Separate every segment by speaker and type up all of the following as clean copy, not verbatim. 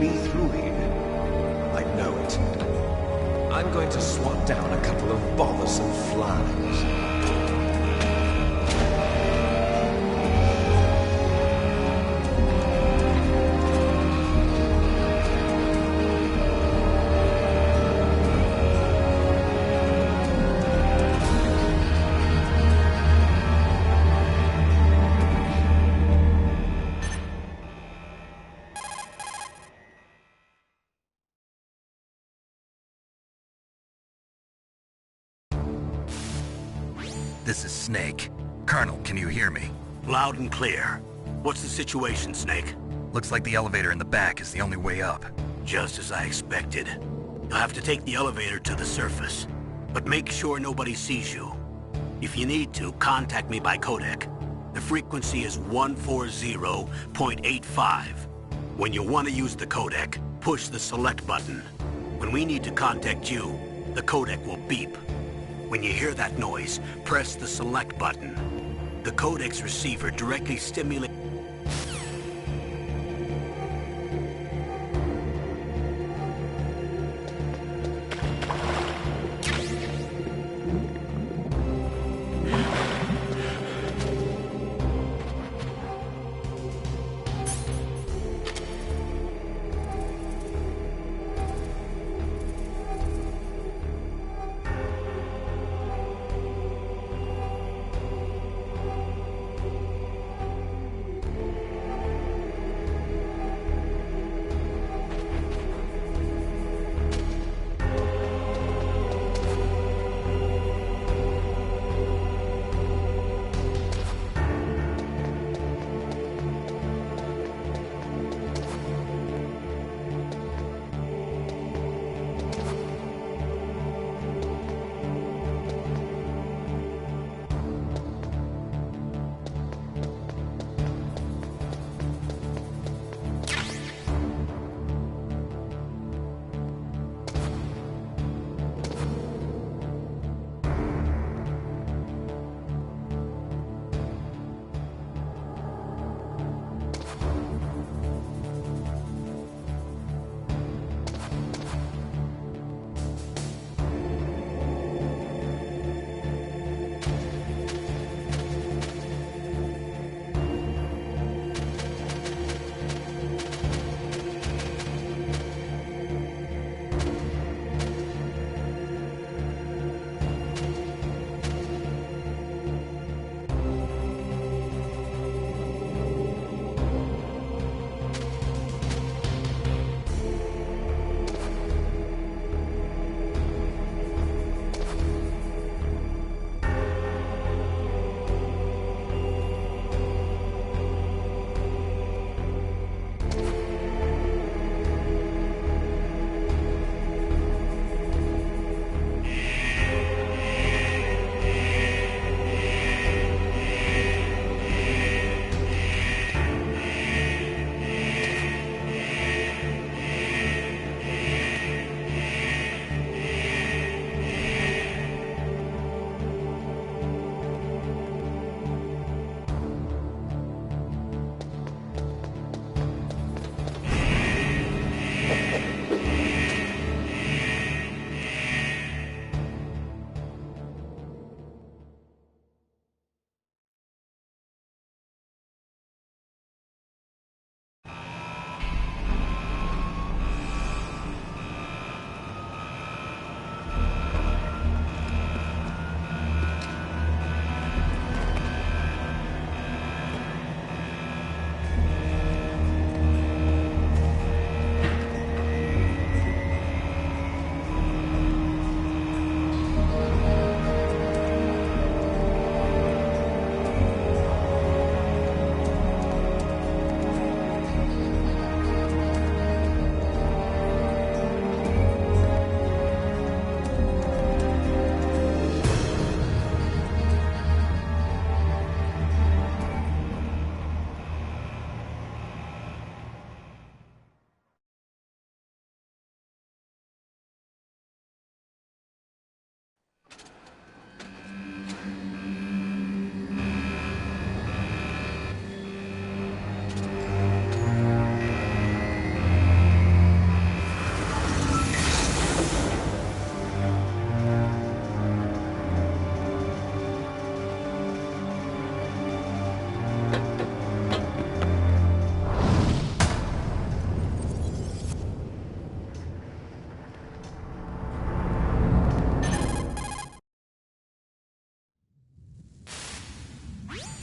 Speaker 1: be through here. I know it. I'm going to swat down a couple of bothersome flies.
Speaker 2: This is Snake. Colonel, can you hear me?
Speaker 3: Loud and clear. What's the situation, Snake?
Speaker 2: Looks like the elevator in the back is the only way up.
Speaker 3: Just as I expected. You'll have to take the elevator to the surface. But make sure nobody sees you. If you need to, contact me by codec. The frequency is 140.85. When you want to use the codec, push the select button. When we need to contact you, the codec will beep. When you hear that noise, press the select button. The codec's receiver directly stimulates...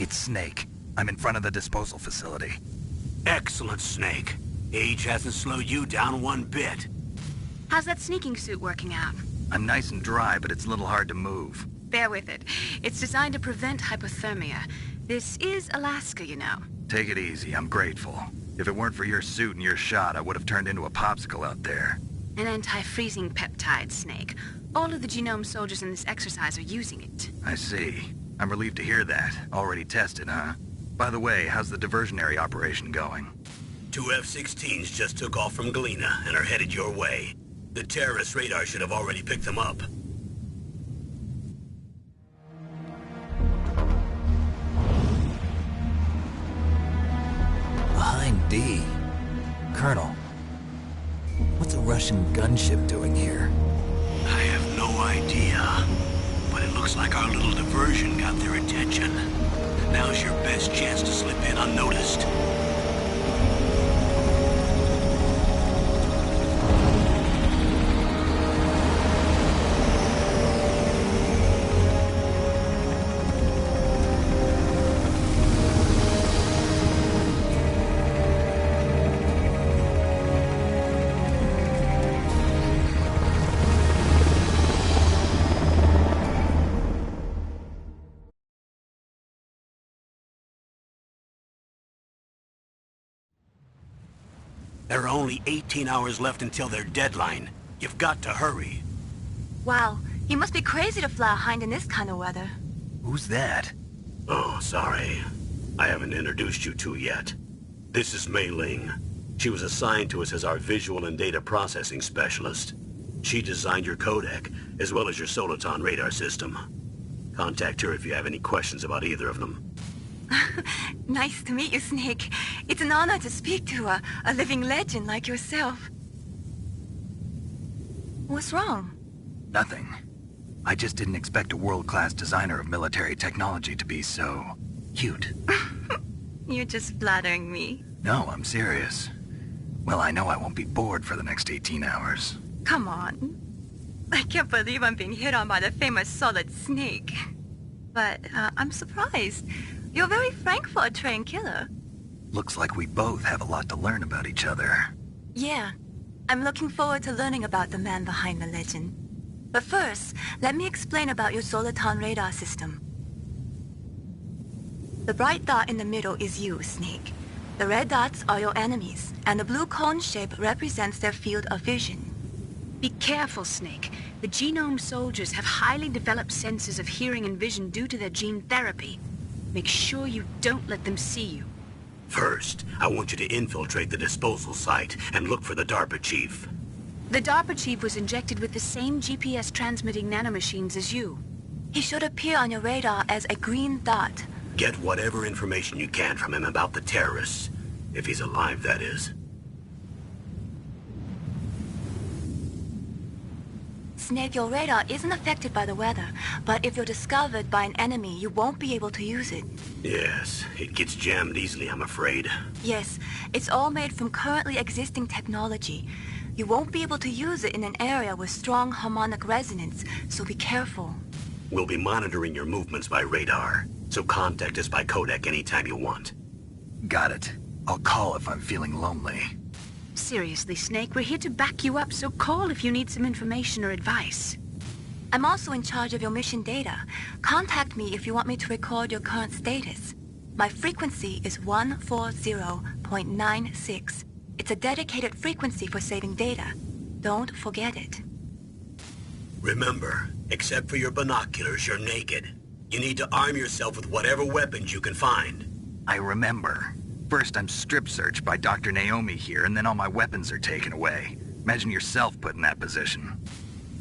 Speaker 2: It's Snake. I'm in front of the disposal facility.
Speaker 3: Excellent, Snake. Age hasn't slowed you down one bit.
Speaker 4: How's that sneaking suit working out?
Speaker 2: I'm nice and dry, but it's a little hard to move.
Speaker 4: Bear with it. It's designed to prevent hypothermia. This is Alaska, you know.
Speaker 2: Take it easy, I'm grateful. If it weren't for your suit and your shot, I would have turned into a popsicle out there.
Speaker 4: An anti-freezing peptide, Snake. All of the genome soldiers in this exercise are using it.
Speaker 2: I see. I'm relieved to hear that. Already tested, huh? By the way, how's the diversionary operation going?
Speaker 3: 2 F-16s just took off from Galena and are headed your way. The terrorist radar should have already picked them up.
Speaker 5: Behind D. Colonel, what's a Russian gunship doing here?
Speaker 3: I have no idea, but it looks like our little diversion got their attention. Now's your best chance to slip in unnoticed. There are only 18 hours left until their deadline. You've got to hurry.
Speaker 4: Wow, you must be crazy to fly a hind in this kind of weather.
Speaker 2: Who's that?
Speaker 3: Oh, sorry. I haven't introduced you to yet. This is Mei Ling. She was assigned to us as our visual and data processing specialist. She designed your codec, as well as your Soliton radar system. Contact her if you have any questions about either of them.
Speaker 4: Nice to meet you, Snake. It's an honor to speak to a living legend like yourself. What's wrong?
Speaker 2: Nothing. I just didn't expect a world-class designer of military technology to be so... cute.
Speaker 4: You're just flattering me.
Speaker 2: No, I'm serious. Well, I know I won't be bored for the next 18 hours.
Speaker 4: Come on. I can't believe I'm being hit on by the famous Solid Snake. But I'm surprised. You're very frank for a trained killer.
Speaker 2: Looks like we both have a lot to learn about each other.
Speaker 4: Yeah. I'm looking forward to learning about the man behind the legend. But first, let me explain about your Soliton radar system. The bright dot in the middle is you, Snake. The red dots are your enemies, and the blue cone shape represents their field of vision. Be careful, Snake. The genome soldiers have highly developed senses of hearing and vision due to their gene therapy. Make sure you don't let them see you.
Speaker 3: First, I want you to infiltrate the disposal site and look for the DARPA chief.
Speaker 4: The DARPA chief was injected with the same GPS-transmitting nanomachines as you. He should appear on your radar as a green dot.
Speaker 3: Get whatever information you can from him about the terrorists. If he's alive, that is.
Speaker 4: Snake, your radar isn't affected by the weather, but if you're discovered by an enemy, you won't be able to use it.
Speaker 3: Yes, it gets jammed easily, I'm afraid.
Speaker 4: Yes, it's all made from currently existing technology. You won't be able to use it in an area with strong harmonic resonance, so be careful.
Speaker 3: We'll be monitoring your movements by radar, so contact us by codec anytime you want.
Speaker 2: Got it. I'll call if I'm feeling lonely.
Speaker 4: Seriously, Snake, we're here to back you up, so call if you need some information or advice. I'm also in charge of your mission data. Contact me if you want me to record your current status. My frequency is 140.96. It's a dedicated frequency for saving data. Don't forget it.
Speaker 3: Remember, except for your binoculars, you're naked. You need to arm yourself with whatever weapons you can find.
Speaker 2: I remember. First, I'm strip-searched by Dr. Naomi here, and then all my weapons are taken away. Imagine yourself put in that position.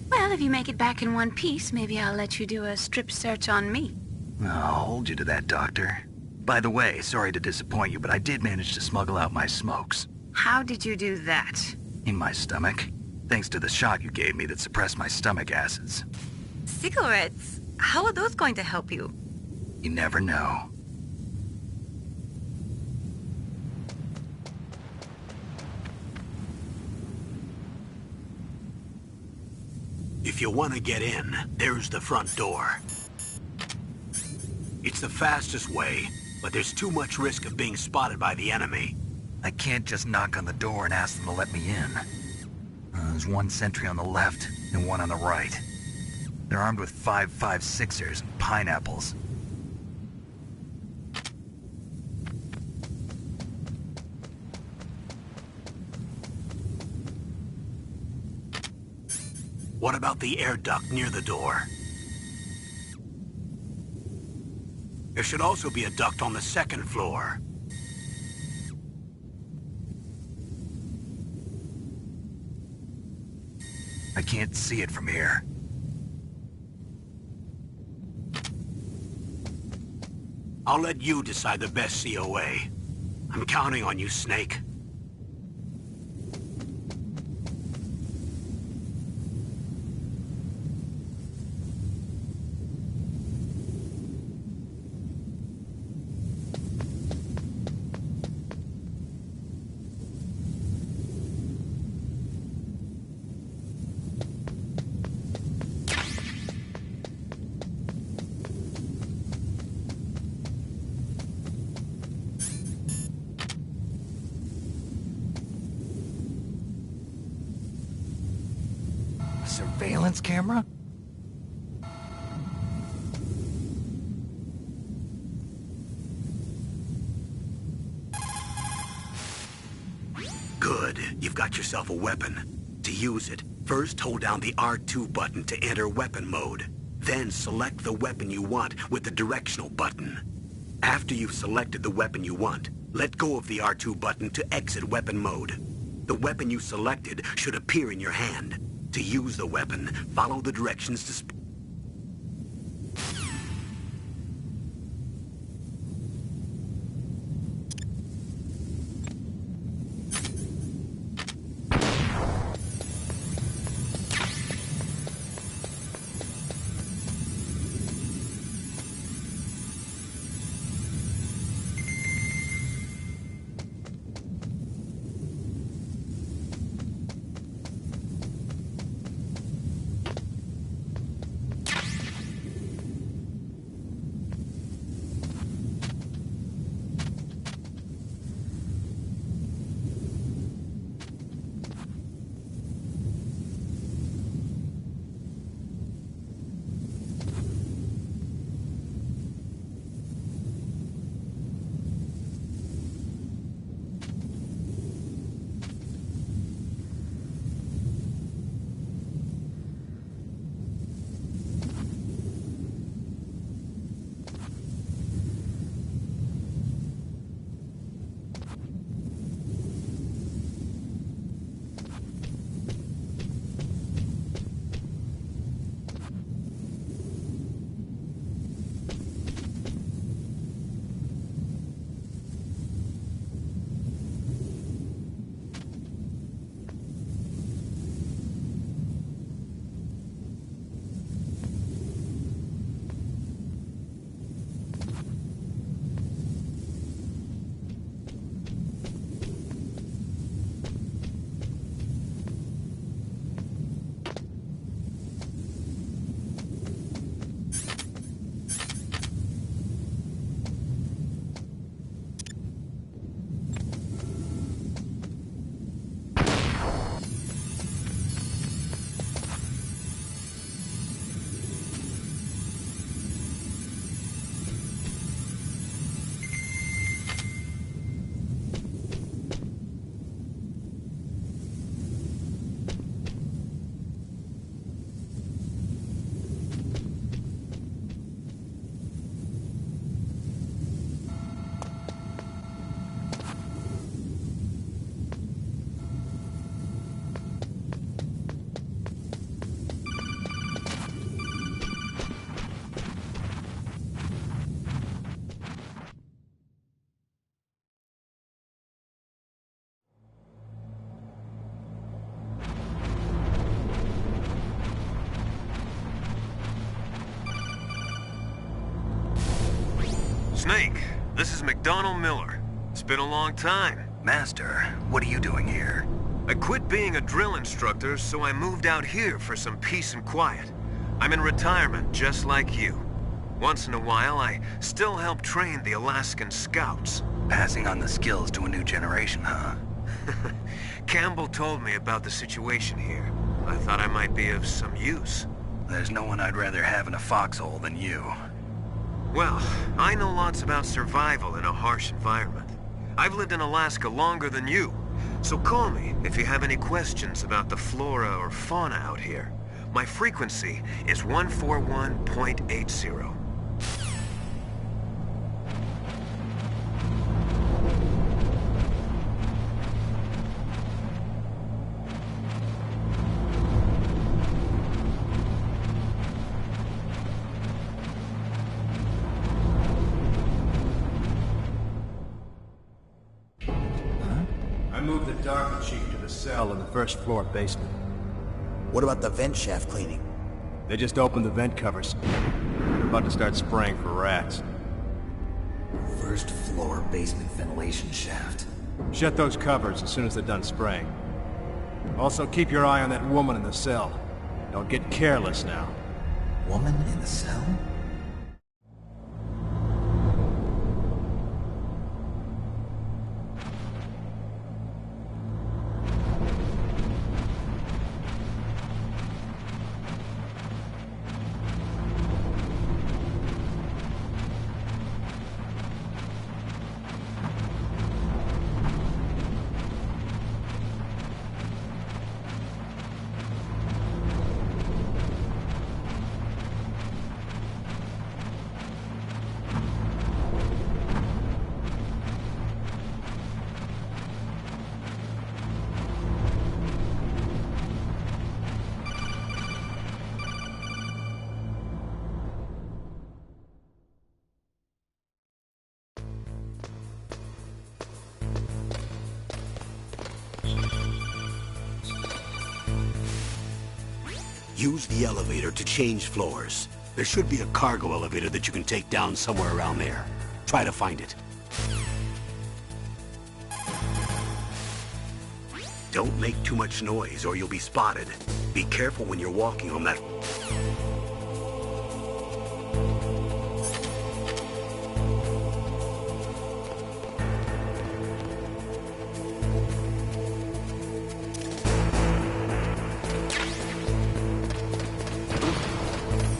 Speaker 4: Well, if you make it back in one piece, maybe I'll let you do a strip search on me.
Speaker 2: I'll hold you to that, Doctor. By the way, sorry to disappoint you, but I did manage to smuggle out my smokes.
Speaker 4: How did you do that?
Speaker 2: In my stomach. Thanks to the shot you gave me that suppressed my stomach acids.
Speaker 4: Cigarettes? How are those going to help you?
Speaker 2: You never know.
Speaker 3: If you want to get in, there's the front door. It's the fastest way, but there's too much risk of being spotted by the enemy.
Speaker 2: I can't just knock on the door and ask them to let me in. There's one sentry on the left and one on the right. They're armed with 5.56ers and pineapples.
Speaker 3: What about the air duct near the door? There should also be a duct on the second floor.
Speaker 2: I can't see it from here.
Speaker 3: I'll let you decide the best COA. I'm counting on you, Snake.
Speaker 2: Surveillance camera?
Speaker 3: Good. You've got yourself a weapon. To use it, first hold down the R2 button to enter weapon mode. Then select the weapon you want with the directional button. After you've selected the weapon you want, let go of the R2 button to exit weapon mode. The weapon you selected should appear in your hand. To use the weapon, follow the directions displayed.
Speaker 1: Snake, this is McDonald Miller. It's been a long time.
Speaker 2: Master, what are you doing here?
Speaker 1: I quit being a drill instructor, so I moved out here for some peace and quiet. I'm in retirement, just like you. Once in a while, I still help train the Alaskan Scouts.
Speaker 2: Passing on the skills to a new generation, huh?
Speaker 1: Campbell told me about the situation here. I thought I might be of some use.
Speaker 2: There's no one I'd rather have in a foxhole than you.
Speaker 1: Well, I know lots about survival in a harsh environment. I've lived in Alaska longer than you, so call me if you have any questions about the flora or fauna out here. My frequency is 141.80.
Speaker 6: I moved the DARPA chief to the cell in the first floor basement.
Speaker 7: What about the vent shaft cleaning?
Speaker 6: They just opened the vent covers. They're about to start spraying for rats.
Speaker 5: First floor basement ventilation shaft.
Speaker 6: Shut those covers as soon as they're done spraying. Also, keep your eye on that woman in the cell. Don't get careless now.
Speaker 5: Woman in the cell?
Speaker 3: Use the elevator to change floors. There should be a cargo elevator that you can take down somewhere around there. Try to find it. Don't make too much noise or you'll be spotted. Be careful when you're walking on that...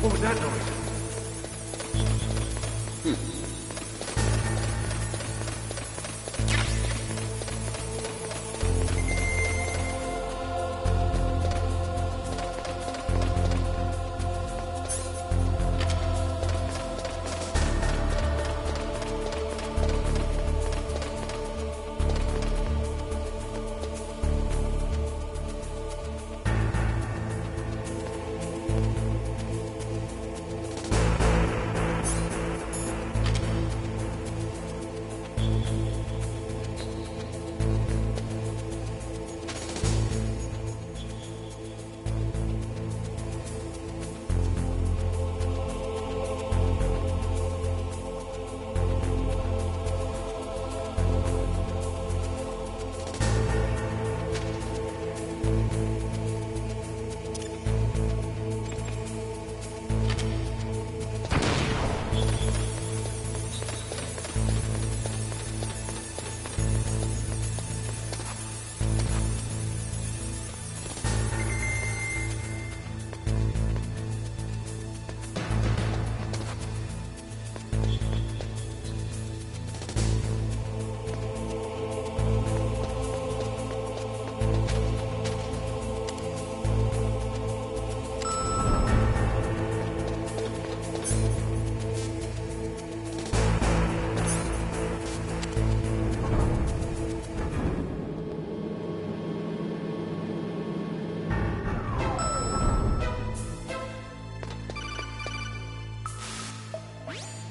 Speaker 6: What was that noise?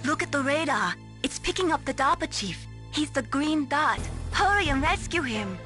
Speaker 4: Look at the radar. It's picking up the DARPA chief. He's the green dot. Hurry and rescue him.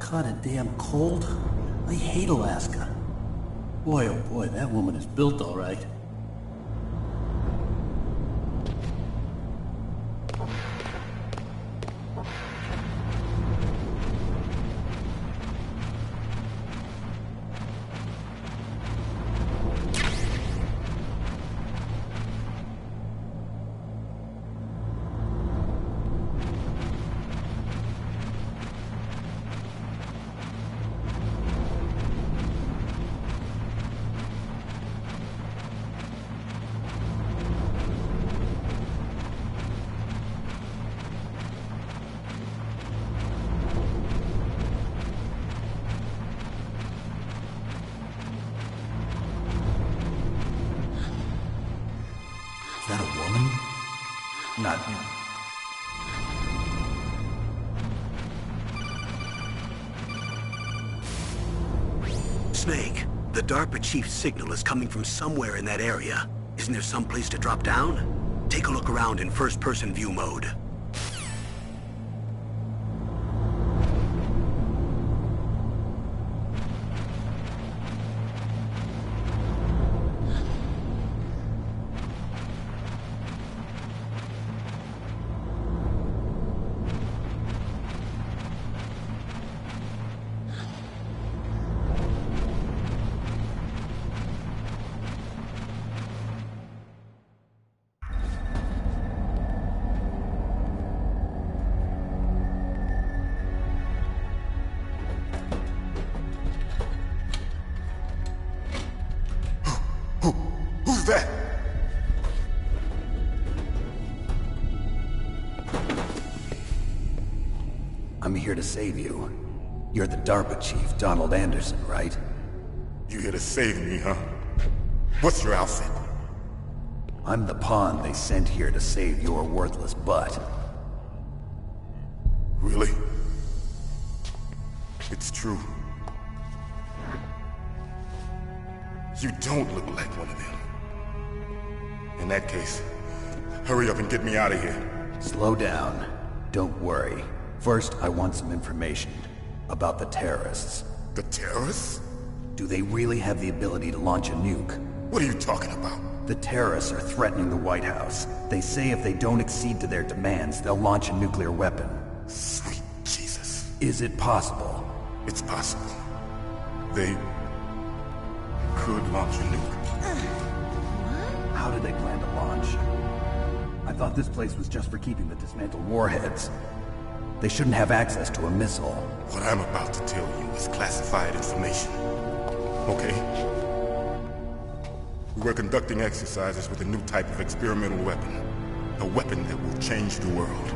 Speaker 8: caught a damn cold? I hate Alaska. Boy, oh boy, that woman is built all right.
Speaker 5: Is that a woman?
Speaker 8: Not him.
Speaker 3: Snake, the DARPA chief's signal is coming from somewhere in that area. Isn't there some place to drop down? Take a look around in first-person view mode.
Speaker 9: Who's that?
Speaker 2: I'm here to save you. You're the DARPA chief, Donald Anderson, right?
Speaker 9: You here to save me, huh? What's your outfit?
Speaker 2: I'm the pawn they sent here to save your worthless butt.
Speaker 9: Really? It's true. You don't look like one of them. In that case, hurry up and get me out of here.
Speaker 2: Slow down. Don't worry. First, I want some information about the terrorists.
Speaker 9: The terrorists?
Speaker 2: Do they really have the ability to launch a nuke?
Speaker 9: What are you talking about?
Speaker 2: The terrorists are threatening the White House. They say if they don't accede to their demands, they'll launch a nuclear weapon.
Speaker 9: Sweet Jesus.
Speaker 2: Is it possible?
Speaker 9: It's possible. They could launch a nuke.
Speaker 2: How do they plan to launch? I thought this place was just for keeping the dismantled warheads. They shouldn't have access to a missile.
Speaker 9: What I'm about to tell you is classified information. Okay? We were conducting exercises with a new type of experimental weapon. A weapon that will change the world.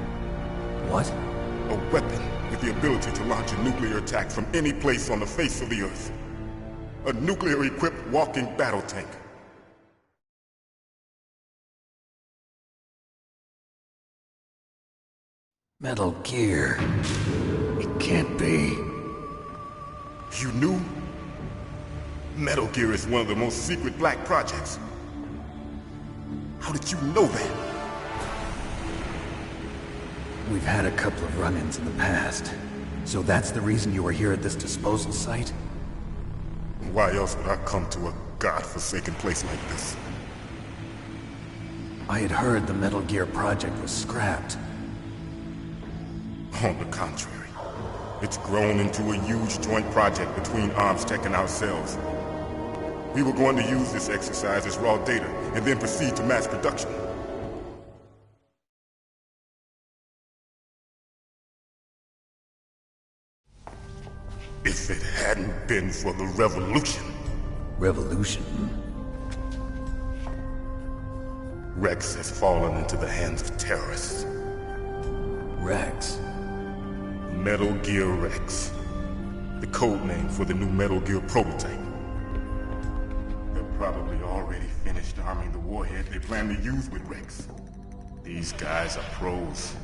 Speaker 2: What?
Speaker 9: A weapon with the ability to launch a nuclear attack from any place on the face of the Earth. A nuclear-equipped walking battle tank.
Speaker 2: Metal Gear. It can't be.
Speaker 9: You knew? Metal Gear is one of the most secret black projects. How did you know that?
Speaker 2: We've had a couple of run-ins in the past. So that's the reason you were here at this disposal site?
Speaker 9: Why else would I come to a godforsaken place like this?
Speaker 2: I had heard the Metal Gear project was scrapped.
Speaker 9: On the contrary, it's grown into a huge joint project between ArmsTech and ourselves. We were going to use this exercise as raw data and then proceed to mass production. If it hadn't been for the revolution...
Speaker 2: Revolution?
Speaker 9: Rex has fallen into the hands of terrorists.
Speaker 2: Rex?
Speaker 9: Metal Gear Rex. The code name for the new Metal Gear prototype. They're probably already finished arming the warhead they plan to use with Rex. These guys are pros.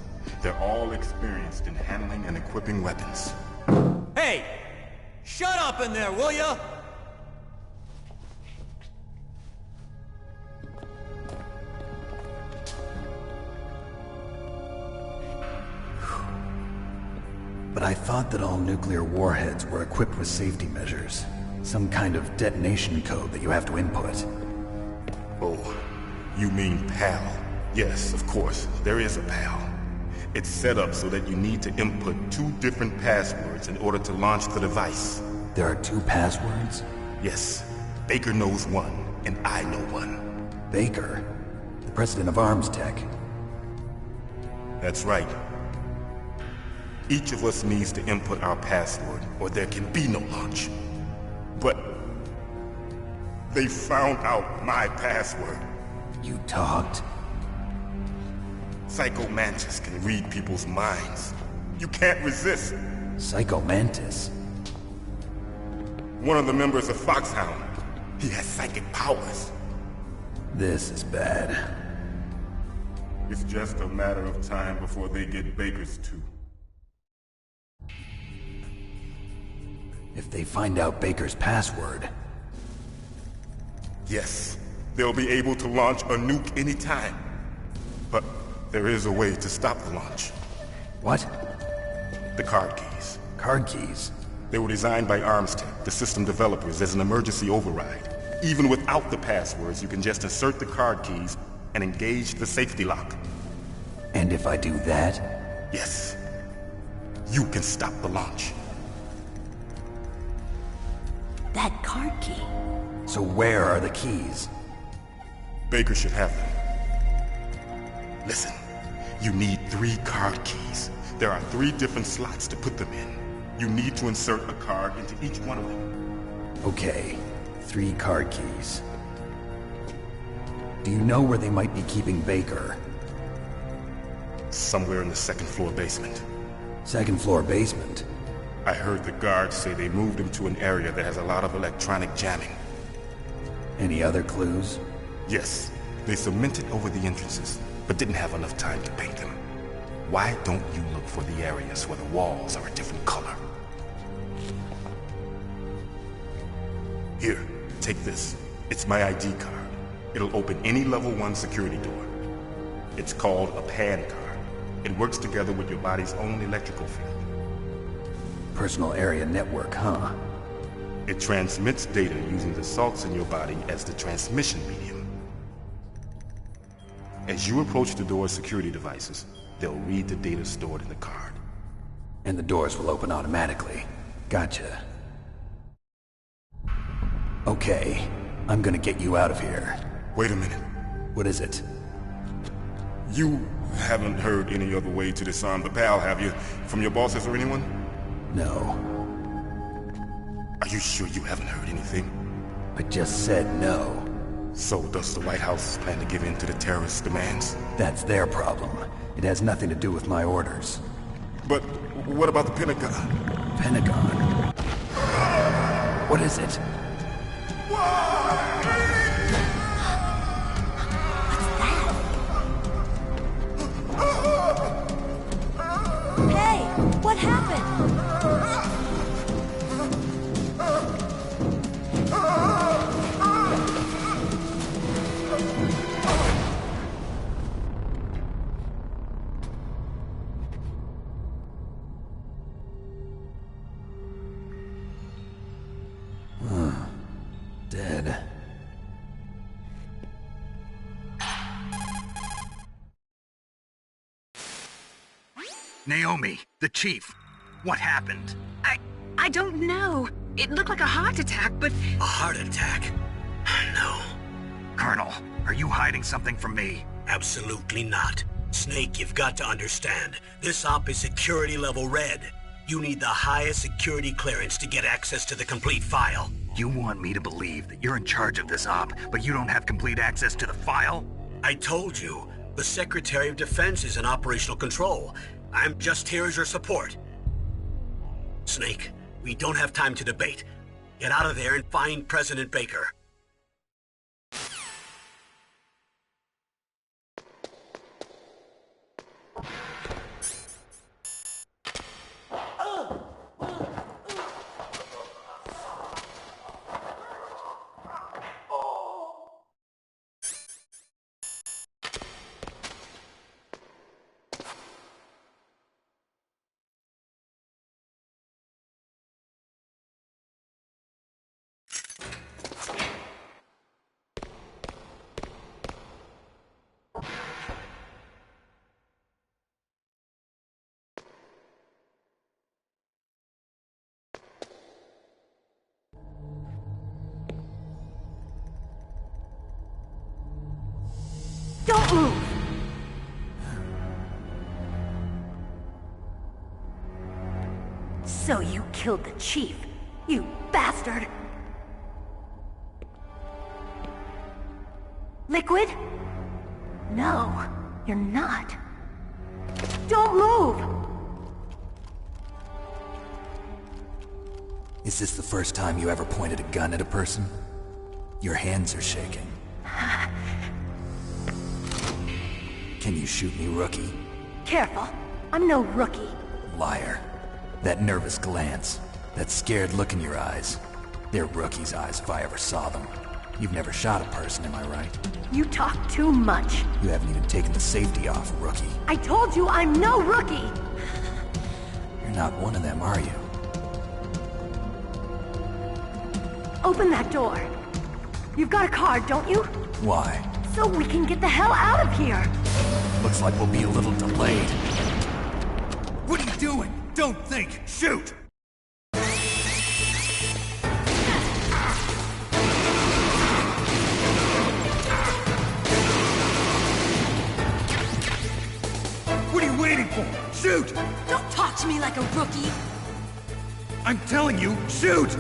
Speaker 9: They're all experienced in handling and equipping weapons.
Speaker 5: Hey! Shut up in there, will ya?
Speaker 2: But
Speaker 5: I thought that all nuclear warheads were equipped with safety measures. Some kind of detonation code that you have to input.
Speaker 9: Oh, you mean PAL? Yes, of course, there is a PAL. It's set up so that you need to input 2 different passwords in order to launch the device.
Speaker 5: There are 2 passwords?
Speaker 9: Yes, Baker knows one, and I know one.
Speaker 5: Baker? The president of Arms Tech.
Speaker 9: That's right. Each of us needs to input our password, or there can be no launch. But they found out my password.
Speaker 5: You talked?
Speaker 9: Psycho Mantis can read people's minds. You can't resist.
Speaker 5: Psycho Mantis?
Speaker 9: One of the members of Foxhound. He has psychic powers.
Speaker 5: This is bad.
Speaker 9: It's just a matter of time before they get Baker's too.
Speaker 5: If they find out Baker's password...
Speaker 9: Yes, they'll be able to launch a nuke anytime. But there is a way to stop the launch.
Speaker 5: What?
Speaker 9: The card keys.
Speaker 5: Card keys?
Speaker 9: They were designed by ArmsTech, the system developers, as an emergency override. Even without the passwords, you can just insert the card keys and engage the safety lock.
Speaker 5: And if I do that?
Speaker 9: Yes. You can stop the launch.
Speaker 10: That card key.
Speaker 5: So where are the keys?
Speaker 9: Baker should have them. Listen, you need 3 card keys. There are 3 different slots to put them in. You need to insert a card into each one of them.
Speaker 5: Okay, 3 card keys. Do you know where they might be keeping Baker?
Speaker 9: Somewhere in the 2nd floor basement.
Speaker 5: 2nd floor basement?
Speaker 9: I heard the guards say they moved him to an area that has a lot of electronic jamming.
Speaker 5: Any other clues?
Speaker 9: Yes, they cemented over the entrances, but didn't have enough time to paint them. Why don't you look for the areas where the walls are a different color? Here, take this. It's my ID card. It'll open any level 1 security door. It's called a PAN card. It works together with your body's own electrical field.
Speaker 5: Personal area network, huh?
Speaker 9: It transmits data using the salts in your body as the transmission medium. As you approach the door's security devices, they'll read the data stored in the card.
Speaker 5: And the doors will open automatically. Gotcha. Okay, I'm gonna get you out of here.
Speaker 9: Wait a minute.
Speaker 5: What is it?
Speaker 9: You haven't heard any other way to disarm the PAL, have you? From your bosses or anyone?
Speaker 5: No.
Speaker 9: Are you sure you haven't heard anything?
Speaker 5: I just said no.
Speaker 9: So does the White House plan to give in to the terrorists' demands?
Speaker 5: That's their problem. It has nothing to do with my orders.
Speaker 9: But what about the Pentagon?
Speaker 5: Pentagon? What is it?
Speaker 10: Hey, what happened?
Speaker 5: Dead.
Speaker 2: Naomi, the chief. What happened?
Speaker 4: I don't know. It looked like a heart attack, but...
Speaker 3: A heart attack? No.
Speaker 2: Colonel, are you hiding something from me?
Speaker 3: Absolutely not. Snake, you've got to understand. This op is security level red. You need the highest security clearance to get access to the complete file.
Speaker 2: You want me to believe that you're in charge of this op, but you don't have complete access to the file?
Speaker 3: I told you, the Secretary of Defense is in operational control. I'm just here as your support. Snake, we don't have time to debate. Get out of there and find President Baker.
Speaker 10: Don't move! So you killed the chief, you bastard! Liquid? No, you're not. Don't move!
Speaker 5: Is this the first time you ever pointed a gun at a person? Your hands are shaking. Can you shoot me, rookie?
Speaker 10: Careful, I'm no rookie.
Speaker 5: Liar. That nervous glance, that scared look in your eyes. They're rookie's eyes if I ever saw them. You've never shot a person, am I right?
Speaker 10: You talk too much.
Speaker 5: You haven't even taken the safety off, rookie.
Speaker 10: I told you I'm no rookie!
Speaker 5: You're not one of them, are you?
Speaker 10: Open that door. You've got a card, don't you?
Speaker 5: Why?
Speaker 10: So we can get the hell out of here!
Speaker 5: Looks like we'll be a little delayed.
Speaker 2: What are you doing? Don't think! Shoot! What are you waiting for? Shoot!
Speaker 4: Don't talk to me like a rookie.
Speaker 2: I'm telling you, shoot!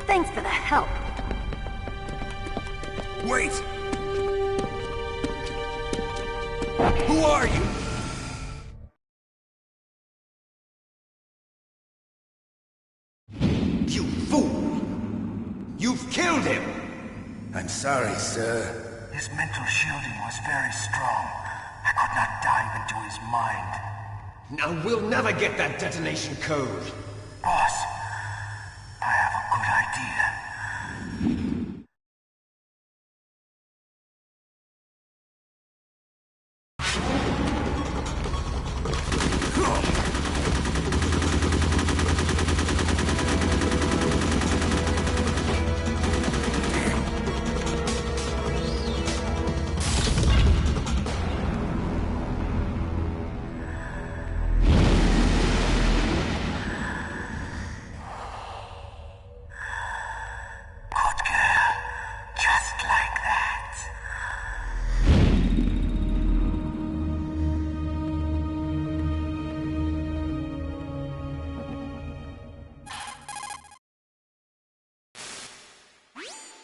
Speaker 10: Thanks for the help.
Speaker 2: Wait! Who are you?
Speaker 11: You fool! You've killed him! I'm sorry, sir.
Speaker 12: His mental shielding was very strong. I could not dive into his mind.
Speaker 11: Now we'll never get that detonation code.
Speaker 12: Boss, I have a good idea.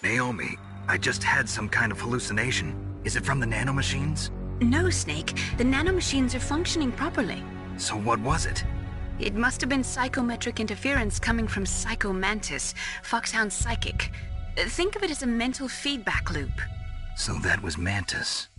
Speaker 2: Naomi, I just had some kind of hallucination. Is it from the nanomachines?
Speaker 4: No, Snake. The nanomachines are functioning properly.
Speaker 2: So what was it?
Speaker 4: It must have been psychometric interference coming from Psycho Mantis, Foxhound's psychic. Think of it as a mental feedback loop.
Speaker 2: So that was Mantis.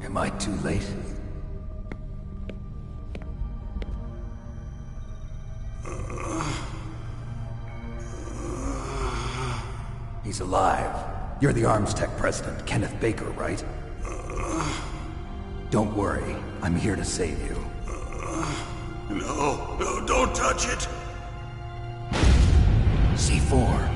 Speaker 5: Am I too late? He's alive. You're the Arms Tech president, Kenneth Baker, right? Don't worry. I'm here to save you.
Speaker 3: No, don't touch it!
Speaker 5: C4.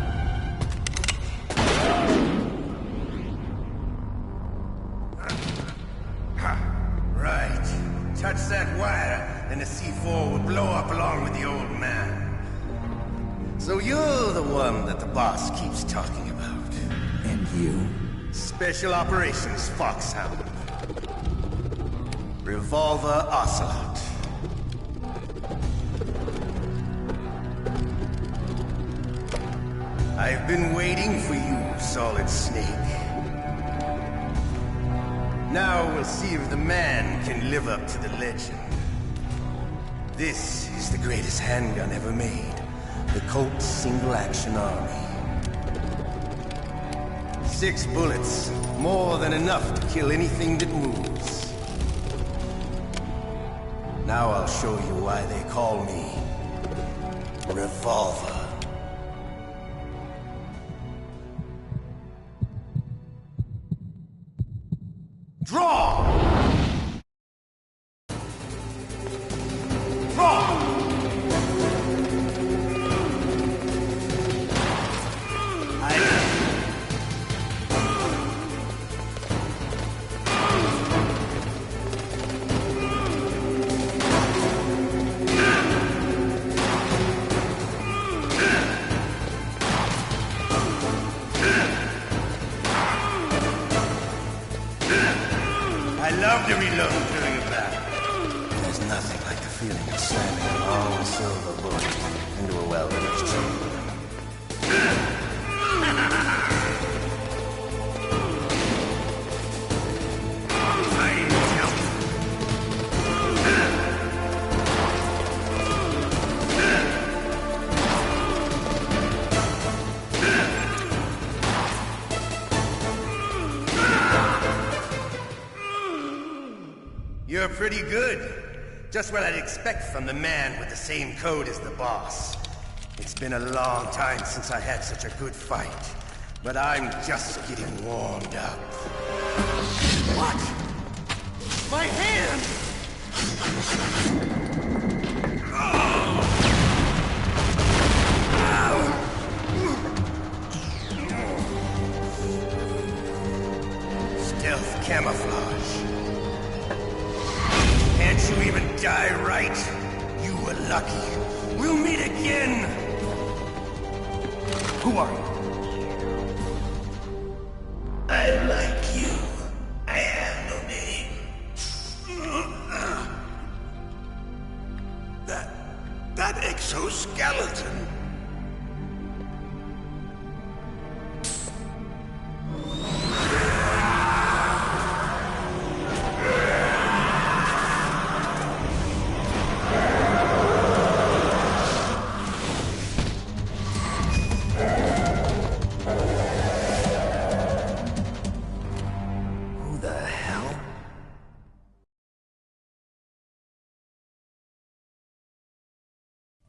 Speaker 12: Right. Touch that wire, and the C4 will blow up along with the old man. So you're the one that the boss keeps talking about.
Speaker 5: And you?
Speaker 12: Special Operations Foxhound. Revolver Ocelot. I've been waiting for you, Solid Snake. Now we'll see if the man can live up to the legend. This is the greatest handgun ever made. The Colt Single Action Army. 6 bullets, more than enough to kill anything that moves. Now I'll show you why they call me Revolver. Draw! Draw! I love to reload during a battle. There's nothing like the feeling of slamming a long silver bullet into a well-finished chamber. You're pretty good. Just what I'd expect from the man with the same code as the boss. It's been a long time since I had such a good fight, but I'm just getting warmed up. What? My hand! Stealth camouflage. Can't you even die right? You were lucky. We'll meet again! Who are you? I like you. I have no name. That exoskeleton.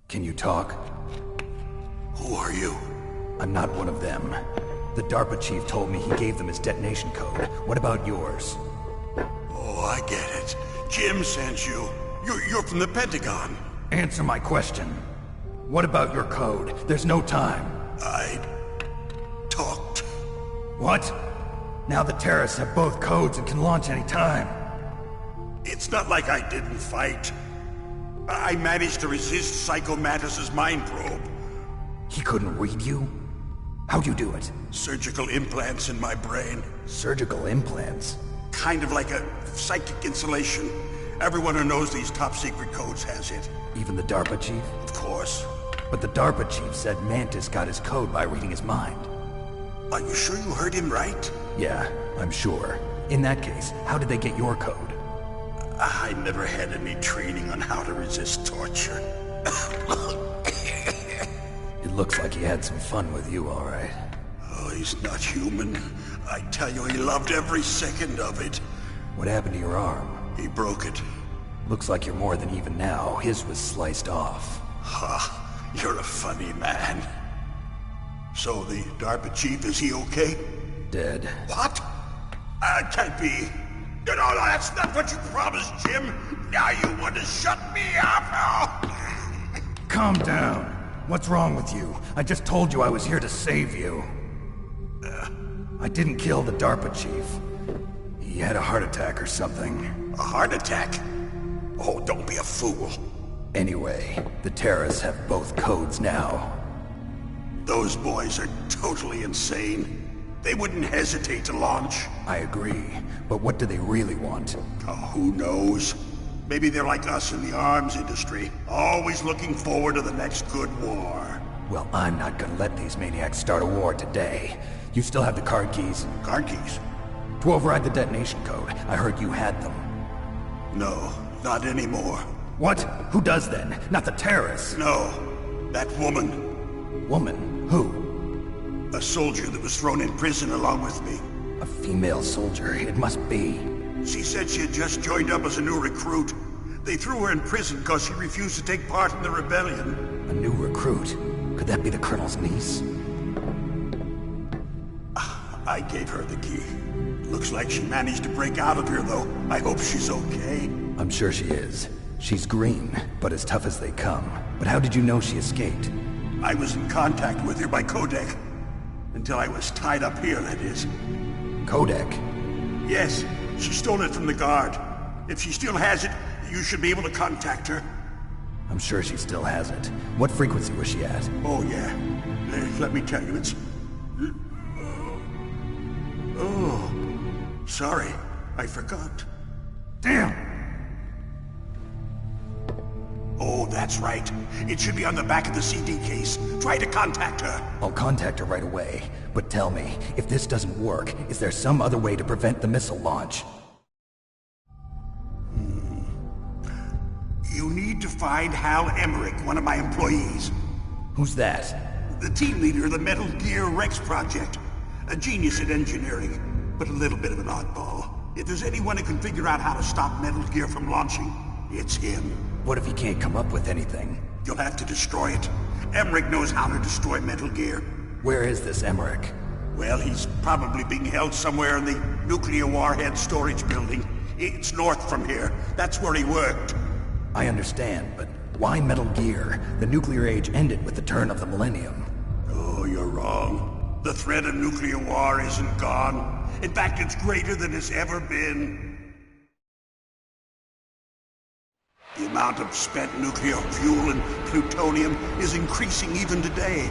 Speaker 5: Can you talk?
Speaker 3: Who are you?
Speaker 5: I'm not one of them. The DARPA chief told me he gave them his detonation code. What about yours?
Speaker 3: Oh, I get it. Jim sent you. You're from the Pentagon.
Speaker 5: Answer my question. What about your code? There's no time.
Speaker 3: I talked.
Speaker 5: What? Now the terrorists have both codes and can launch any time.
Speaker 3: It's not like I didn't fight. I managed to resist Psycho Mantis's mind probe.
Speaker 5: He couldn't read you? How'd you do it?
Speaker 3: Surgical implants in my brain.
Speaker 5: Surgical implants?
Speaker 3: Kind of like a psychic insulation. Everyone who knows these top-secret codes has it.
Speaker 5: Even the DARPA chief?
Speaker 3: Of course.
Speaker 5: But the DARPA chief said Mantis got his code by reading his mind.
Speaker 3: Are you sure you heard him right?
Speaker 5: Yeah, I'm sure. In that case, how did they get your code?
Speaker 3: I never had any training on how to resist torture.
Speaker 5: It looks like he had some fun with you, all right.
Speaker 3: Oh, he's not human. I tell you, he loved every second of it.
Speaker 5: What happened to your arm?
Speaker 8: He broke it.
Speaker 5: Looks like you're more than even now. His was sliced off.
Speaker 8: Ha, you're a funny man. So the DARPA chief, is he okay?
Speaker 5: Dead.
Speaker 8: What? That can't be. No, that's not what you promised, Jim. Now you want to shut me up?
Speaker 5: Calm down. What's wrong with you? I just told you I was here to save you. I didn't kill the DARPA chief. He had a heart attack or something.
Speaker 8: A heart attack? Oh, don't be a fool.
Speaker 5: Anyway, the terrorists have both codes now.
Speaker 8: Those boys are totally insane. They wouldn't hesitate to launch.
Speaker 5: I agree, but what do they really want?
Speaker 8: Oh, who knows? Maybe they're like us in the arms industry, always looking forward to the next good war.
Speaker 5: Well, I'm not gonna let these maniacs start a war today. You still have the card keys?
Speaker 8: Card keys?
Speaker 5: To override the detonation code. I heard you had them.
Speaker 8: No, not anymore.
Speaker 5: What? Who does then? Not the terrorists?
Speaker 8: No, that woman.
Speaker 5: Woman? Who?
Speaker 8: A soldier that was thrown in prison along with me.
Speaker 5: A female soldier, it must be.
Speaker 8: She said she had just joined up as a new recruit. They threw her in prison because she refused to take part in the rebellion.
Speaker 5: A new recruit? Could that be the Colonel's niece?
Speaker 8: I gave her the key. Looks like she managed to break out of here, though. I hope she's okay.
Speaker 5: I'm sure she is. She's green, but as tough as they come. But how did you know she escaped?
Speaker 8: I was in contact with her by codec. Until I was tied up here, that is.
Speaker 5: Codec?
Speaker 8: Yes, she stole it from the guard. If she still has it, you should be able to contact her.
Speaker 5: I'm sure she still has it. What frequency was she at?
Speaker 8: Oh, yeah. Let me tell you, it's... Oh, sorry. I forgot.
Speaker 5: Damn!
Speaker 8: Oh, that's right. It should be on the back of the CD case. Try to contact her.
Speaker 5: I'll contact her right away. But tell me, if this doesn't work, is there some other way to prevent the missile launch?
Speaker 8: You need to find Hal Emmerich, one of my employees.
Speaker 5: Who's that?
Speaker 8: The team leader of the Metal Gear Rex project. A genius at engineering, but a little bit of an oddball. If there's anyone who can figure out how to stop Metal Gear from launching, it's him.
Speaker 5: What if he can't come up with anything?
Speaker 8: You'll have to destroy it. Emmerich knows how to destroy Metal Gear.
Speaker 5: Where is this Emmerich?
Speaker 8: Well, he's probably being held somewhere in the nuclear warhead storage building. It's north from here. That's where he worked.
Speaker 5: I understand, but why Metal Gear? The nuclear age ended with the turn of the millennium.
Speaker 8: Oh, you're wrong. The threat of nuclear war isn't gone. In fact, it's greater than it's ever been. The amount of spent nuclear fuel and plutonium is increasing even today.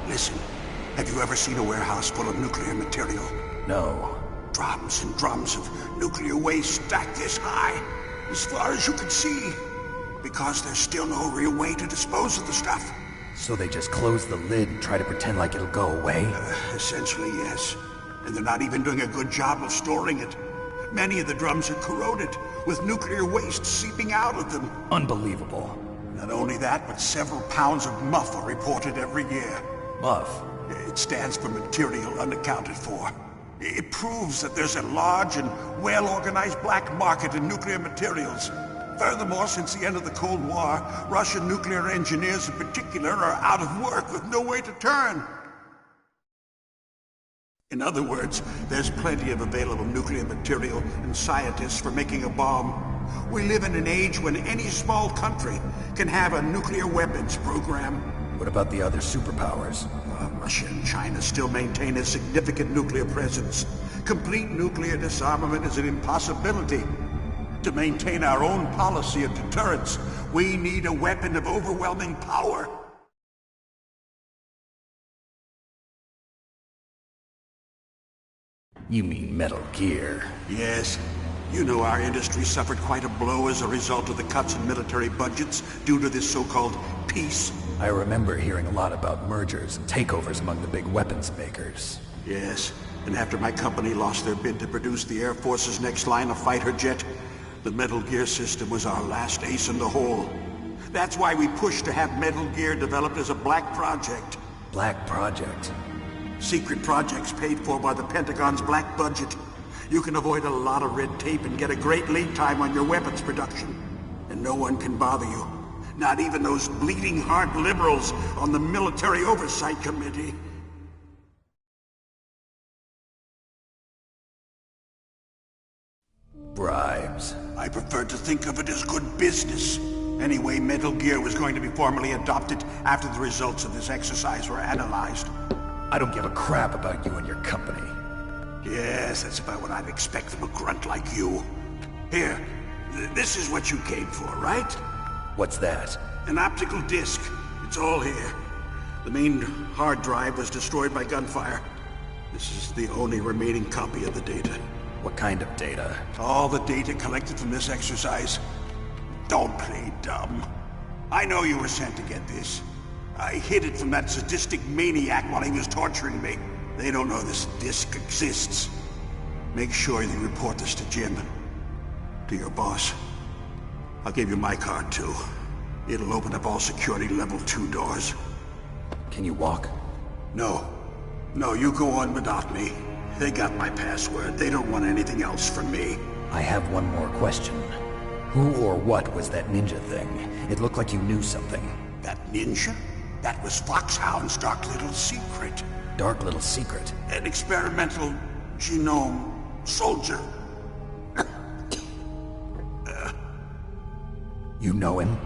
Speaker 8: Listen, have you ever seen a warehouse full of nuclear material?
Speaker 5: No.
Speaker 8: Drums and drums of nuclear waste stacked this high, as far as you can see, because there's still no real way to dispose of the stuff.
Speaker 5: So they just close the lid and try to pretend like it'll go away?
Speaker 8: Essentially, yes. And they're not even doing a good job of storing it. Many of the drums are corroded, with nuclear waste seeping out of them.
Speaker 5: Unbelievable.
Speaker 8: Not only that, but several pounds of MUF are reported every year.
Speaker 5: MUF?
Speaker 8: It stands for material unaccounted for. It proves that there's a large and well-organized black market in nuclear materials. Furthermore, since the end of the Cold War, Russian nuclear engineers in particular are out of work with no way to turn. In other words, there's plenty of available nuclear material and scientists for making a bomb. We live in an age when any small country can have a nuclear weapons program.
Speaker 5: What about the other superpowers?
Speaker 8: Russia and China still maintain a significant nuclear presence. Complete nuclear disarmament is an impossibility. To maintain our own policy of deterrence, we need a weapon of overwhelming power.
Speaker 5: You mean Metal Gear?
Speaker 8: Yes. You know our industry suffered quite a blow as a result of the cuts in military budgets due to this so-called peace.
Speaker 5: I remember hearing a lot about mergers and takeovers among the big weapons makers.
Speaker 8: Yes, and after my company lost their bid to produce the Air Force's next line of fighter jet, the Metal Gear system was our last ace in the hole. That's why we pushed to have Metal Gear developed as a black project.
Speaker 5: Black project?
Speaker 8: Secret projects paid for by the Pentagon's black budget. you can avoid a lot of red tape and get a great lead time on your weapons production. And no one can bother you. Not even those bleeding heart liberals on the Military Oversight Committee.
Speaker 5: Bribes.
Speaker 8: I prefer to think of it as good business. Anyway, Metal Gear was going to be formally adopted after the results of this exercise were analyzed.
Speaker 5: I don't give a crap about you and your company.
Speaker 8: Yes, that's about what I'd expect from a grunt like you. Here, this is what you came for, right?
Speaker 5: What's that?
Speaker 8: An optical disc. It's all here. The main hard drive was destroyed by gunfire. This is the only remaining copy of the data.
Speaker 5: What kind of data?
Speaker 8: All the data collected from this exercise. Don't play dumb. I know you were sent to get this. I hid it from that sadistic maniac while he was torturing me. They don't know this disc exists. Make sure you report this to Jim. To your boss. I'll give you my card too. It'll open up all security level 2 doors.
Speaker 5: Can you walk?
Speaker 8: No. No, you go on without me. They got my password. They don't want anything else from me.
Speaker 5: I have one more question. Who or what was that ninja thing? It looked like you knew something.
Speaker 8: That ninja? That was Foxhound's dark little secret.
Speaker 5: Dark little secret?
Speaker 8: An experimental genome soldier.
Speaker 5: You know him?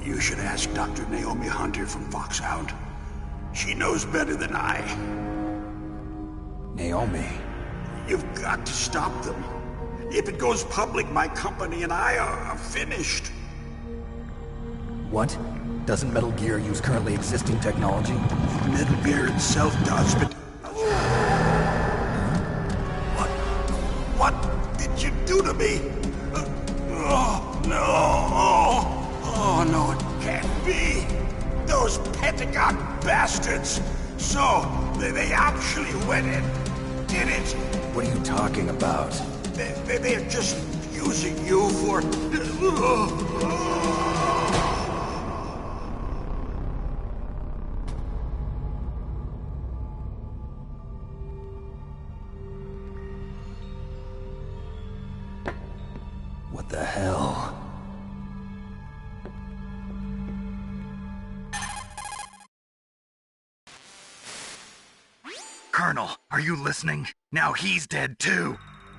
Speaker 8: You should ask Dr. Naomi Hunter from Foxhound. She knows better than I.
Speaker 5: Naomi?
Speaker 8: You've got to stop them. If it goes public, my company and I are finished.
Speaker 5: What? Doesn't Metal Gear use currently existing technology?
Speaker 8: Metal Gear itself does, but... What did you do to me? Oh, no. Oh, no, it can't be. Those Pentagon bastards. So, they actually went in, did it.
Speaker 5: What are you talking about?
Speaker 8: They're just using you for...
Speaker 5: What the hell?
Speaker 2: Colonel, are you listening? Now he's dead too.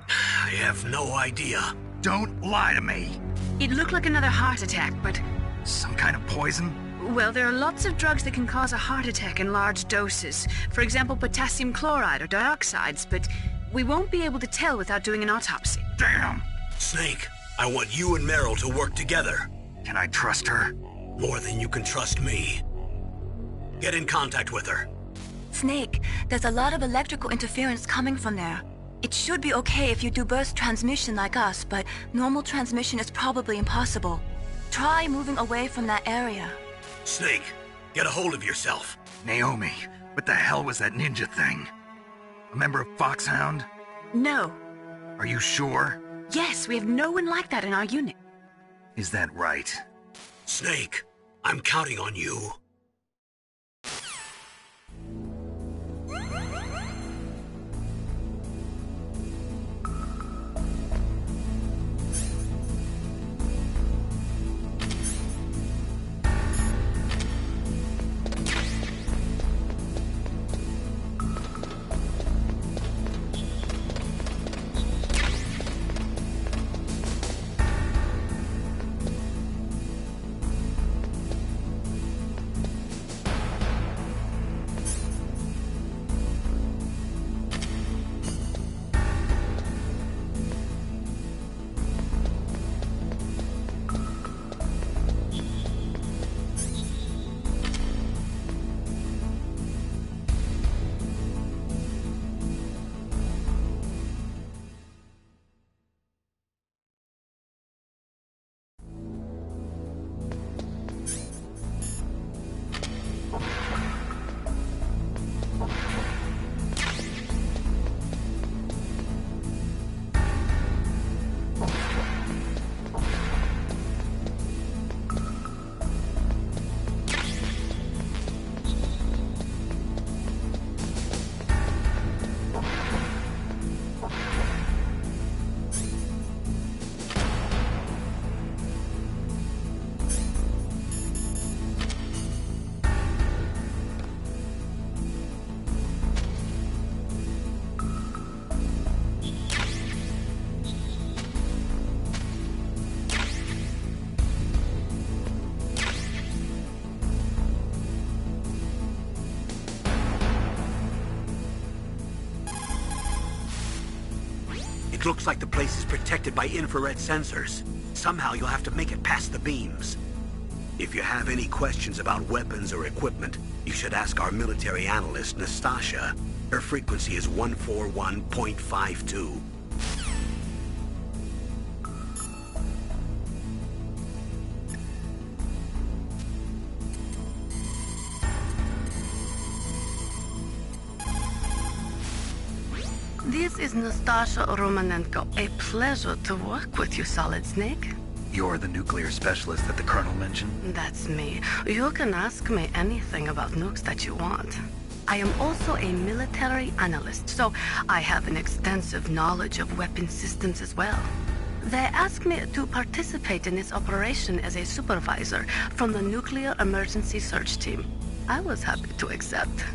Speaker 3: I have no idea.
Speaker 2: Don't lie to me.
Speaker 4: It looked like another heart attack, but...
Speaker 2: Some kind of poison?
Speaker 4: Well, there are lots of drugs that can cause a heart attack in large doses. For example, potassium chloride or dioxides, but we won't be able to tell without doing an autopsy.
Speaker 2: Damn!
Speaker 3: Snake, I want you and Meryl to work together.
Speaker 2: Can I trust her?
Speaker 3: More than you can trust me. Get in contact with her.
Speaker 4: Snake, there's a lot of electrical interference coming from there. It should be okay if you do burst transmission like us, but normal transmission is probably impossible. Try moving away from that area.
Speaker 3: Snake, get a hold of yourself.
Speaker 2: Naomi, what the hell was that ninja thing? A member of Foxhound?
Speaker 4: No.
Speaker 2: Are you sure?
Speaker 4: Yes, we have no one like that in our unit.
Speaker 2: Is that right?
Speaker 3: Snake, I'm counting on you. It looks like the place is protected by infrared sensors. Somehow you'll have to make it past the beams. If you have any questions about weapons or equipment, you should ask our military analyst, Nastasha. Her frequency is 141.52.
Speaker 13: This is Nastasha Romanenko. A pleasure to work with you, Solid Snake.
Speaker 2: You're the nuclear specialist that the Colonel mentioned?
Speaker 13: That's me. You can ask me anything about nukes that you want. I am also a military analyst, so I have an extensive knowledge of weapon systems as well. They asked me to participate in this operation as a supervisor from the Nuclear Emergency Search Team. I was happy to accept.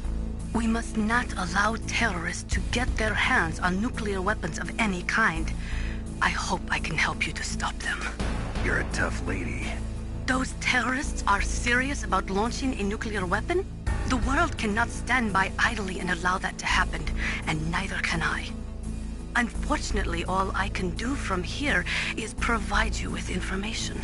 Speaker 13: We must not allow terrorists to get their hands on nuclear weapons of any kind. I hope I can help you to stop them.
Speaker 2: You're a tough lady.
Speaker 13: Those terrorists are serious about launching a nuclear weapon? The world cannot stand by idly and allow that to happen, and neither can I. Unfortunately, all I can do from here is provide you with information.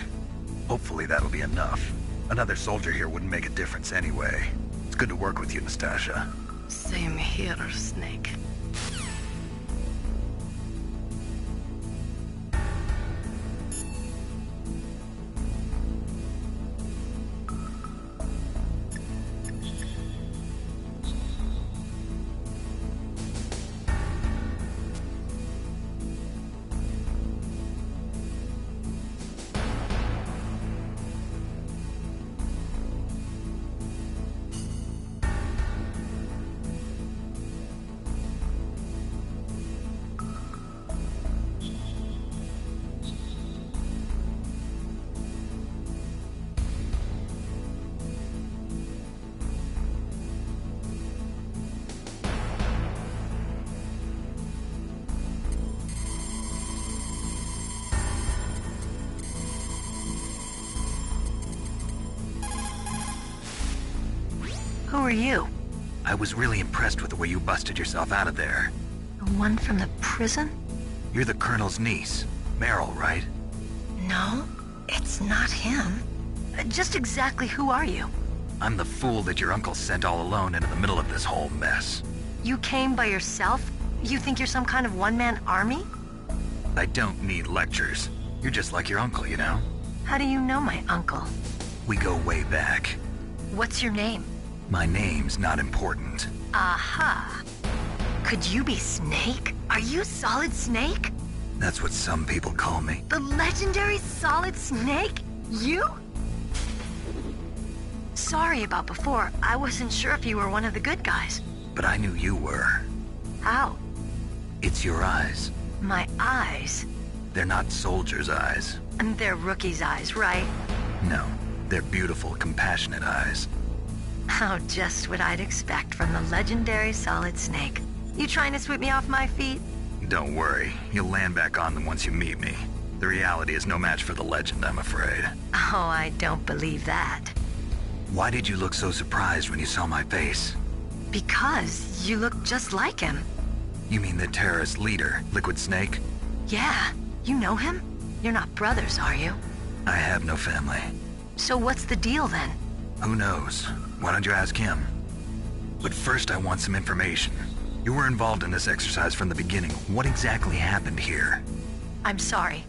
Speaker 2: Hopefully that'll be enough. Another soldier here wouldn't make a difference anyway. It's good to work with you, Nastasha.
Speaker 13: Same here, Snake.
Speaker 4: Who are you?
Speaker 2: I was really impressed with the way you busted yourself out of there.
Speaker 4: The one from the prison?
Speaker 2: You're the Colonel's niece, Meryl, right?
Speaker 4: No, it's not him. Just exactly who are you?
Speaker 2: I'm the fool that your uncle sent all alone into the middle of this whole mess.
Speaker 4: You came by yourself? You think you're some kind of one-man army?
Speaker 2: I don't need lectures. You're just like your uncle, you know?
Speaker 4: How do you know my uncle?
Speaker 2: We go way back.
Speaker 4: What's your name?
Speaker 2: My name's not important.
Speaker 4: Aha. Could you be Snake? Are you Solid Snake?
Speaker 2: That's what some people call me.
Speaker 4: The legendary Solid Snake? You? Sorry about before. I wasn't sure if you were one of the good guys.
Speaker 2: But I knew you were.
Speaker 4: How?
Speaker 2: It's your eyes.
Speaker 4: My eyes?
Speaker 2: They're not soldiers' eyes.
Speaker 4: And they're rookies' eyes, right?
Speaker 2: No, they're beautiful, compassionate eyes.
Speaker 4: Oh, just what I'd expect from the legendary Solid Snake. You trying to sweep me off my feet?
Speaker 2: Don't worry, you'll land back on them once you meet me. The reality is no match for the legend, I'm afraid.
Speaker 4: Oh, I don't believe that.
Speaker 2: Why did you look so surprised when you saw my face?
Speaker 4: Because you look just like him.
Speaker 2: You mean the terrorist leader, Liquid Snake?
Speaker 4: Yeah, you know him? You're not brothers, are you?
Speaker 2: I have no family.
Speaker 4: So what's the deal then?
Speaker 2: Who knows? Why don't you ask him? But first I want some information. You were involved in this exercise from the beginning. What exactly happened here?
Speaker 4: I'm sorry.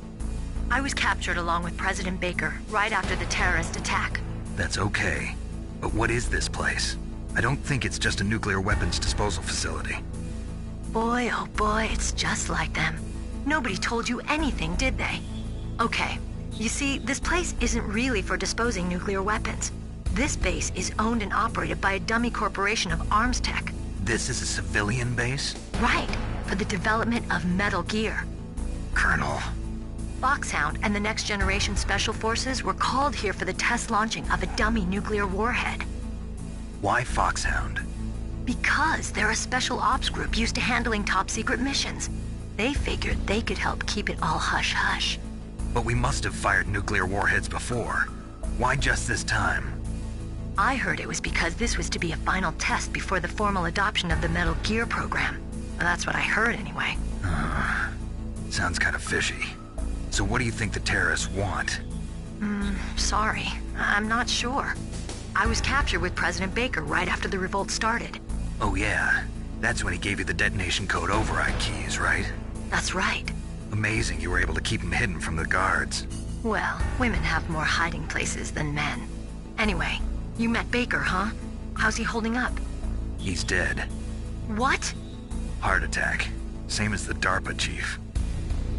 Speaker 4: I was captured along with President Baker right after the terrorist attack.
Speaker 2: That's okay. But what is this place? I don't think it's just a nuclear weapons disposal facility.
Speaker 4: Boy, oh boy, it's just like them. Nobody told you anything, did they? Okay, you see, this place isn't really for disposing nuclear weapons. This base is owned and operated by a dummy corporation of arms tech.
Speaker 2: This is a civilian base?
Speaker 4: Right, for the development of Metal Gear.
Speaker 2: Colonel.
Speaker 4: Foxhound and the Next Generation Special Forces were called here for the test launching of a dummy nuclear warhead.
Speaker 2: Why Foxhound?
Speaker 4: Because they're a special ops group used to handling top-secret missions. They figured they could help keep it all hush-hush.
Speaker 2: But we must have fired nuclear warheads before. Why just this time?
Speaker 4: I heard it was because this was to be a final test before the formal adoption of the Metal Gear program. Well, that's what I heard anyway.
Speaker 2: Sounds kind of fishy. So what do you think the terrorists want?
Speaker 14: Sorry. I'm not sure. I was captured with President Baker right after the revolt started.
Speaker 2: Oh yeah, that's when he gave you the detonation code override keys, right?
Speaker 14: That's right.
Speaker 2: Amazing you were able to keep him hidden from the guards.
Speaker 14: Well, women have more hiding places than men. Anyway, you met Baker, huh? How's he holding up?
Speaker 2: He's dead.
Speaker 14: What?
Speaker 2: Heart attack. Same as the DARPA chief.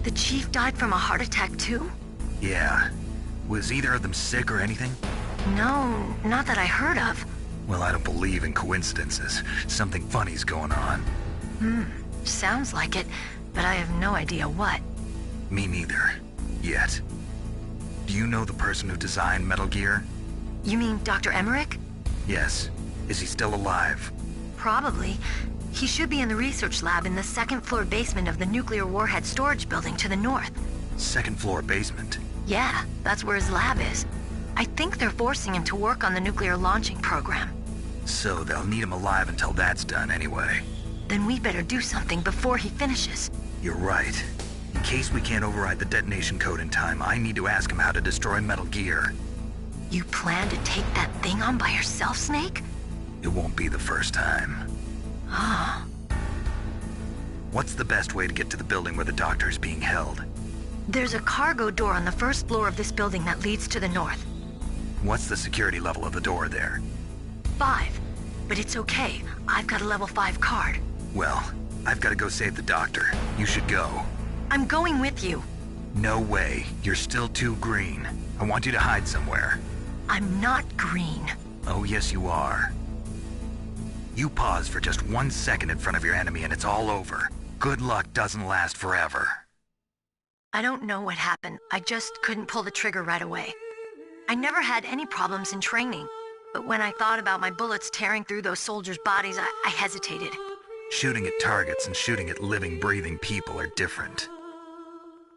Speaker 14: The chief died from a heart attack too?
Speaker 2: Yeah. Was either of them sick or anything?
Speaker 14: No, not that I heard of.
Speaker 2: Well, I don't believe in coincidences. Something funny's going on.
Speaker 14: Sounds like it, but I have no idea what.
Speaker 2: Me neither. Yet. Do you know the person who designed Metal Gear?
Speaker 14: You mean Dr. Emmerich?
Speaker 2: Yes. Is he still alive?
Speaker 14: Probably. He should be in the research lab in the second-floor basement of the nuclear warhead storage building to the north.
Speaker 2: Second-floor basement?
Speaker 14: Yeah, that's where his lab is. I think they're forcing him to work on the nuclear launching program.
Speaker 2: So they'll need him alive until that's done anyway.
Speaker 14: Then we better do something before he finishes.
Speaker 2: You're right. In case we can't override the detonation code in time, I need to ask him how to destroy Metal Gear.
Speaker 14: You plan to take that thing on by yourself, Snake?
Speaker 2: It won't be the first time.
Speaker 14: Ah.
Speaker 2: What's the best way to get to the building where the doctor is being held?
Speaker 14: There's a cargo door on the first floor of this building that leads to the north.
Speaker 2: What's the security level of the door there?
Speaker 14: 5. But it's okay. I've got a level 5 card.
Speaker 2: Well, I've got to go save the doctor. You should go.
Speaker 14: I'm going with you.
Speaker 2: No way. You're still too green. I want you to hide somewhere.
Speaker 14: I'm not green.
Speaker 2: Oh, yes, you are. You pause for just 1 second in front of your enemy and it's all over. Good luck doesn't last forever.
Speaker 14: I don't know what happened. I just couldn't pull the trigger right away. I never had any problems in training, but when I thought about my bullets tearing through those soldiers' bodies, I hesitated.
Speaker 2: Shooting at targets and shooting at living, breathing people are different.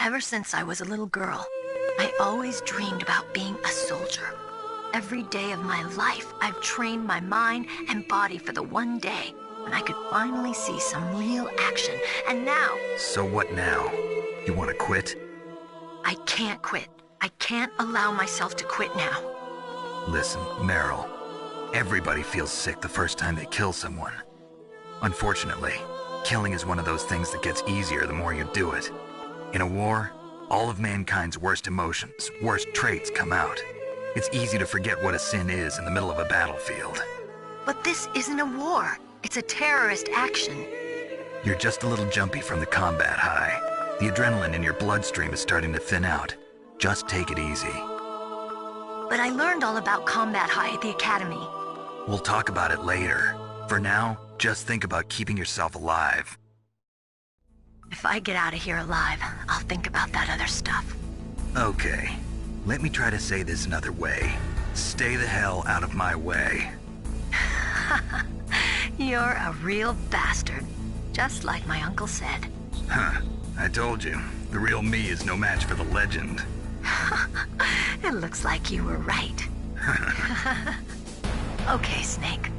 Speaker 14: Ever since I was a little girl, I always dreamed about being a soldier. Every day of my life, I've trained my mind and body for the one day when I could finally see some real action, and now...
Speaker 2: So what now? You want to quit?
Speaker 14: I can't quit. I can't allow myself to quit now.
Speaker 2: Listen, Meryl. Everybody feels sick the first time they kill someone. Unfortunately, killing is one of those things that gets easier the more you do it. In a war, all of mankind's worst emotions, worst traits come out. It's easy to forget what a sin is in the middle of a battlefield.
Speaker 14: But this isn't a war. It's a terrorist action.
Speaker 2: You're just a little jumpy from the combat high. The adrenaline in your bloodstream is starting to thin out. Just take it easy.
Speaker 14: But I learned all about combat high at the academy.
Speaker 2: We'll talk about it later. For now, just think about keeping yourself alive.
Speaker 14: If I get out of here alive, I'll think about that other stuff.
Speaker 2: Okay. Let me try to say this another way. Stay the hell out of my way.
Speaker 14: You're a real bastard. Just like my uncle said.
Speaker 2: Huh. I told you. The real me is no match for the legend.
Speaker 14: It looks like you were right. Okay, Snake.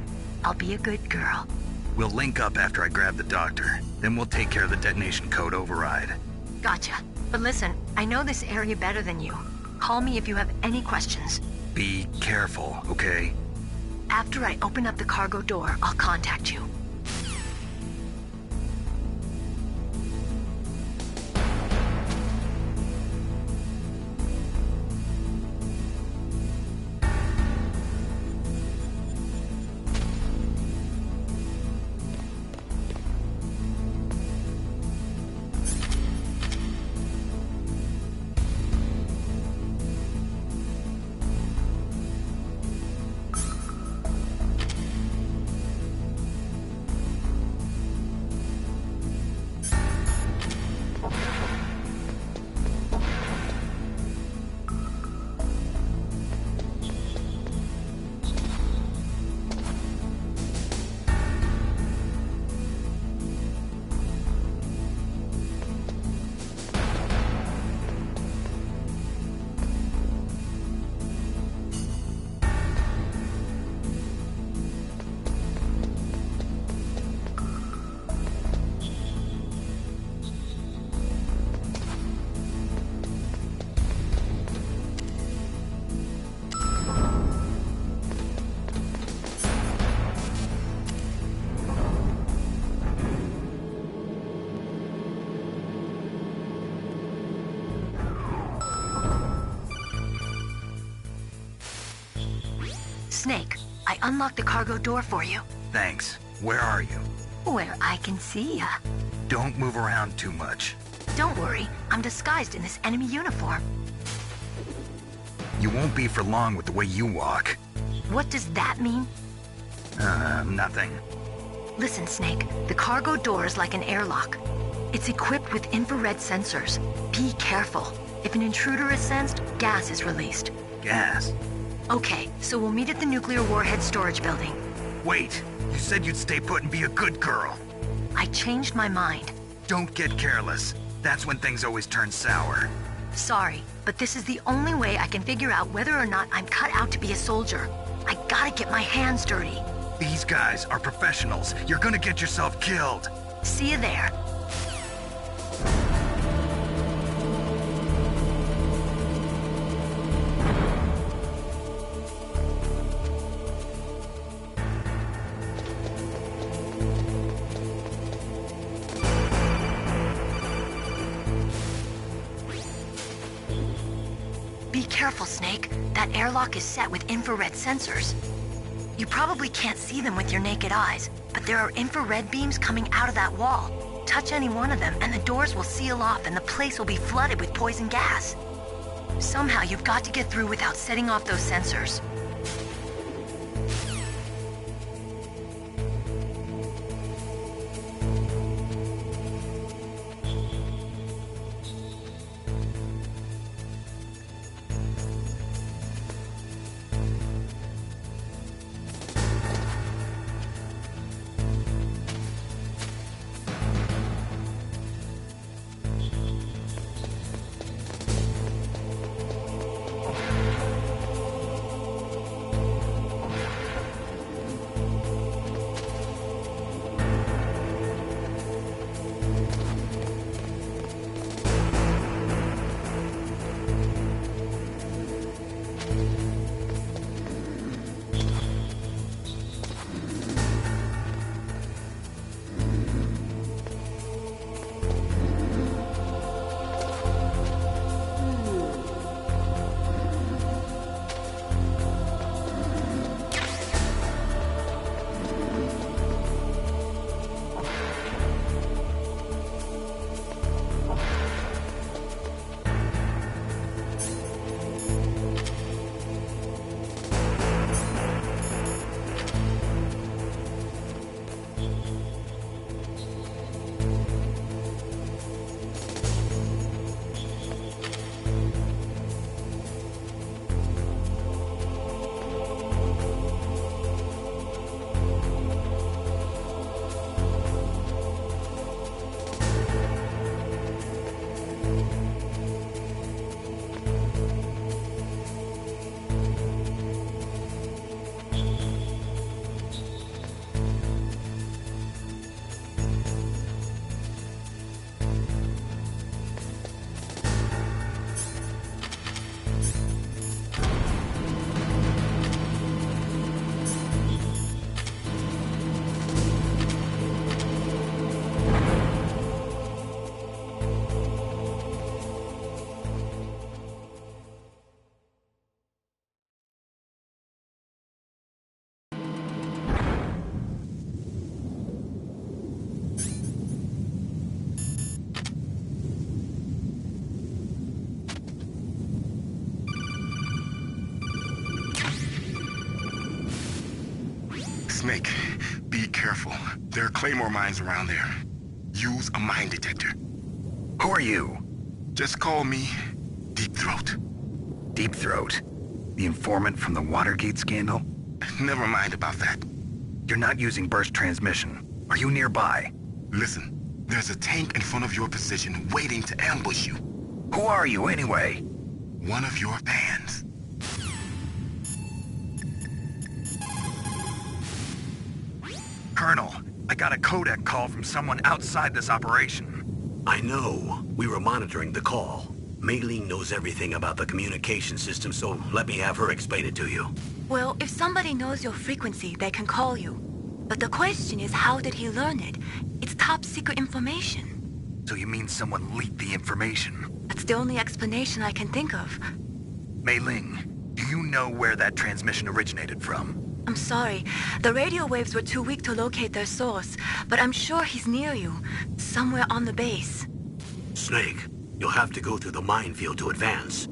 Speaker 14: I'll be a good girl.
Speaker 2: We'll link up after I grab the doctor. Then we'll take care of the detonation code override.
Speaker 14: Gotcha. But listen, I know this area better than you. Call me if you have any questions.
Speaker 2: Be careful, okay?
Speaker 14: After I open up the cargo door, I'll contact you. Snake, I unlocked the cargo door for you.
Speaker 2: Thanks. Where are you?
Speaker 14: Where I can see ya.
Speaker 2: Don't move around too much.
Speaker 14: Don't worry, I'm disguised in this enemy uniform.
Speaker 2: You won't be for long with the way you walk.
Speaker 14: What does that mean?
Speaker 2: Nothing.
Speaker 14: Listen, Snake, the cargo door is like an airlock. It's equipped with infrared sensors. Be careful. If an intruder is sensed, gas is released.
Speaker 2: Gas?
Speaker 14: Okay, so we'll meet at the nuclear warhead storage building.
Speaker 2: Wait, you said you'd stay put and be a good girl.
Speaker 14: I changed my mind.
Speaker 2: Don't get careless. That's when things always turn sour.
Speaker 14: Sorry, but this is the only way I can figure out whether or not I'm cut out to be a soldier. I gotta get my hands dirty.
Speaker 2: These guys are professionals. You're gonna get yourself killed.
Speaker 14: See you there. Be careful, Snake. That airlock is set with infrared sensors. You probably can't see them with your naked eyes, but there are infrared beams coming out of that wall. Touch any one of them and the doors will seal off and the place will be flooded with poison gas. Somehow you've got to get through without setting off those sensors.
Speaker 9: Snake, be careful. There are Claymore mines around there. Use a mine detector.
Speaker 2: Who are you?
Speaker 9: Just call me Deep Throat.
Speaker 2: Deep Throat? The informant from the Watergate scandal?
Speaker 9: Never mind about that.
Speaker 2: You're not using burst transmission. Are you nearby?
Speaker 9: Listen, there's a tank in front of your position waiting to ambush you.
Speaker 2: Who are you anyway?
Speaker 9: One of your fans.
Speaker 2: Colonel, I got a codec call from someone outside this operation.
Speaker 3: I know. We were monitoring the call. Mei Ling knows everything about the communication system, so let me have her explain it to you.
Speaker 4: Well, if somebody knows your frequency, they can call you. But the question is, how did he learn it? It's top secret information.
Speaker 2: So you mean someone leaked the information?
Speaker 4: That's the only explanation I can think of.
Speaker 2: Mei Ling, Do you know where that transmission originated from?
Speaker 4: I'm sorry. The radio waves were too weak to locate their source, but I'm sure he's near you, somewhere on the base.
Speaker 3: Snake, you'll have to go through the minefield to advance.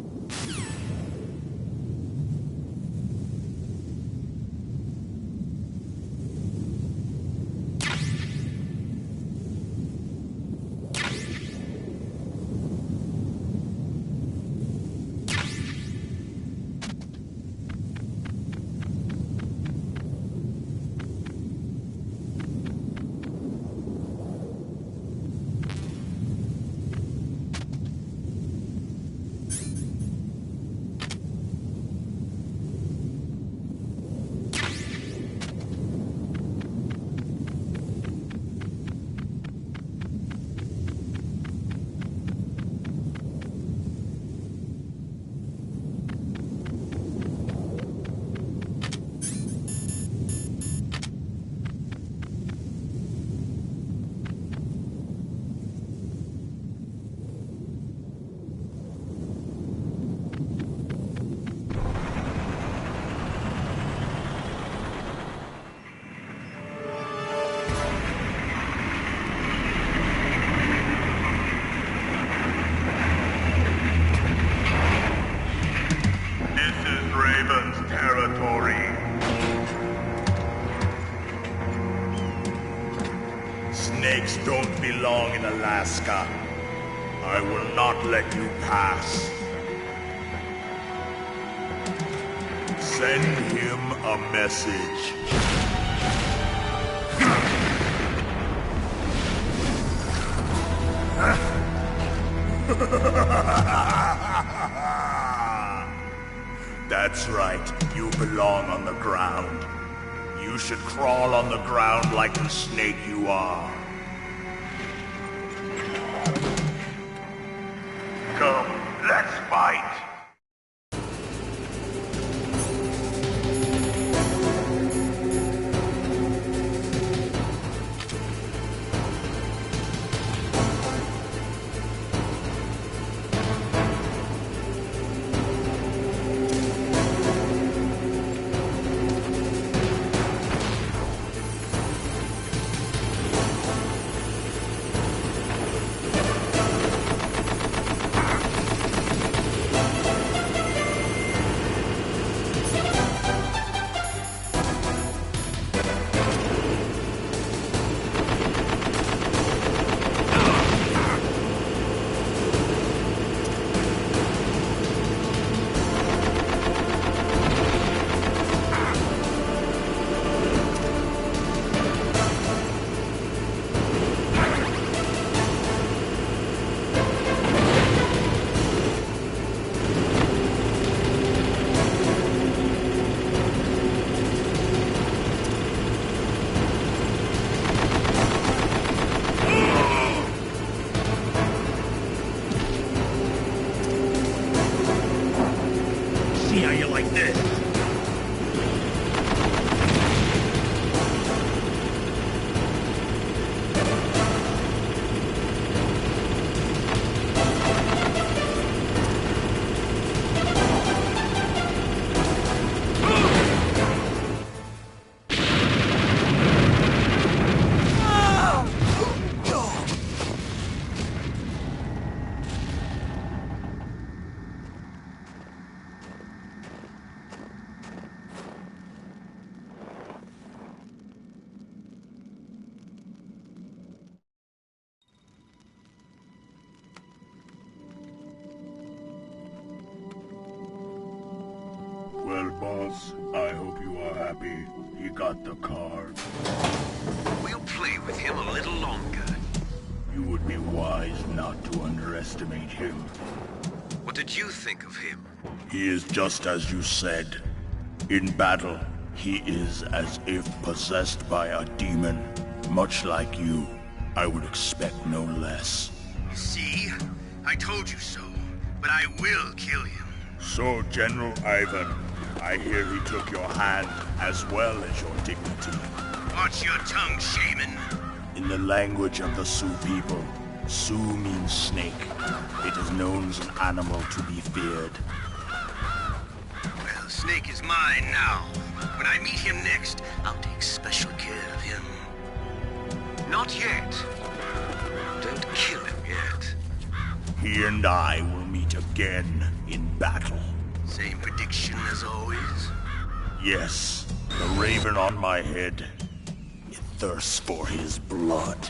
Speaker 15: Snakes don't belong in Alaska. I will not let you pass. Send him a message. That's right. You belong on the ground. You should crawl on the ground like the snake you are. Come, let's fight! Well, boss, I hope you are happy. He got the card.
Speaker 1: We'll play with him a little longer.
Speaker 15: You would be wise not to underestimate him.
Speaker 1: What did you think of him?
Speaker 15: He is just as you said. In battle, he is as if possessed by a demon. Much like you, I would expect no less.
Speaker 12: See? I told you so. But I will kill him.
Speaker 15: So, General Ivan, I hear he took your hand as well as your dignity.
Speaker 12: Watch your tongue, shaman.
Speaker 15: In the language of the Sioux people, Sioux means snake. It is known as an animal to be feared.
Speaker 1: Well,
Speaker 12: Snake is mine now. When I meet him next, I'll take special care of him.
Speaker 1: Not yet. Don't kill him yet.
Speaker 15: He and I will meet again in battle.
Speaker 12: Same prediction as always?
Speaker 15: Yes, the raven on my head. It thirsts for his blood.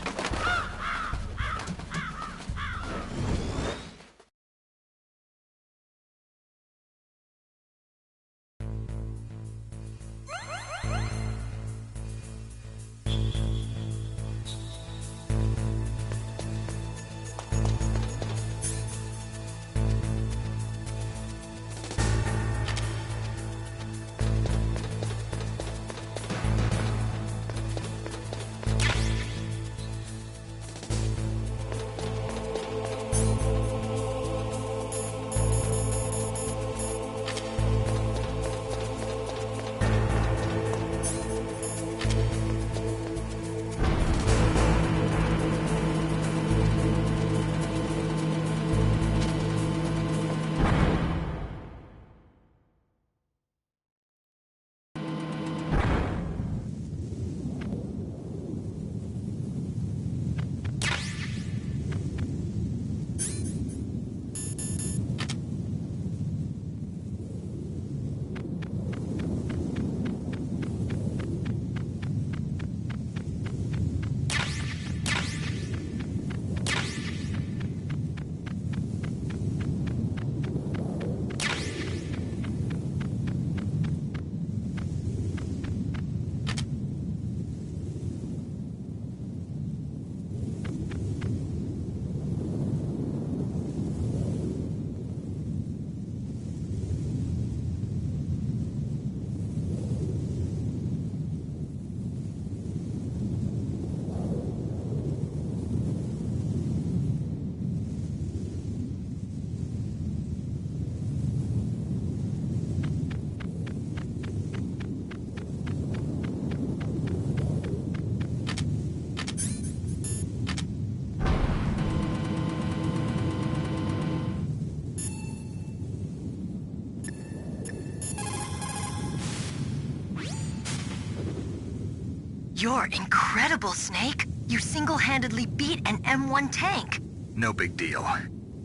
Speaker 14: You're incredible, Snake. You single-handedly beat an M1 tank.
Speaker 2: No big deal.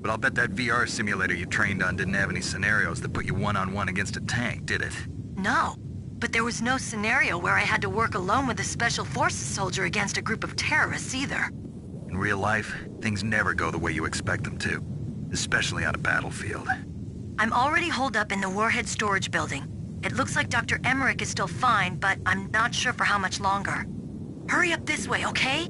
Speaker 2: But I'll bet that VR simulator you trained on didn't have any scenarios that put you one-on-one against a tank, did it?
Speaker 14: No, but there was no scenario where I had to work alone with a Special Forces soldier against a group of terrorists either.
Speaker 2: In real life, things never go the way you expect them to, especially on a battlefield.
Speaker 14: I'm already holed up in the Warhead storage building. It looks like Dr. Emmerich is still fine, but I'm not sure for how much longer. Hurry up this way, okay?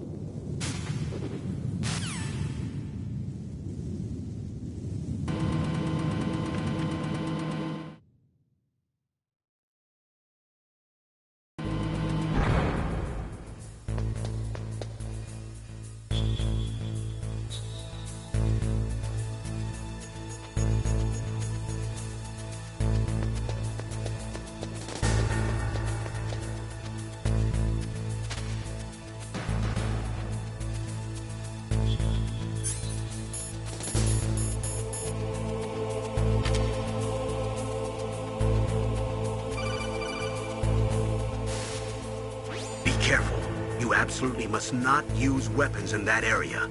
Speaker 3: You absolutely must not use weapons in that area.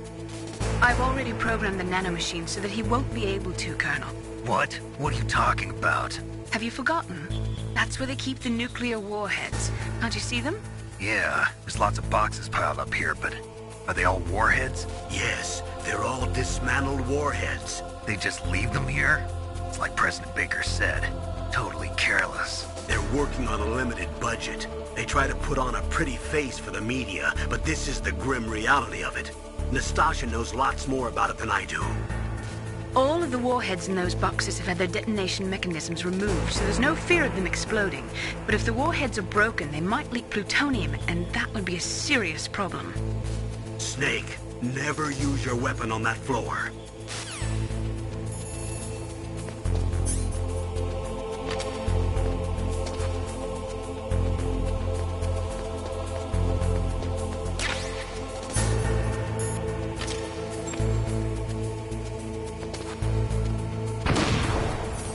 Speaker 13: I've already programmed the nanomachine so that he won't be able to, Colonel.
Speaker 2: What? What are you talking about?
Speaker 13: Have you forgotten? That's where they keep the nuclear warheads. Can't you see them?
Speaker 2: Yeah, there's lots of boxes piled up here, but are they all warheads?
Speaker 3: Yes, they're all dismantled warheads.
Speaker 2: They just leave them here? It's like President Baker said, totally careless.
Speaker 3: They're working on a limited budget. They try to put on a pretty face for the media, but this is the grim reality of it. Nastasha knows lots more about it than I do.
Speaker 13: All of the warheads in those boxes have had their detonation mechanisms removed, so there's no fear of them exploding. But if the warheads are broken, they might leak plutonium, and that would be a serious problem.
Speaker 3: Snake, never use your weapon on that floor.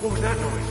Speaker 8: What was that noise?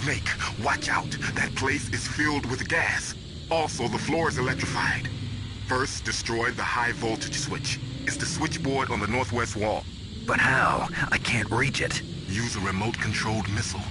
Speaker 9: Snake, watch out. That place is filled with gas. Also, the floor is electrified. First, destroy the high voltage switch. It's the switchboard on the northwest wall.
Speaker 2: But how? I can't reach it.
Speaker 9: Use a remote-controlled missile.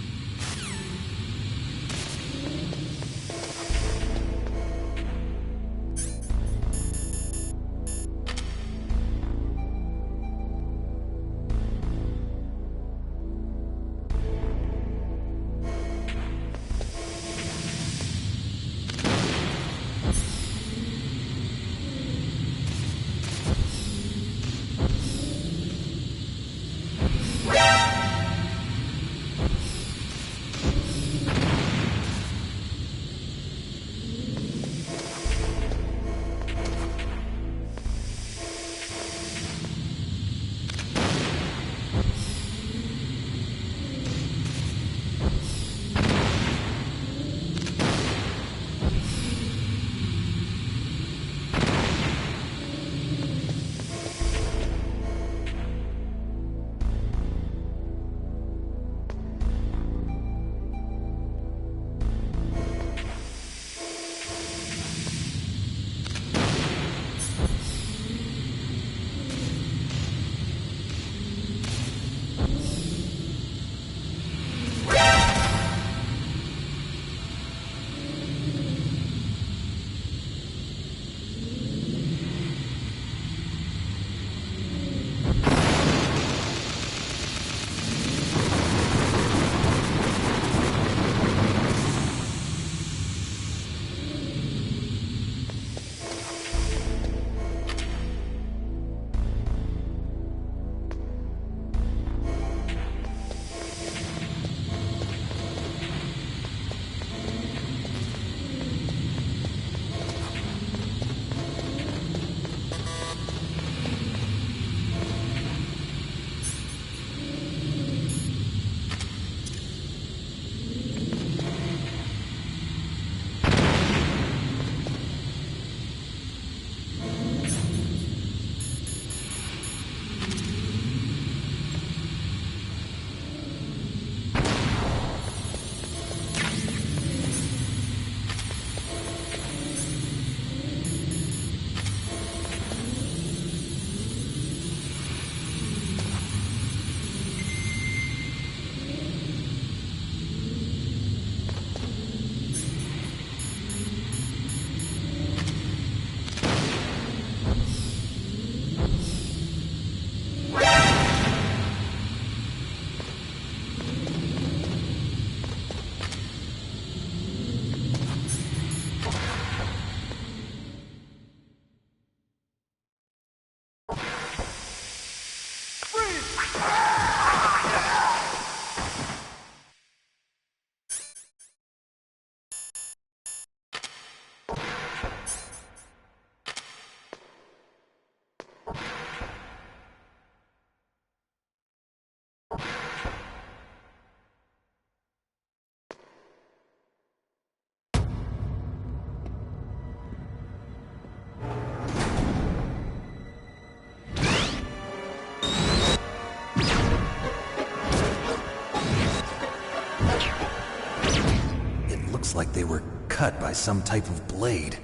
Speaker 5: Looks like they were cut by some type of blade.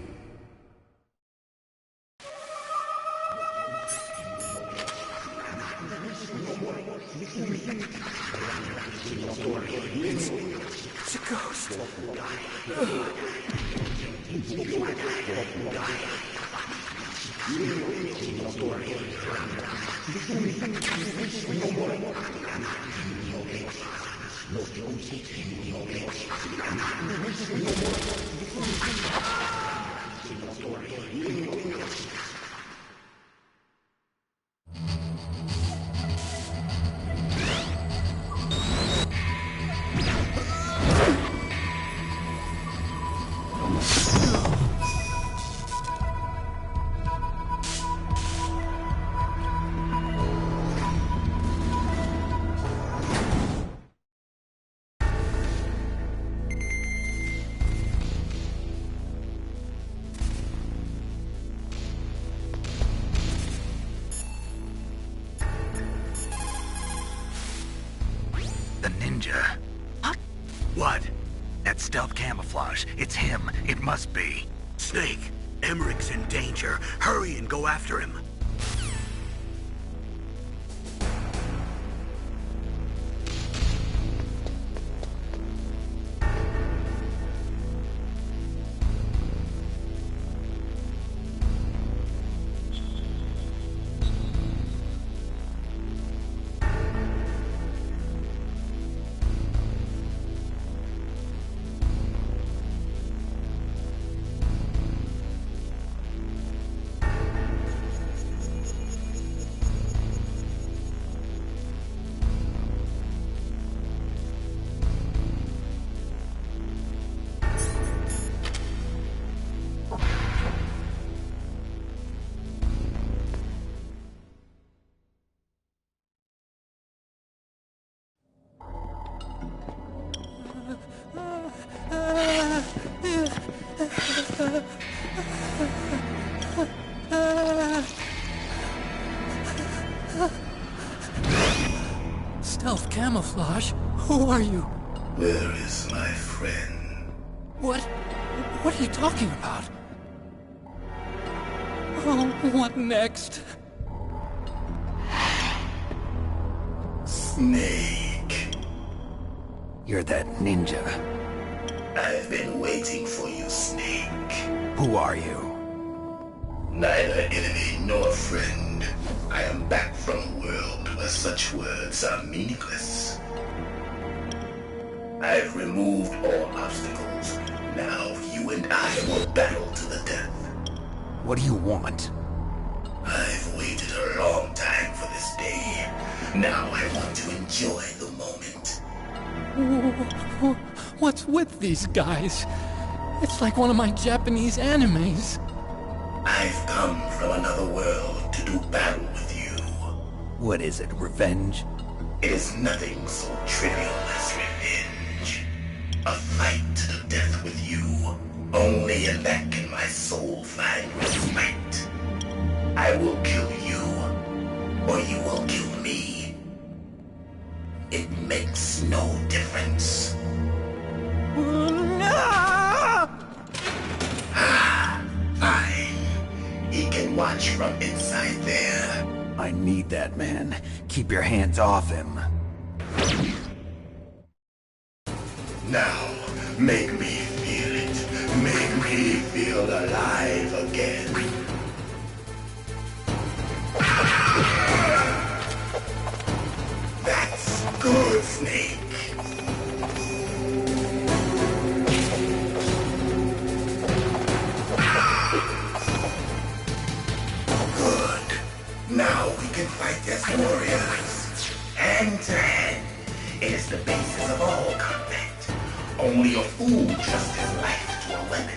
Speaker 12: It's a ghost.
Speaker 2: The ninja.
Speaker 13: What?
Speaker 3: What?
Speaker 2: That stealth camouflage. It's him. It must be.
Speaker 3: Snake, Emmerich's in danger. Hurry and go after him.
Speaker 16: Stealth camouflage? Who are you?
Speaker 17: Where is my friend?
Speaker 16: What are you talking about? Oh, what next?
Speaker 17: Snake.
Speaker 5: You're that ninja.
Speaker 17: I've been waiting for you, Snake.
Speaker 5: Who are you?
Speaker 17: Neither enemy nor friend. I am back from a world where such words are meaningless. I've removed all obstacles. Now you and I will battle to the death.
Speaker 5: What do you want?
Speaker 17: I've waited a long time for this day. Now I want to enjoy the moment.
Speaker 16: What's with these guys? It's like one of my Japanese animes.
Speaker 17: I've come from another world to do battle with you.
Speaker 5: What is it, revenge?
Speaker 17: It is nothing so trivial as revenge. A fight to the death with you. Only in that can my soul find respite. I will kill you, or you will kill me. It makes no difference. Fine. He can watch from inside there.
Speaker 5: I need that man. Keep your hands off him.
Speaker 17: Now, make me feel it. Make me feel alive again. That's good, Snake. Good. Now we can fight as warriors. Hand to hand. It is the basis of all combat. Only a fool trusts his life to a weapon.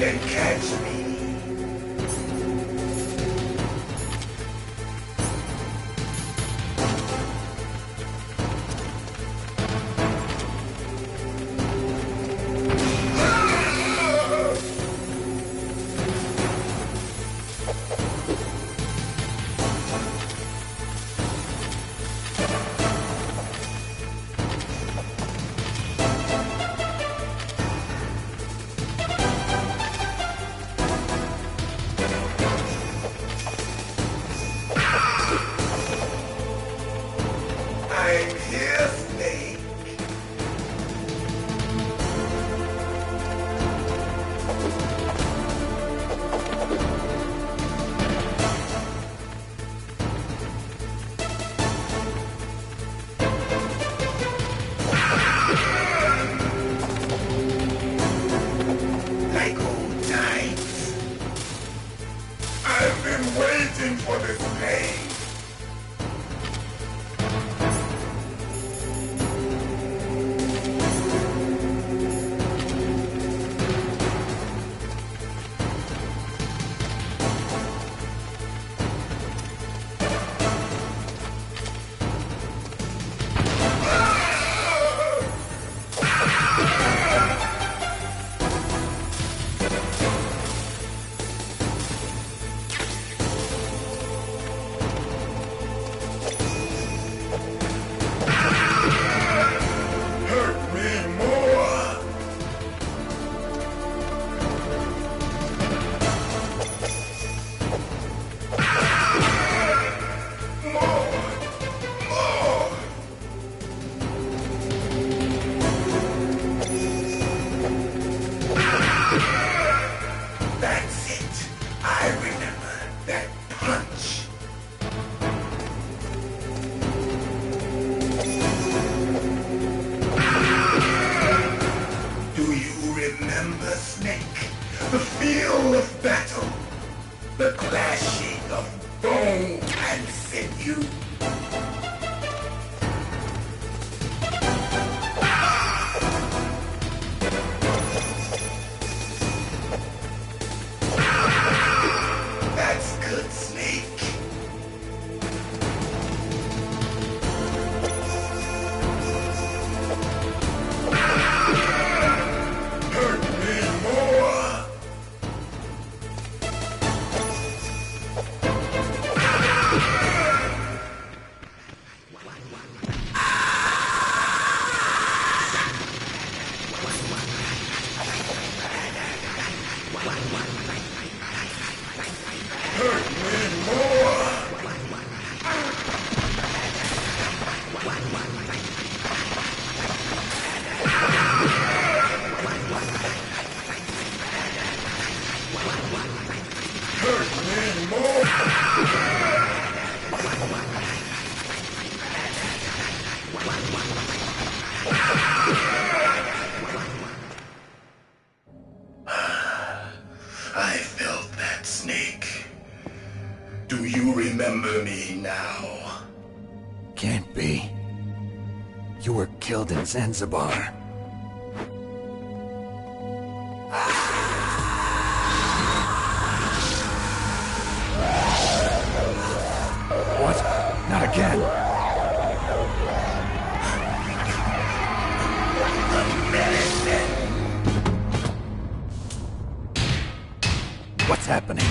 Speaker 17: Then catch me. I'm here, Snake. Like old times. I've been waiting for this day. That's it. I remember that punch. Do you remember, Snake? The feel of battle. The clashing of bone and sinew. That's good, Snake. Hurt me more. Hurt me more. Hurt me more. I felt that, Snake. Do you remember me now?
Speaker 5: Can't be. You were killed in Zanzibar. What? Not again. What's happening?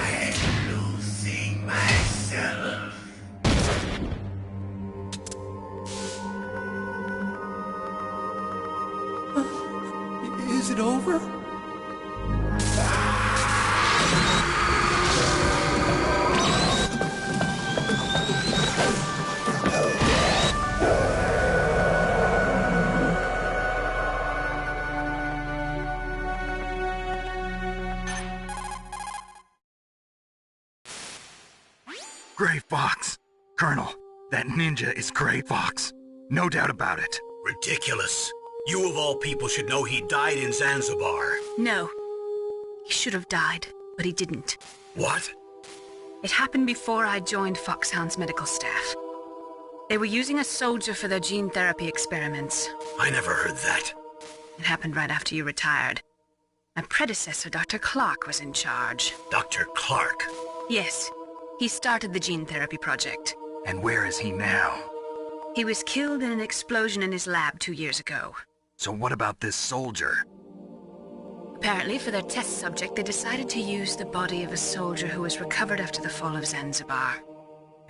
Speaker 17: I'm losing myself.
Speaker 5: Is it over?
Speaker 2: Gray Fox. Colonel, that ninja is Gray Fox. No doubt about it.
Speaker 3: Ridiculous. You of all people should know he died in Zanzibar.
Speaker 4: No. He should have died, but he didn't.
Speaker 3: What?
Speaker 4: It happened before I joined Foxhound's medical staff.
Speaker 13: They were using a soldier for their gene therapy experiments.
Speaker 3: I never heard that.
Speaker 13: It happened right after you retired. My predecessor, Dr. Clark, was in charge.
Speaker 3: Dr. Clark?
Speaker 13: Yes. He started the gene therapy project.
Speaker 2: And where is he now?
Speaker 13: He was killed in an explosion in his lab 2 years ago.
Speaker 2: So what about this soldier?
Speaker 13: Apparently, for their test subject, they decided to use the body of a soldier who was recovered after the fall of Zanzibar.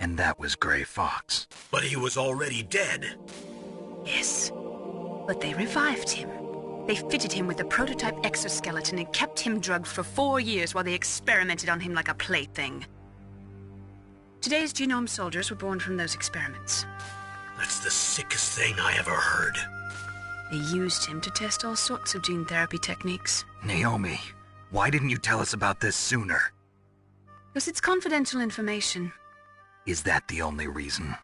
Speaker 2: And that was Gray Fox.
Speaker 3: But he was already dead.
Speaker 13: Yes. But they revived him. They fitted him with a prototype exoskeleton and kept him drugged for 4 years while they experimented on him like a plaything. Today's genome soldiers were born from those experiments.
Speaker 3: That's the sickest thing I ever heard.
Speaker 13: They used him to test all sorts of gene therapy techniques.
Speaker 2: Naomi, why didn't you tell us about this sooner?
Speaker 13: Because it's confidential information.
Speaker 2: Is that the only reason?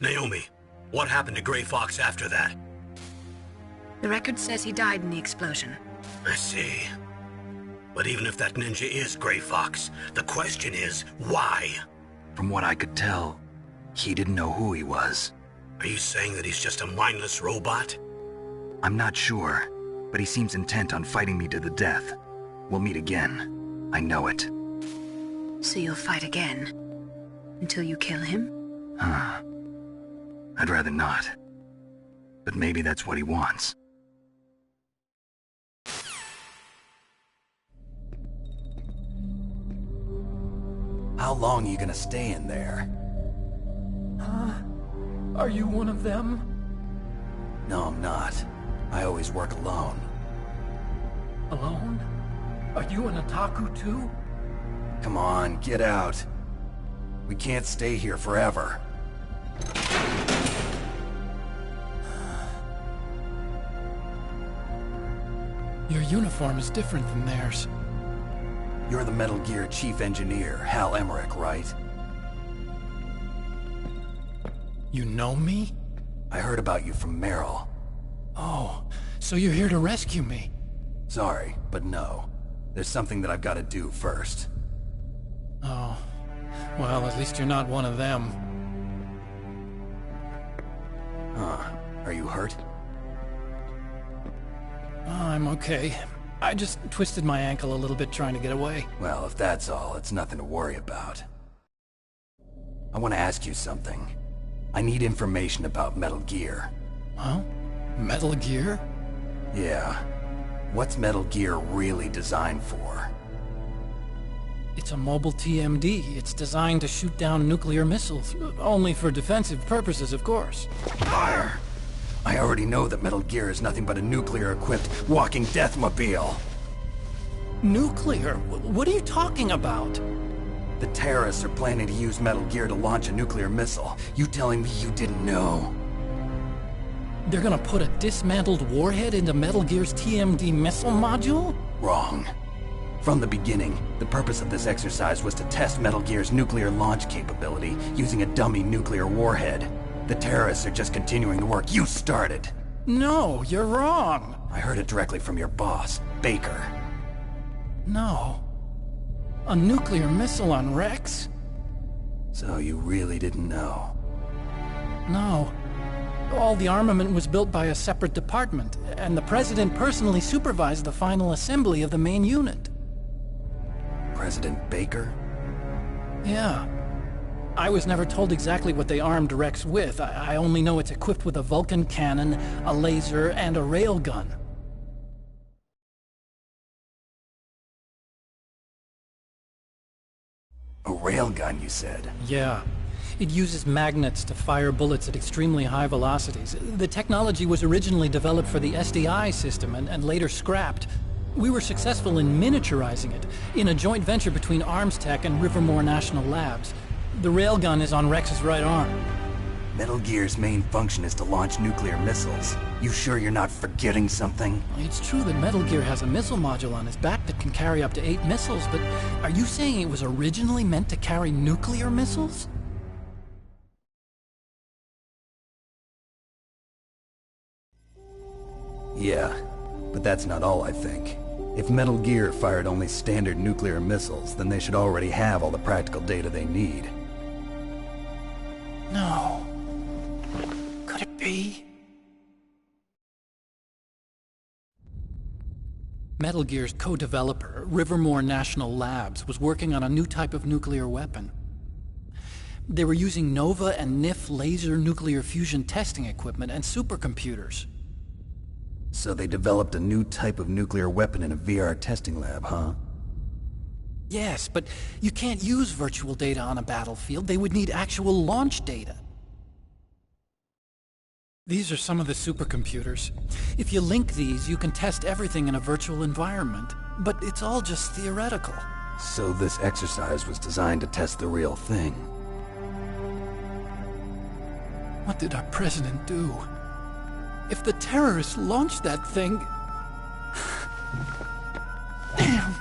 Speaker 3: Naomi, what happened to Gray Fox after that?
Speaker 13: The record says he died in the explosion.
Speaker 3: I see. But even if that ninja is Gray Fox, the question is, why?
Speaker 2: From what I could tell, he didn't know who he was.
Speaker 3: Are you saying that he's just a mindless robot?
Speaker 2: I'm not sure, but he seems intent on fighting me to the death. We'll meet again. I know it.
Speaker 13: So you'll fight again? Until you kill him?
Speaker 2: Huh. I'd rather not. But maybe that's what he wants.
Speaker 5: How long are you gonna stay in there?
Speaker 16: Huh? Are you one of them?
Speaker 5: No, I'm not. I always work alone.
Speaker 16: Alone? Are you an otaku too?
Speaker 5: Come on, get out. We can't stay here forever.
Speaker 16: Your uniform is different than theirs.
Speaker 5: You're the Metal Gear Chief Engineer, Hal Emmerich, right?
Speaker 16: You know me?
Speaker 5: I heard about you from Meryl.
Speaker 16: Oh, so you're here to rescue me?
Speaker 5: Sorry, but no. There's something that I've got to do first.
Speaker 16: Oh. Well, at least you're not one of them.
Speaker 5: Huh. Are you hurt?
Speaker 16: I'm okay. I just twisted my ankle a little bit trying to get away.
Speaker 5: Well, if that's all, it's nothing to worry about. I want to ask you something. I need information about Metal Gear.
Speaker 16: Huh? Metal Gear?
Speaker 5: Yeah. What's Metal Gear really designed for?
Speaker 16: It's a mobile TMD. It's designed to shoot down nuclear missiles. Only for defensive purposes, of course.
Speaker 5: Fire! I already know that Metal Gear is nothing but a nuclear-equipped walking deathmobile.
Speaker 16: Nuclear? What are you talking about?
Speaker 5: The terrorists are planning to use Metal Gear to launch a nuclear missile. You telling me you didn't know?
Speaker 16: They're gonna put a dismantled warhead into Metal Gear's TMD missile module?
Speaker 5: Wrong. From the beginning, the purpose of this exercise was to test Metal Gear's nuclear launch capability using a dummy nuclear warhead. The terrorists are just continuing the work you started.
Speaker 16: No, you're wrong.
Speaker 5: I heard it directly from your boss, Baker.
Speaker 16: No. A nuclear missile on Rex?
Speaker 5: So you really didn't know?
Speaker 16: No. All the armament was built by a separate department, and the President personally supervised the final assembly of the main unit.
Speaker 5: President Baker?
Speaker 16: Yeah. I was never told exactly what they armed Rex with. I only know it's equipped with a Vulcan cannon, a laser, and a railgun.
Speaker 5: A railgun, you said?
Speaker 16: Yeah. It uses magnets to fire bullets at extremely high velocities. The technology was originally developed for the SDI system and later scrapped. We were successful in miniaturizing it, in a joint venture between ArmsTech and Rivermore National Labs. The railgun is on Rex's right arm.
Speaker 5: Metal Gear's main function is to launch nuclear missiles. You sure you're not forgetting something?
Speaker 16: It's true that Metal Gear has a missile module on its back that can carry up to 8 missiles, but are you saying it was originally meant to carry nuclear missiles?
Speaker 5: Yeah, but that's not all I think. If Metal Gear fired only standard nuclear missiles, then they should already have all the practical data they need.
Speaker 16: No. Could it be? Metal Gear's co-developer, Rivermore National Labs, was working on a new type of nuclear weapon. They were using NOVA and NIF laser nuclear fusion testing equipment and supercomputers.
Speaker 5: So they developed a new type of nuclear weapon in a VR testing lab, huh?
Speaker 16: Yes, but you can't use virtual data on a battlefield. They would need actual launch data. These are some of the supercomputers. If you link these, you can test everything in a virtual environment. But it's all just theoretical.
Speaker 5: So this exercise was designed to test the real thing.
Speaker 16: What did our president do? If the terrorists launched that thing... Damn!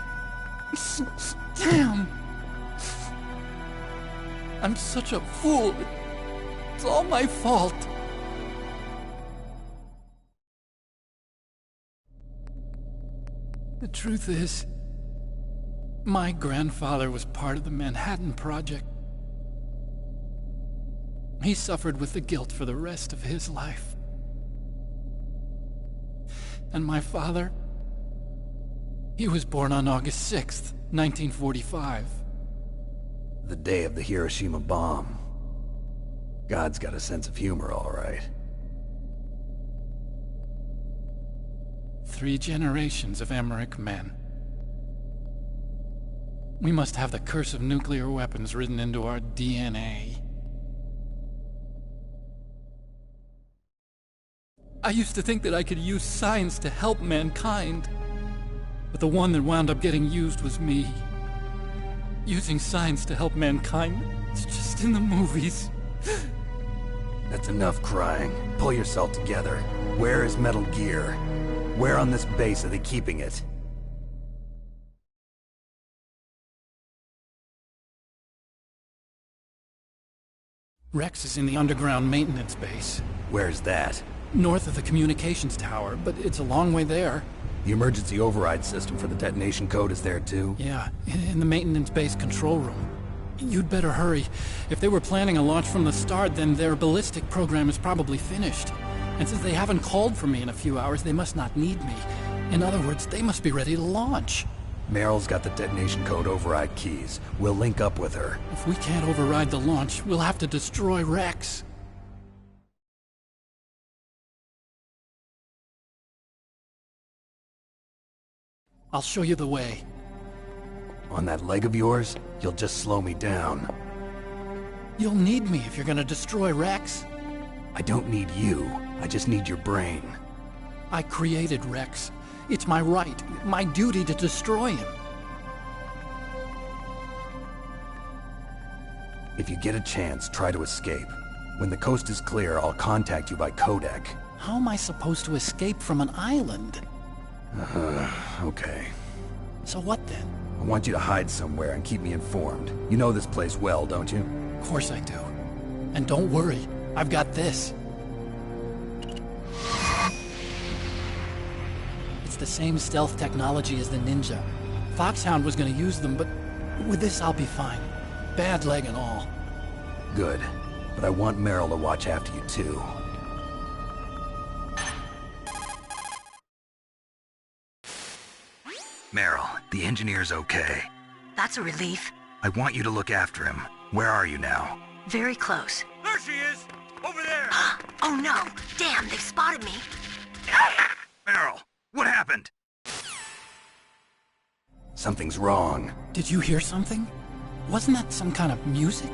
Speaker 16: Damn! I'm such a fool. It's all my fault. The truth is, my grandfather was part of the Manhattan Project. He suffered with the guilt for the rest of his life. And my father, he was born on August 6th, 1945.
Speaker 5: The day of the Hiroshima bomb. God's got a sense of humor, all right.
Speaker 16: 3 generations of Emmerich men. We must have the curse of nuclear weapons written into our DNA. I used to think that I could use science to help mankind. But the one that wound up getting used was me. Using science to help mankind, it's just in the movies.
Speaker 5: That's enough crying. Pull yourself together. Where is Metal Gear? Where on this base are they keeping it?
Speaker 16: Rex is in the underground maintenance base.
Speaker 5: Where's that?
Speaker 16: North of the communications tower, but it's a long way there.
Speaker 5: The emergency override system for the detonation code is there too?
Speaker 16: Yeah, in the maintenance base control room. You'd better hurry. If they were planning a launch from the start, then their ballistic program is probably finished. And since they haven't called for me in a few hours, they must not need me. In other words, they must be ready to launch.
Speaker 5: Meryl's got the detonation code override keys. We'll link up with her.
Speaker 16: If we can't override the launch, we'll have to destroy Rex. I'll show you the way.
Speaker 5: On that leg of yours, you'll just slow me down.
Speaker 16: You'll need me if you're gonna destroy Rex.
Speaker 5: I don't need you. I just need your brain.
Speaker 16: I created Rex. It's my right, my duty to destroy him.
Speaker 5: If you get a chance, try to escape. When the coast is clear, I'll contact you by codec.
Speaker 16: How am I supposed to escape from an island?
Speaker 5: Okay.
Speaker 16: So what then?
Speaker 5: I want you to hide somewhere and keep me informed. You know this place well, don't you?
Speaker 16: Of course I do. And don't worry, I've got this. It's the same stealth technology as the Ninja. Foxhound was gonna use them, but with this I'll be fine. Bad leg and all.
Speaker 5: Good. But I want Meryl to watch after you too.
Speaker 2: Meryl, the engineer's okay.
Speaker 14: That's a relief.
Speaker 2: I want you to look after him. Where are you now?
Speaker 14: Very close.
Speaker 3: There she is! Over there!
Speaker 14: Oh no! Damn, they've spotted me!
Speaker 2: Meryl, what happened?
Speaker 5: Something's wrong.
Speaker 16: Did you hear something? Wasn't that some kind of music?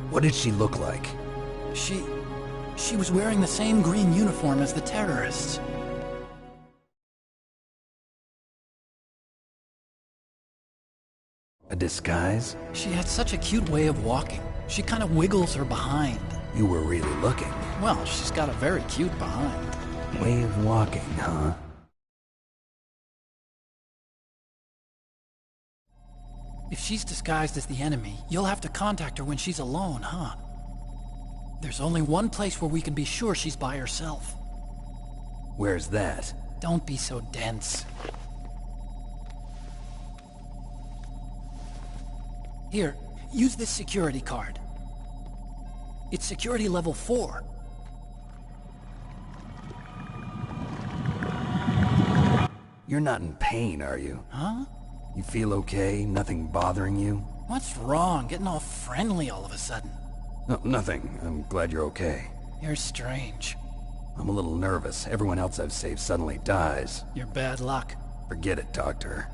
Speaker 5: What did she look like?
Speaker 16: She was wearing the same green uniform as the terrorists.
Speaker 5: A disguise?
Speaker 16: She had such a cute way of walking. She kind of wiggles her behind.
Speaker 5: You were really looking.
Speaker 16: Well, she's got a very cute behind.
Speaker 5: Way of walking, huh?
Speaker 16: If she's disguised as the enemy, you'll have to contact her when she's alone, huh? There's only one place where we can be sure she's by herself.
Speaker 5: Where's that?
Speaker 16: Don't be so dense. Here, use this security card. It's security level 4.
Speaker 5: You're not in pain, are you?
Speaker 16: Huh?
Speaker 5: You feel okay? Nothing bothering you?
Speaker 16: What's wrong? Getting all friendly all of a sudden.
Speaker 5: No, nothing. I'm glad you're okay.
Speaker 16: You're strange.
Speaker 5: I'm a little nervous. Everyone else I've saved suddenly dies.
Speaker 16: You're bad luck.
Speaker 5: Forget it, Doctor.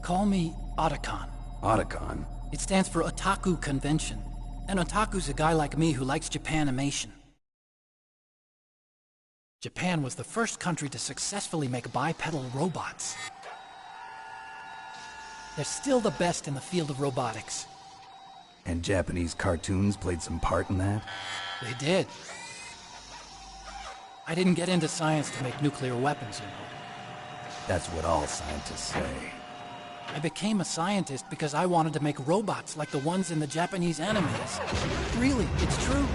Speaker 16: Call me Otacon.
Speaker 5: Otacon?
Speaker 16: It stands for Otaku Convention. An otaku's a guy like me who likes Japanimation. Japan was the first country to successfully make bipedal robots. They're still the best in the field of robotics.
Speaker 5: And Japanese cartoons played some part in that?
Speaker 16: They did. I didn't get into science to make nuclear weapons, you know.
Speaker 5: That's what all scientists say.
Speaker 16: I became a scientist because I wanted to make robots like the ones in the Japanese animes. Really, it's true.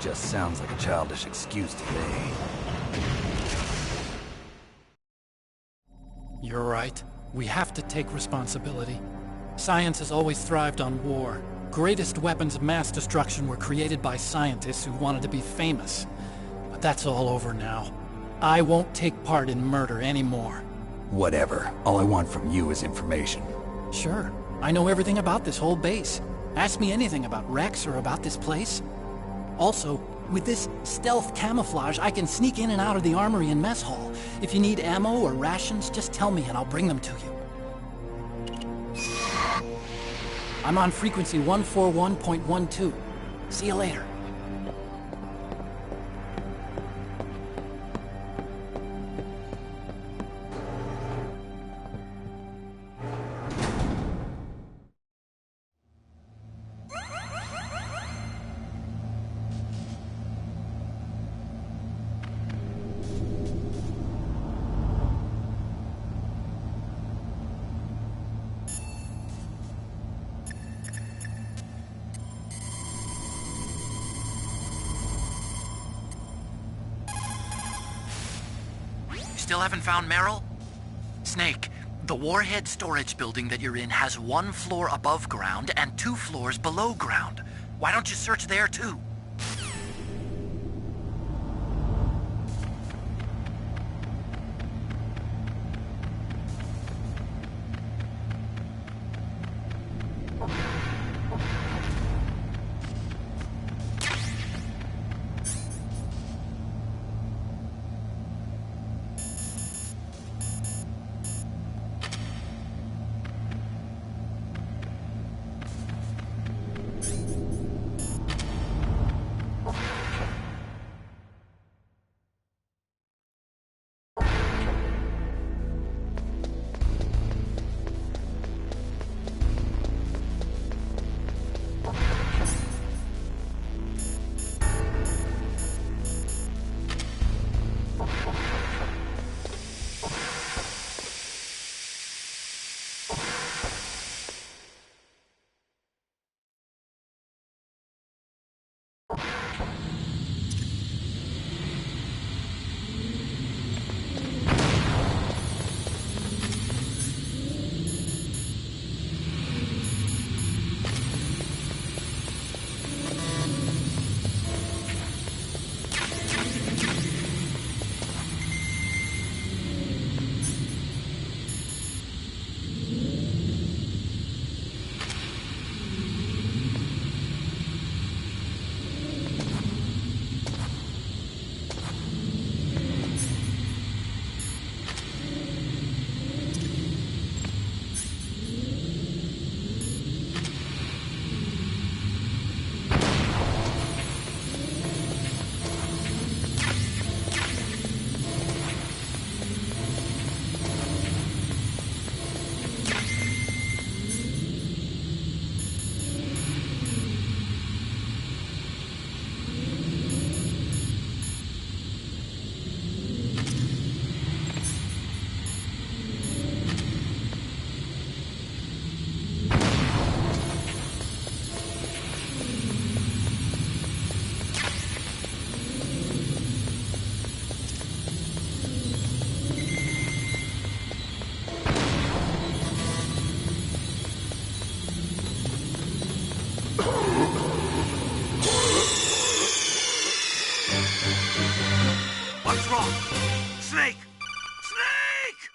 Speaker 5: Just sounds like a childish excuse to me.
Speaker 16: You're right. We have to take responsibility. Science has always thrived on war. Greatest weapons of mass destruction were created by scientists who wanted to be famous. But that's all over now. I won't take part in murder anymore.
Speaker 5: Whatever. All I want from you is information.
Speaker 16: Sure. I know everything about this whole base. Ask me anything about Rex or about this place. Also, with this stealth camouflage, I can sneak in and out of the armory and mess hall. If you need ammo or rations, just tell me and I'll bring them to you. I'm on frequency 141.12. See you later.
Speaker 18: Still haven't found Meryl? Snake, the warhead storage building that you're in has 1 floor above ground and 2 floors below ground. Why don't you search there too?
Speaker 1: Snake! Snake!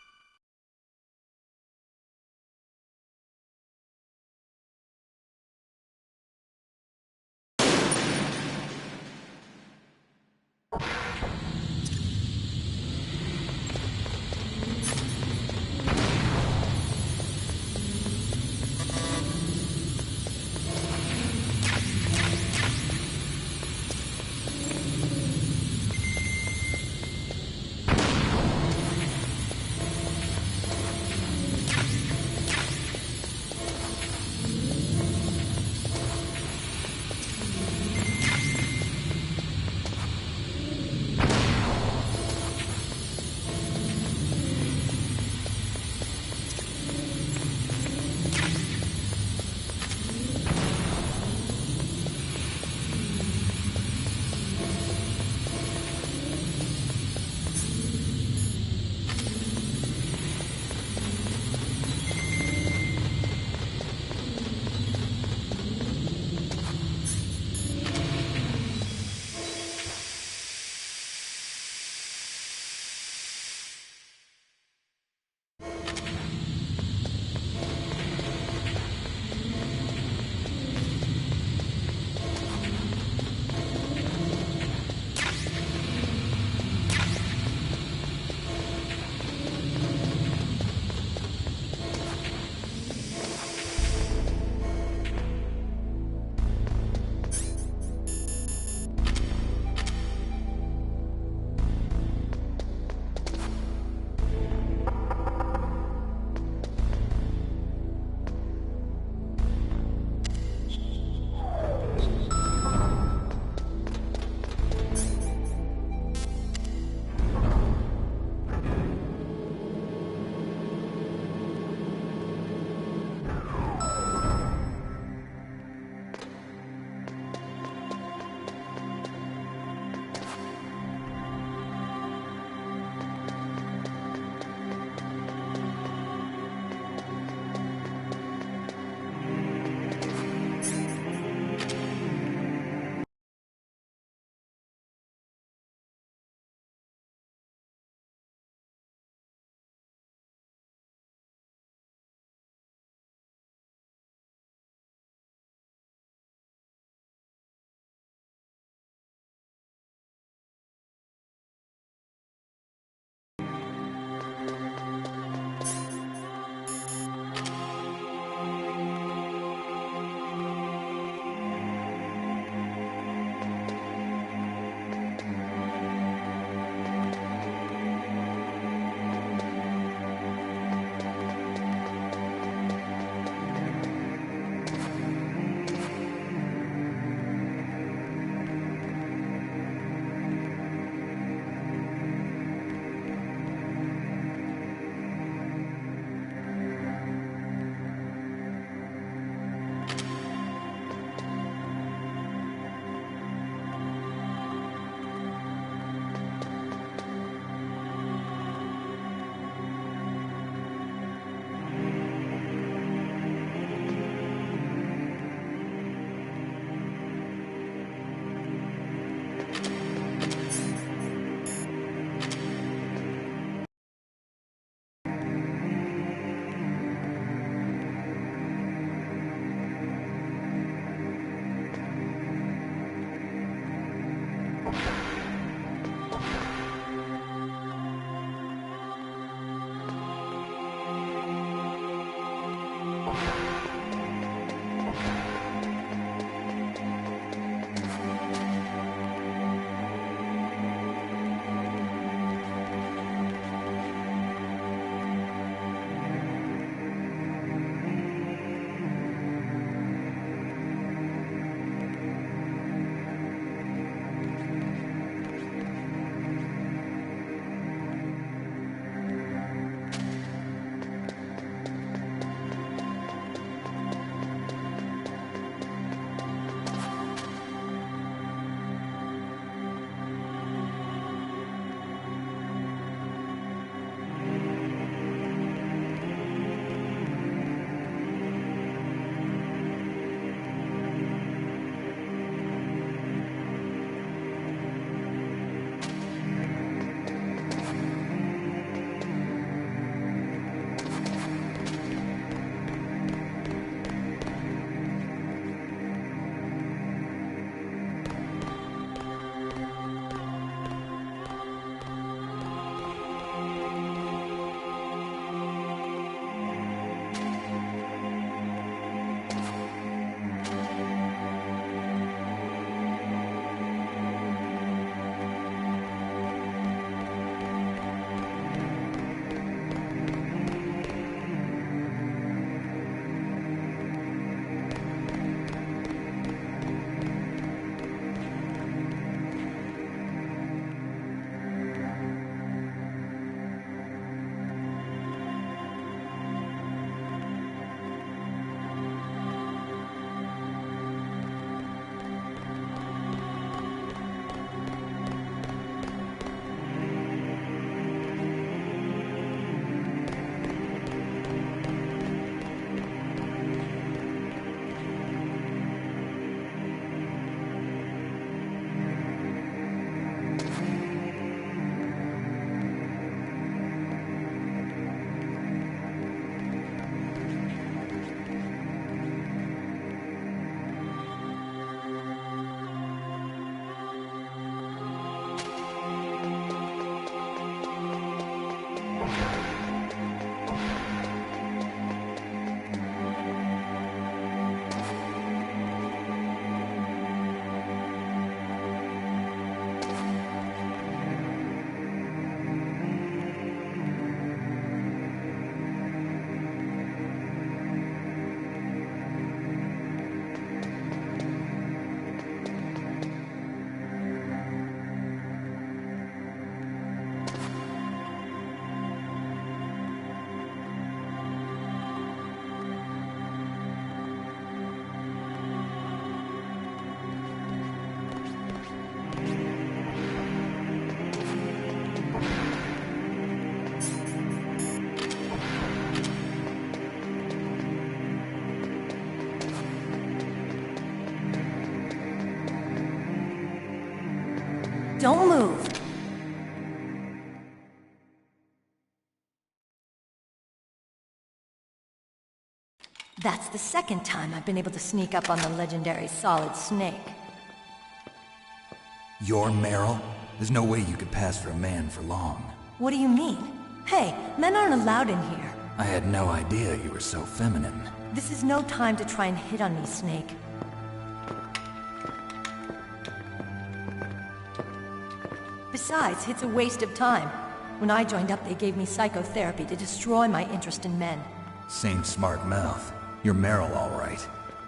Speaker 10: Don't move. That's the second time I've been able to sneak up on the legendary Solid Snake.
Speaker 5: You're Meryl? There's no way you could pass for a man for long.
Speaker 10: What do you mean? Hey, men aren't allowed in here.
Speaker 5: I had no idea you were so feminine.
Speaker 10: This is no time to try and hit on me, Snake. Besides, it's a waste of time. When I joined up, they gave me psychotherapy to destroy my interest in men.
Speaker 5: Same smart mouth. You're Meryl, all right.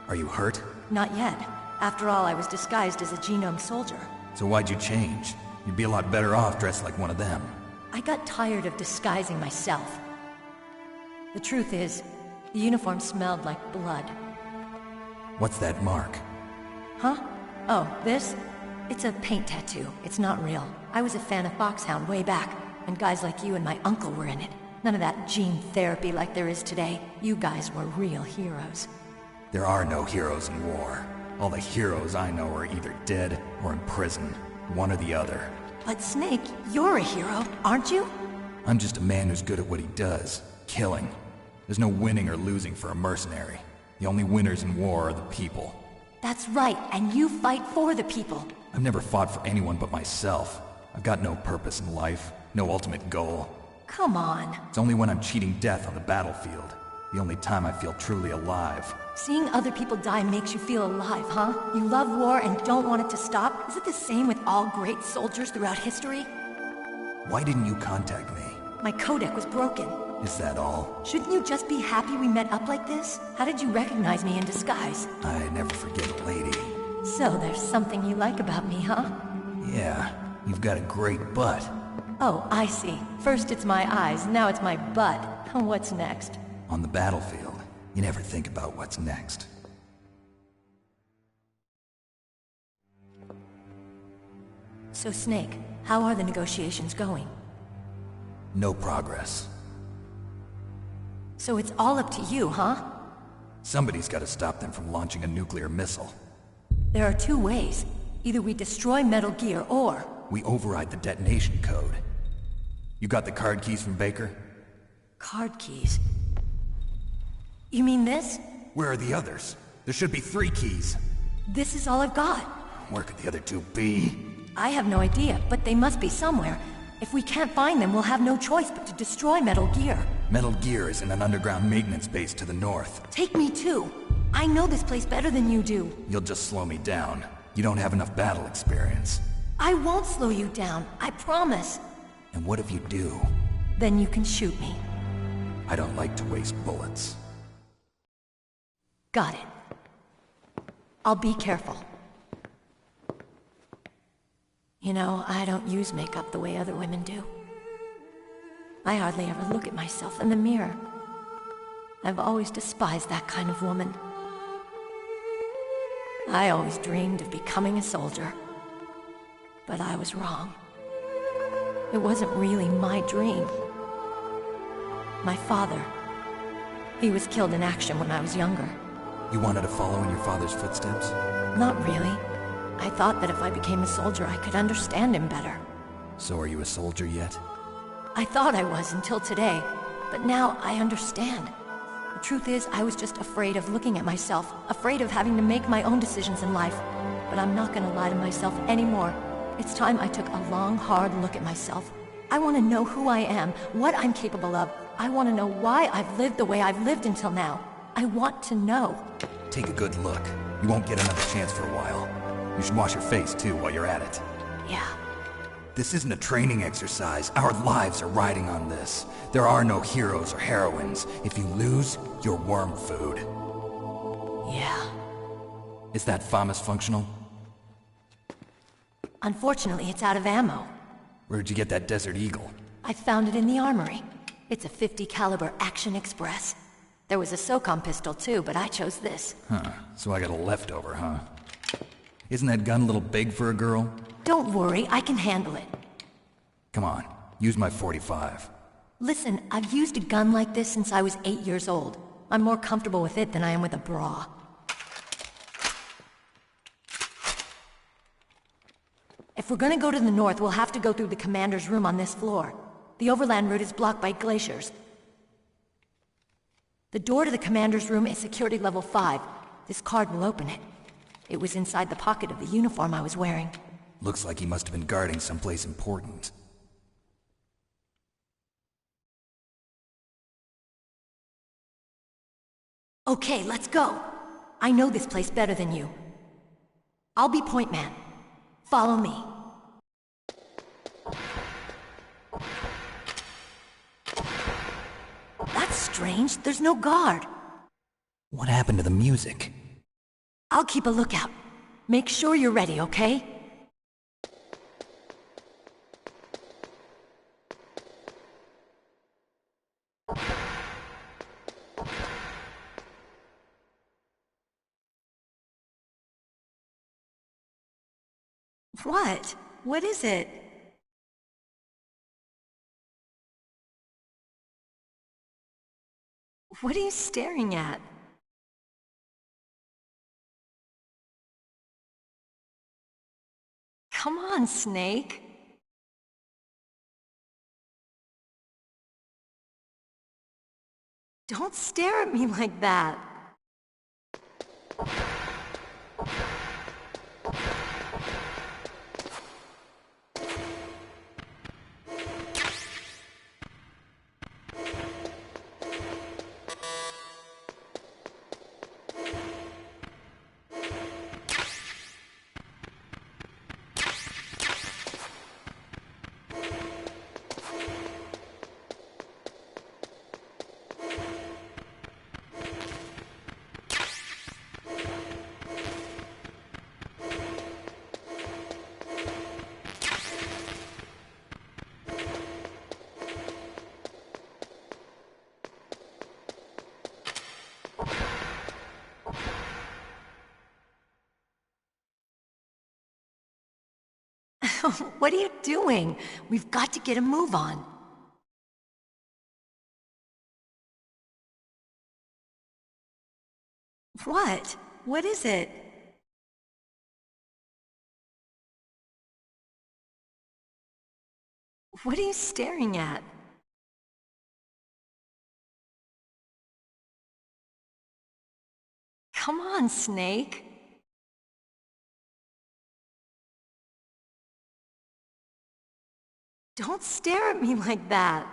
Speaker 5: Are you hurt?
Speaker 10: Not yet. After all, I was disguised as a genome soldier.
Speaker 5: So why'd you change? You'd be a lot better off dressed like one of them.
Speaker 10: I got tired of disguising myself. The truth is, the uniform smelled like blood.
Speaker 5: What's that mark?
Speaker 10: Huh? Oh, this? It's a paint tattoo. It's not real. I was a fan of Foxhound way back, and guys like you and my uncle were in it. None of that gene therapy like there is today. You guys were real heroes.
Speaker 5: There are no heroes in war. All the heroes I know are either dead or in prison. One or the other.
Speaker 10: But Snake, you're a hero, aren't you?
Speaker 5: I'm just a man who's good at what he does. Killing. There's no winning or losing for a mercenary. The only winners in war are the people.
Speaker 10: That's right, and you fight for the people.
Speaker 5: I've never fought for anyone but myself. I've got no purpose in life, no ultimate goal.
Speaker 10: Come on.
Speaker 5: It's only when I'm cheating death on the battlefield. The only time I feel truly alive.
Speaker 10: Seeing other people die makes you feel alive, huh? You love war and don't want it to stop? Is it the same with all great soldiers throughout history?
Speaker 5: Why didn't you contact me?
Speaker 10: My codec was broken.
Speaker 5: Is that all?
Speaker 10: Shouldn't you just be happy we met up like this? How did you recognize me in disguise?
Speaker 5: I never forget a lady.
Speaker 10: So there's something you like about me, huh?
Speaker 5: Yeah, you've got a great butt.
Speaker 10: Oh, I see. First it's my eyes, now it's my butt. What's next?
Speaker 5: On the battlefield, you never think about what's next.
Speaker 10: So Snake, how are the negotiations going?
Speaker 5: No progress.
Speaker 10: So it's all up to you, huh?
Speaker 5: Somebody's got to stop them from launching a nuclear missile.
Speaker 10: There are two ways. Either we destroy Metal Gear, or...
Speaker 5: we override the detonation code. You got the card keys from Baker?
Speaker 10: Card keys? You mean this?
Speaker 5: Where are the others? There should be 3 keys.
Speaker 10: This is all I've got.
Speaker 5: Where could the other 2 be?
Speaker 10: I have no idea, but they must be somewhere. If we can't find them, we'll have no choice but to destroy Metal Gear.
Speaker 5: Metal Gear is in an underground maintenance base to the north.
Speaker 10: Take me too. I know this place better than you do.
Speaker 5: You'll just slow me down. You don't have enough battle experience.
Speaker 10: I won't slow you down, I promise.
Speaker 5: And what if you do?
Speaker 10: Then you can shoot me.
Speaker 5: I don't like to waste bullets.
Speaker 10: Got it. I'll be careful. You know, I don't use makeup the way other women do. I hardly ever look at myself in the mirror. I've always despised that kind of woman. I always dreamed of becoming a soldier. But I was wrong. It wasn't really my dream. My father, he was killed in action when I was younger.
Speaker 5: You wanted to follow in your father's footsteps?
Speaker 10: Not really. I thought that if I became a soldier, I could understand him better.
Speaker 5: So are you a soldier yet?
Speaker 10: I thought I was until today, but now I understand. The truth is, I was just afraid of looking at myself, afraid of having to make my own decisions in life. But I'm not gonna lie to myself anymore. It's time I took a long, hard look at myself. I want to know who I am, what I'm capable of. I want to know why I've lived the way I've lived until now. I want to know.
Speaker 5: Take a good look. You won't get another chance for a while. You should wash your face, too, while you're at it.
Speaker 10: Yeah.
Speaker 5: This isn't a training exercise. Our lives are riding on this. There are no heroes or heroines. If you lose, you're worm food.
Speaker 10: Yeah.
Speaker 5: Is that FAMAS functional?
Speaker 10: Unfortunately, it's out of ammo.
Speaker 5: Where'd you get that Desert Eagle?
Speaker 10: I found it in the armory. It's a .50 caliber Action Express. There was a SOCOM pistol too, but I chose this.
Speaker 5: Huh, so I got a leftover, huh? Isn't that gun a little big for a girl?
Speaker 10: Don't worry, I can handle it.
Speaker 5: Come on, use my .45.
Speaker 10: Listen, I've used a gun like this since I was 8 years old. I'm more comfortable with it than I am with a bra. If we're gonna go to the north, we'll have to go through the commander's room on this floor. The overland route is blocked by glaciers. The door to the commander's room is security level 5. This card will open it. It was inside the pocket of the uniform I was wearing.
Speaker 5: Looks like he must have been guarding someplace important.
Speaker 10: Okay, let's go. I know this place better than you. I'll be point man. Follow me. That's strange. There's no guard.
Speaker 5: What happened to the music?
Speaker 10: I'll keep a lookout. Make sure you're ready, okay? What? What is it? What are you staring at? Come on, Snake. Don't stare at me like that. What are you doing? We've got to get a move on. What? What is it? What are you staring at? Come on, Snake. Don't stare at me like that.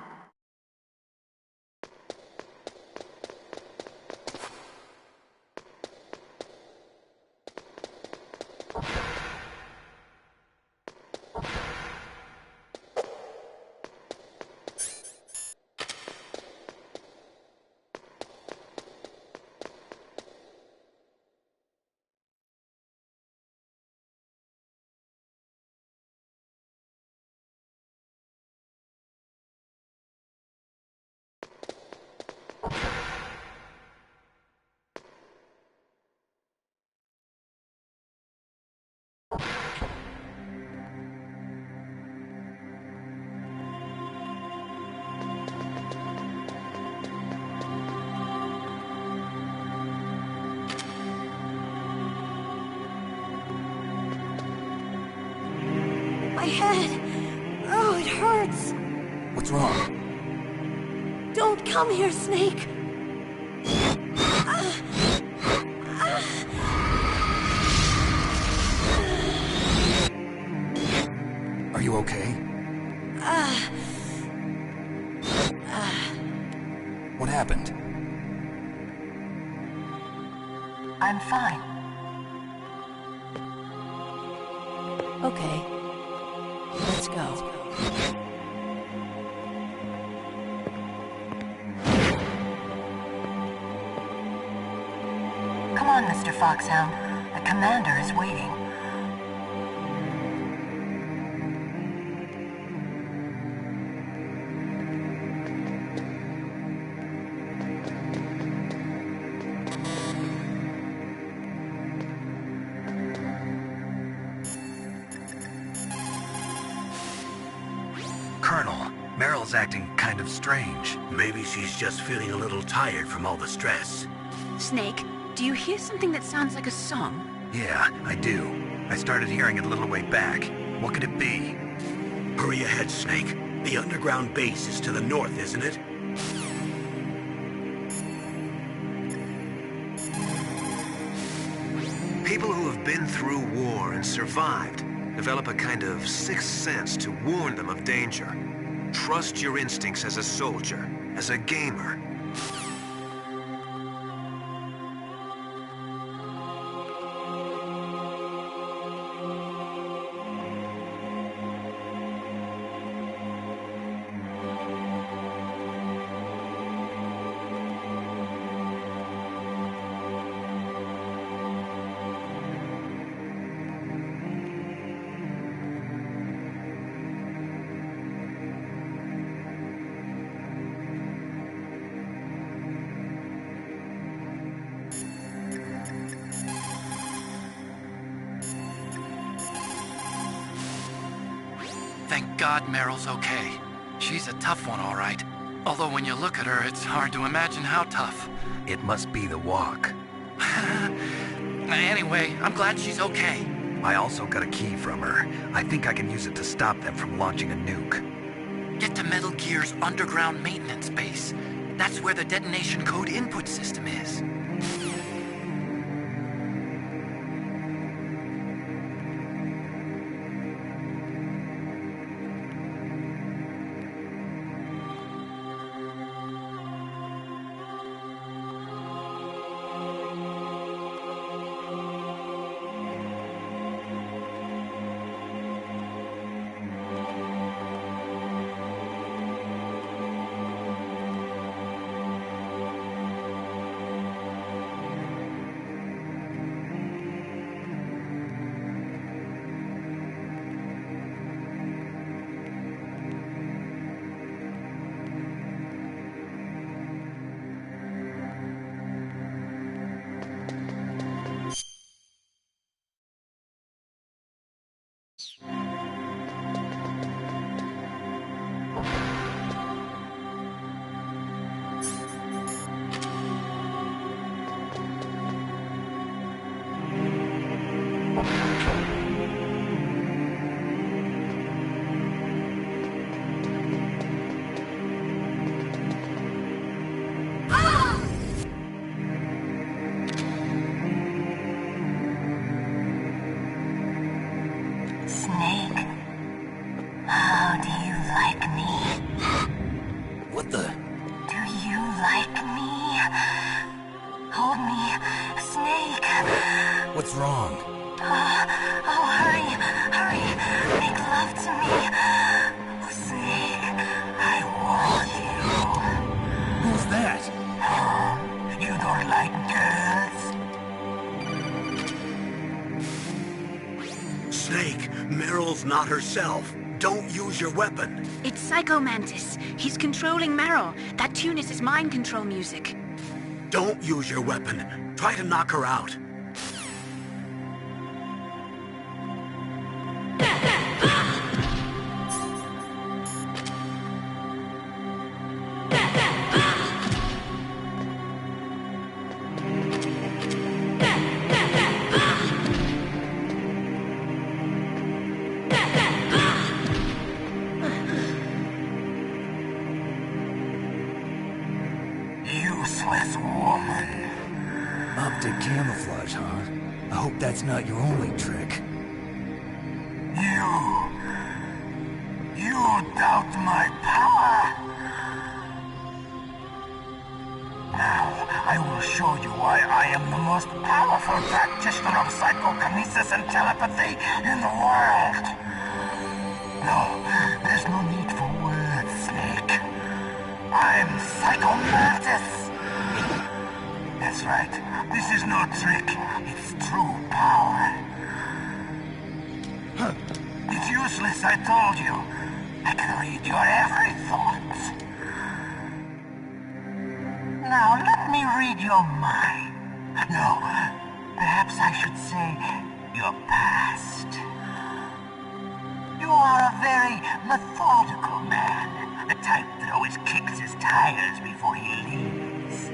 Speaker 10: My head. Oh, it hurts.
Speaker 5: What's wrong?
Speaker 10: Don't come here, Snake.
Speaker 5: Are you okay? What happened?
Speaker 14: I'm fine.
Speaker 10: Okay. Let's go.
Speaker 14: Come on, Mr. Foxhound. The commander is waiting.
Speaker 2: Colonel, Meryl's acting kind of strange.
Speaker 3: Maybe she's just feeling a little tired from all the stress.
Speaker 4: Snake, do you hear something that sounds like a song?
Speaker 2: Yeah, I do. I started hearing it a little way back. What could it be?
Speaker 3: Hurry ahead, Snake. The underground base is to the north, isn't it?
Speaker 1: People who have been through war and survived develop a kind of sixth sense to warn them of danger. Trust your instincts as a soldier, as a gamer.
Speaker 18: Thank God Meryl's okay. She's a tough one, all right. Although when you look at her, it's hard to imagine how tough.
Speaker 2: It must be the walk.
Speaker 18: Anyway, I'm glad she's okay.
Speaker 2: I also got a key from her. I think I can use it to stop them from launching a nuke.
Speaker 18: Get to Metal Gear's underground maintenance base. That's where the detonation code input system is.
Speaker 14: Snake, how do you like me?
Speaker 5: What the?
Speaker 14: Do you like me? Hold me, Snake.
Speaker 5: What's wrong?
Speaker 14: Oh, hurry, hurry. Make love to me. Snake, I want you.
Speaker 5: Who's that?
Speaker 14: You don't like girls?
Speaker 3: Snake, Meryl's not herself. Don't use your weapon.
Speaker 4: It's Psycho Mantis. He's controlling Meryl. That tune is his mind control music.
Speaker 3: Don't use your weapon. Try to knock her out.
Speaker 14: Useless woman.
Speaker 5: Optic camouflage, huh? I hope that's not your only trick.
Speaker 14: You doubt my power?
Speaker 17: I will show you why I am the most powerful practitioner of psychokinesis and telepathy in the world. No, there's no need for words, Snake. I'm Psycho Mantis. That's right. This is no trick. It's true power. It's useless, I told you. I can read your every thought. Now, let me read your mind. No, perhaps I should say your past. You are a very methodical man. The type that always kicks his tires before he leaves.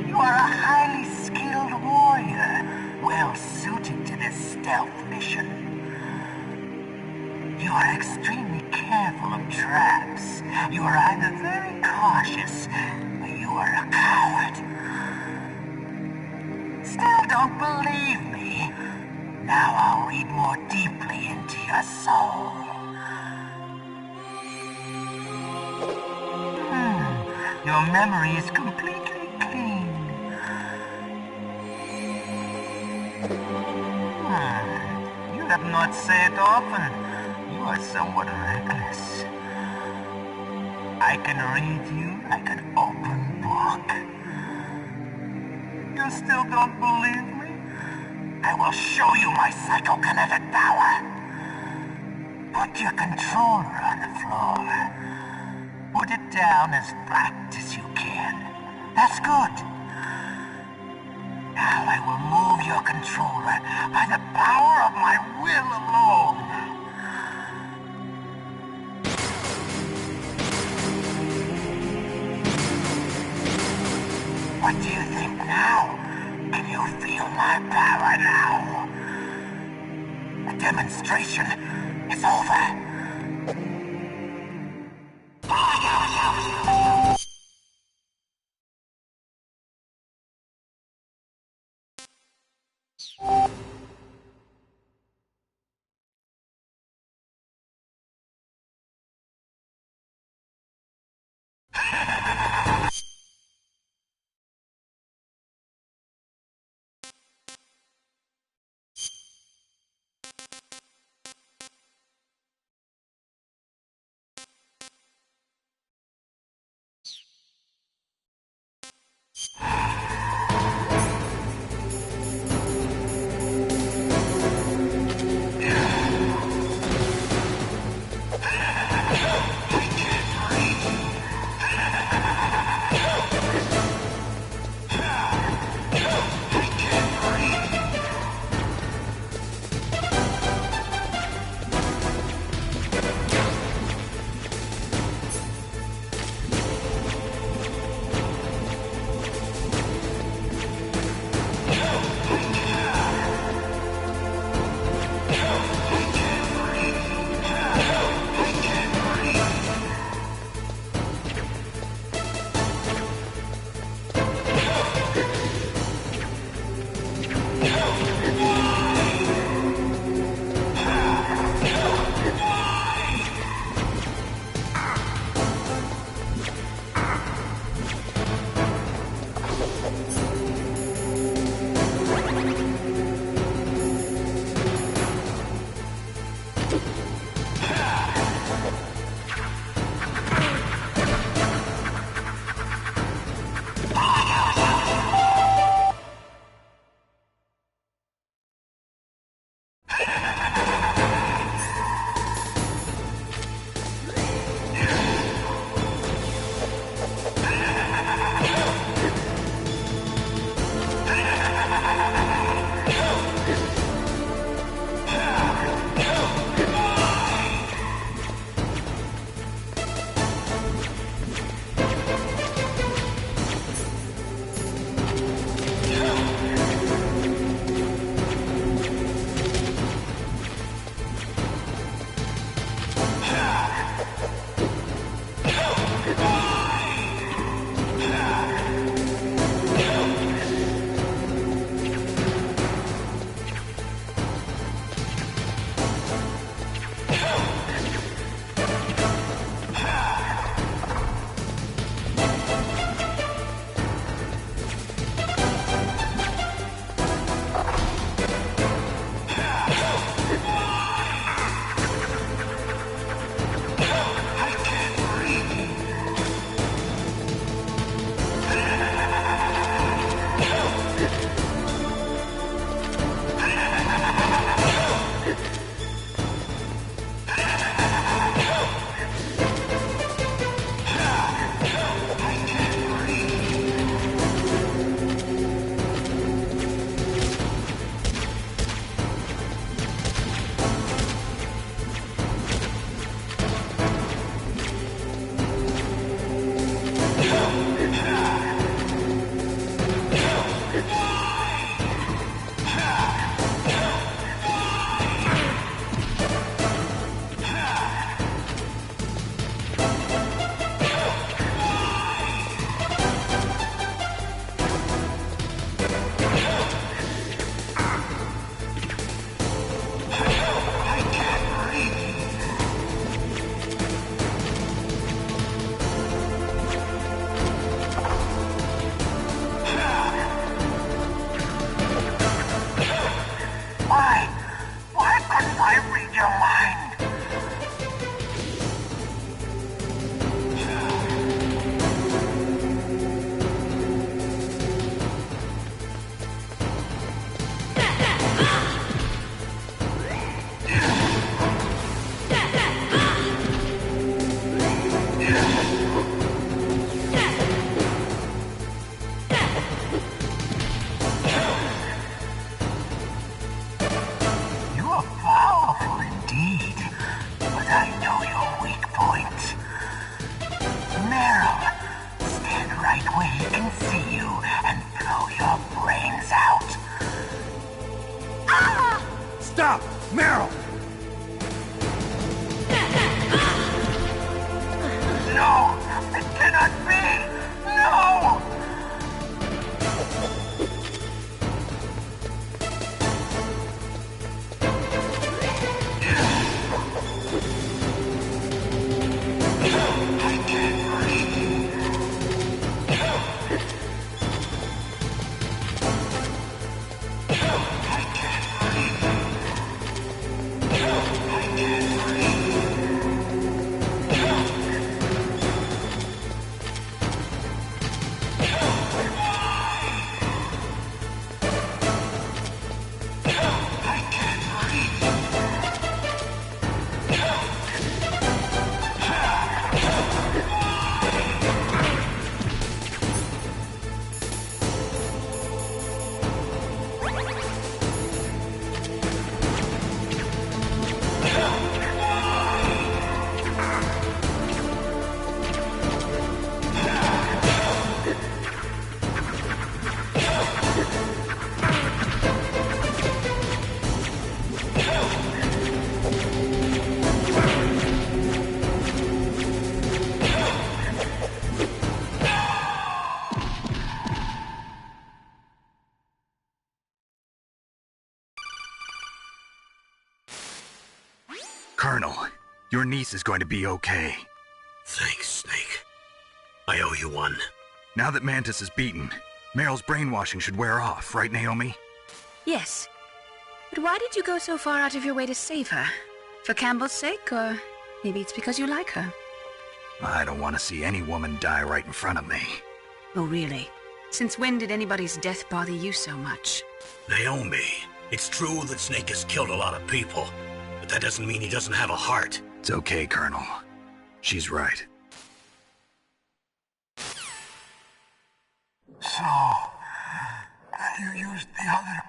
Speaker 17: You are a highly skilled warrior, well suited to this stealth mission. You are extremely careful of traps. You are either very cautious, or you are a coward. Still don't believe me? Now I'll read more deeply into your soul. Your memory is completely clean. You have not said often. You are somewhat reckless. I can read you like an open book. You still don't believe me? I will show you my psychokinetic power. Put your controller on the floor. Put it down as flat as you can. That's good. Now I will move your controller by the power of my will alone. What do you think now? Can you feel my power now? The demonstration is over.
Speaker 5: Meryl!
Speaker 17: No! It cannot be! No!
Speaker 2: Colonel, your niece is going to be okay.
Speaker 3: Thanks, Snake. I owe you one.
Speaker 2: Now that Mantis is beaten, Meryl's brainwashing should wear off, right, Naomi?
Speaker 19: Yes. But why did you go so far out of your way to save her? For Campbell's sake, or maybe it's because you like her?
Speaker 2: I don't want to see any woman die right in front of me.
Speaker 19: Oh, really? Since when did anybody's death bother you so much?
Speaker 3: Naomi, it's true that Snake has killed a lot of people, but that doesn't mean he doesn't have a heart.
Speaker 2: It's okay, Colonel. She's right.
Speaker 17: So, you used the other...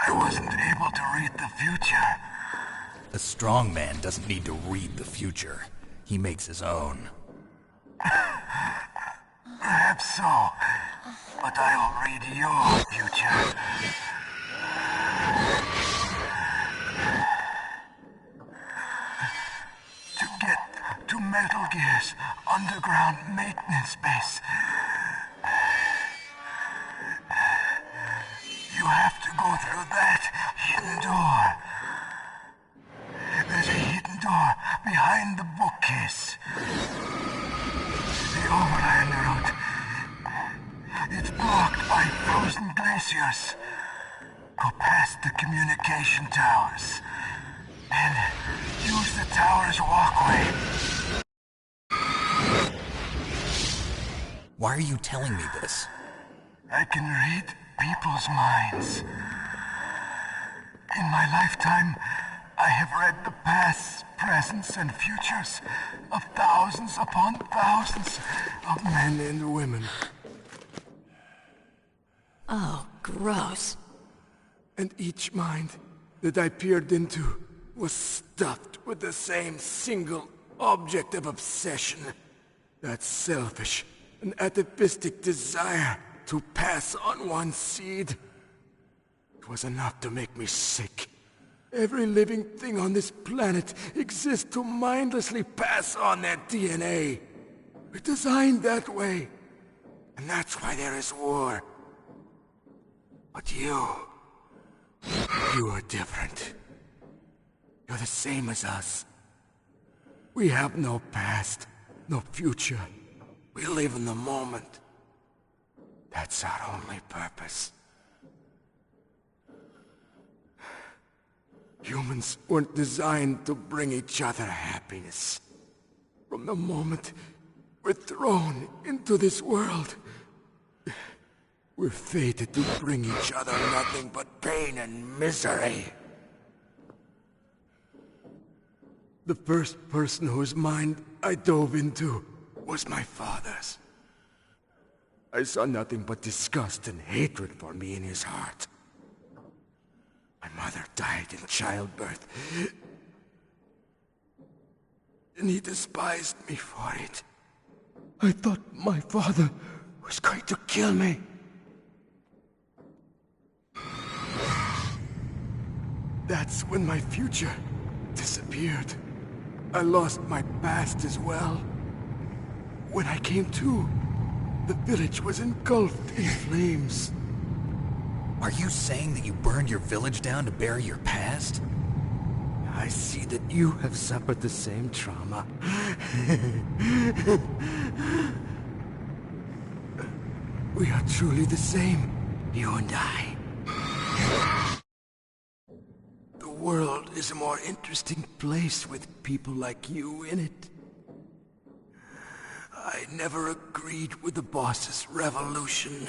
Speaker 17: I wasn't able to read the future.
Speaker 5: A strong man doesn't need to read the future. He makes his own.
Speaker 17: Perhaps so, but I'll read your future. To get to Metal Gear's underground maintenance base, you have to go through that hidden door. There's a hidden door behind the bookcase. The overland route. It's blocked by frozen glaciers. Go past the communication towers. Then use the tower's walkway.
Speaker 5: Why are you telling me this?
Speaker 17: I can read people's minds. In my lifetime, I have read the pasts, presents, and futures of thousands upon thousands of men and women.
Speaker 10: Oh, gross.
Speaker 17: And each mind that I peered into was stuffed with the same single object of obsession. That selfish and atavistic desire to pass on one's seed. It was enough to make me sick. Every living thing on this planet exists to mindlessly pass on their DNA. We're designed that way. And that's why there is war. But you are different. You're the same as us. We have no past, no future. We live in the moment. That's our only purpose. Humans weren't designed to bring each other happiness. From the moment we're thrown into this world, we're fated to bring each other nothing but pain and misery. The first person whose mind I dove into was my father's. I saw nothing but disgust and hatred for me in his heart. My mother died in childbirth, and he despised me for it. I thought my father was going to kill me.
Speaker 20: That's when my future disappeared. I lost my past as well. When I came to, the village was engulfed in flames.
Speaker 2: Are you saying that you burned your village down to bury your past?
Speaker 20: I see that you have suffered the same trauma. We are truly the same, you and I. The world is a more interesting place with people like you in it. I never agreed with the boss's revolution.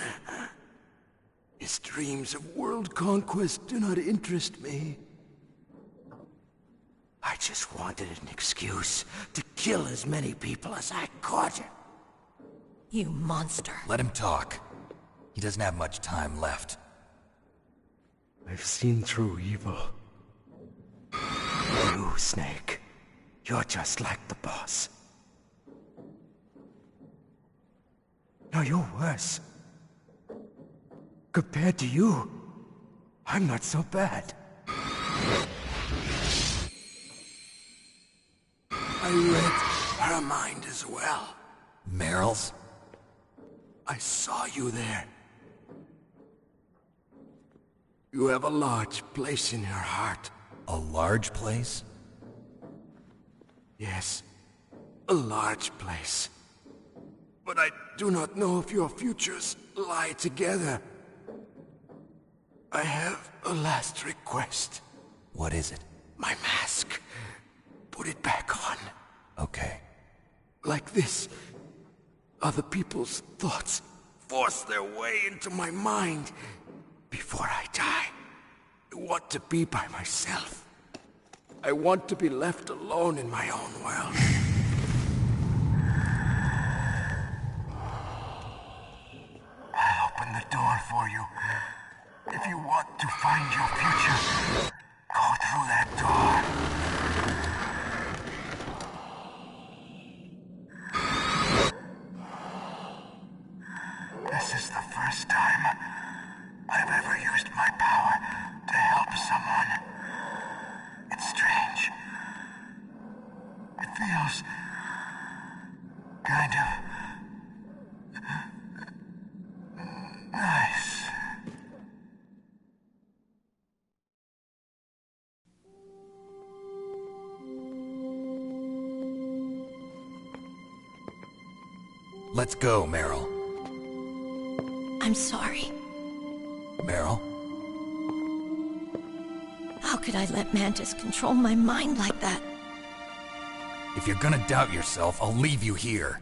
Speaker 20: His dreams of world conquest do not interest me. I just wanted an excuse to kill as many people as I could.
Speaker 10: You monster.
Speaker 2: Let him talk. He doesn't have much time left.
Speaker 20: I've seen through evil. You, Snake. You're just like the boss. No, you're worse. Compared to you, I'm not so bad. I read her mind as well.
Speaker 2: Meryl's?
Speaker 20: I saw you there. You have a large place in her heart.
Speaker 2: A large place?
Speaker 20: Yes, a large place. But I do not know if your futures lie together. I have a last request.
Speaker 2: What is it?
Speaker 20: My mask. Put it back on.
Speaker 2: Okay.
Speaker 20: Like this, other people's thoughts force their way into my mind. Before I die, I want to be by myself. I want to be left alone in my own world. I'll open the door for you. If you want to find your future, go through that door. This is the first time I've ever used my power to help someone. It's strange. It feels kind of nice.
Speaker 2: Let's go, Meryl.
Speaker 10: I'm sorry.
Speaker 2: Meryl?
Speaker 10: How could I let Mantis control my mind like that?
Speaker 2: If you're gonna doubt yourself, I'll leave you here.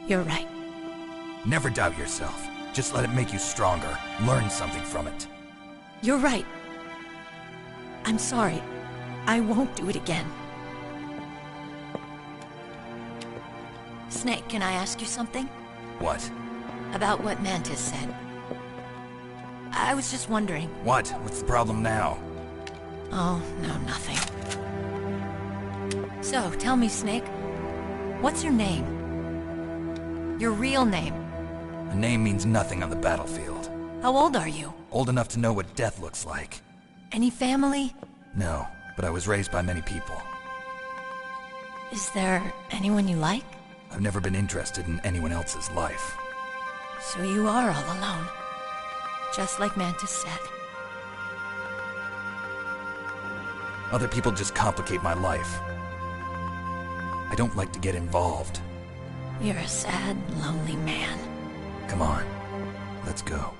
Speaker 10: You're right.
Speaker 2: Never doubt yourself. Just let it make you stronger. Learn something from it.
Speaker 10: You're right. I'm sorry. I won't do it again. Snake, can I ask you something?
Speaker 2: What?
Speaker 10: About what Mantis said. I was just wondering.
Speaker 2: What? What's the problem now?
Speaker 10: Oh, no, nothing. So, tell me, Snake. What's your name? Your real name?
Speaker 2: A name means nothing on the battlefield.
Speaker 10: How old are you?
Speaker 2: Old enough to know what death looks like.
Speaker 10: Any family?
Speaker 2: No, but I was raised by many people.
Speaker 10: Is there anyone you like?
Speaker 2: I've never been interested in anyone else's life.
Speaker 10: So you are all alone. Just like Mantis said.
Speaker 2: Other people just complicate my life. I don't like to get involved.
Speaker 10: You're a sad, lonely man.
Speaker 2: Come on, let's go.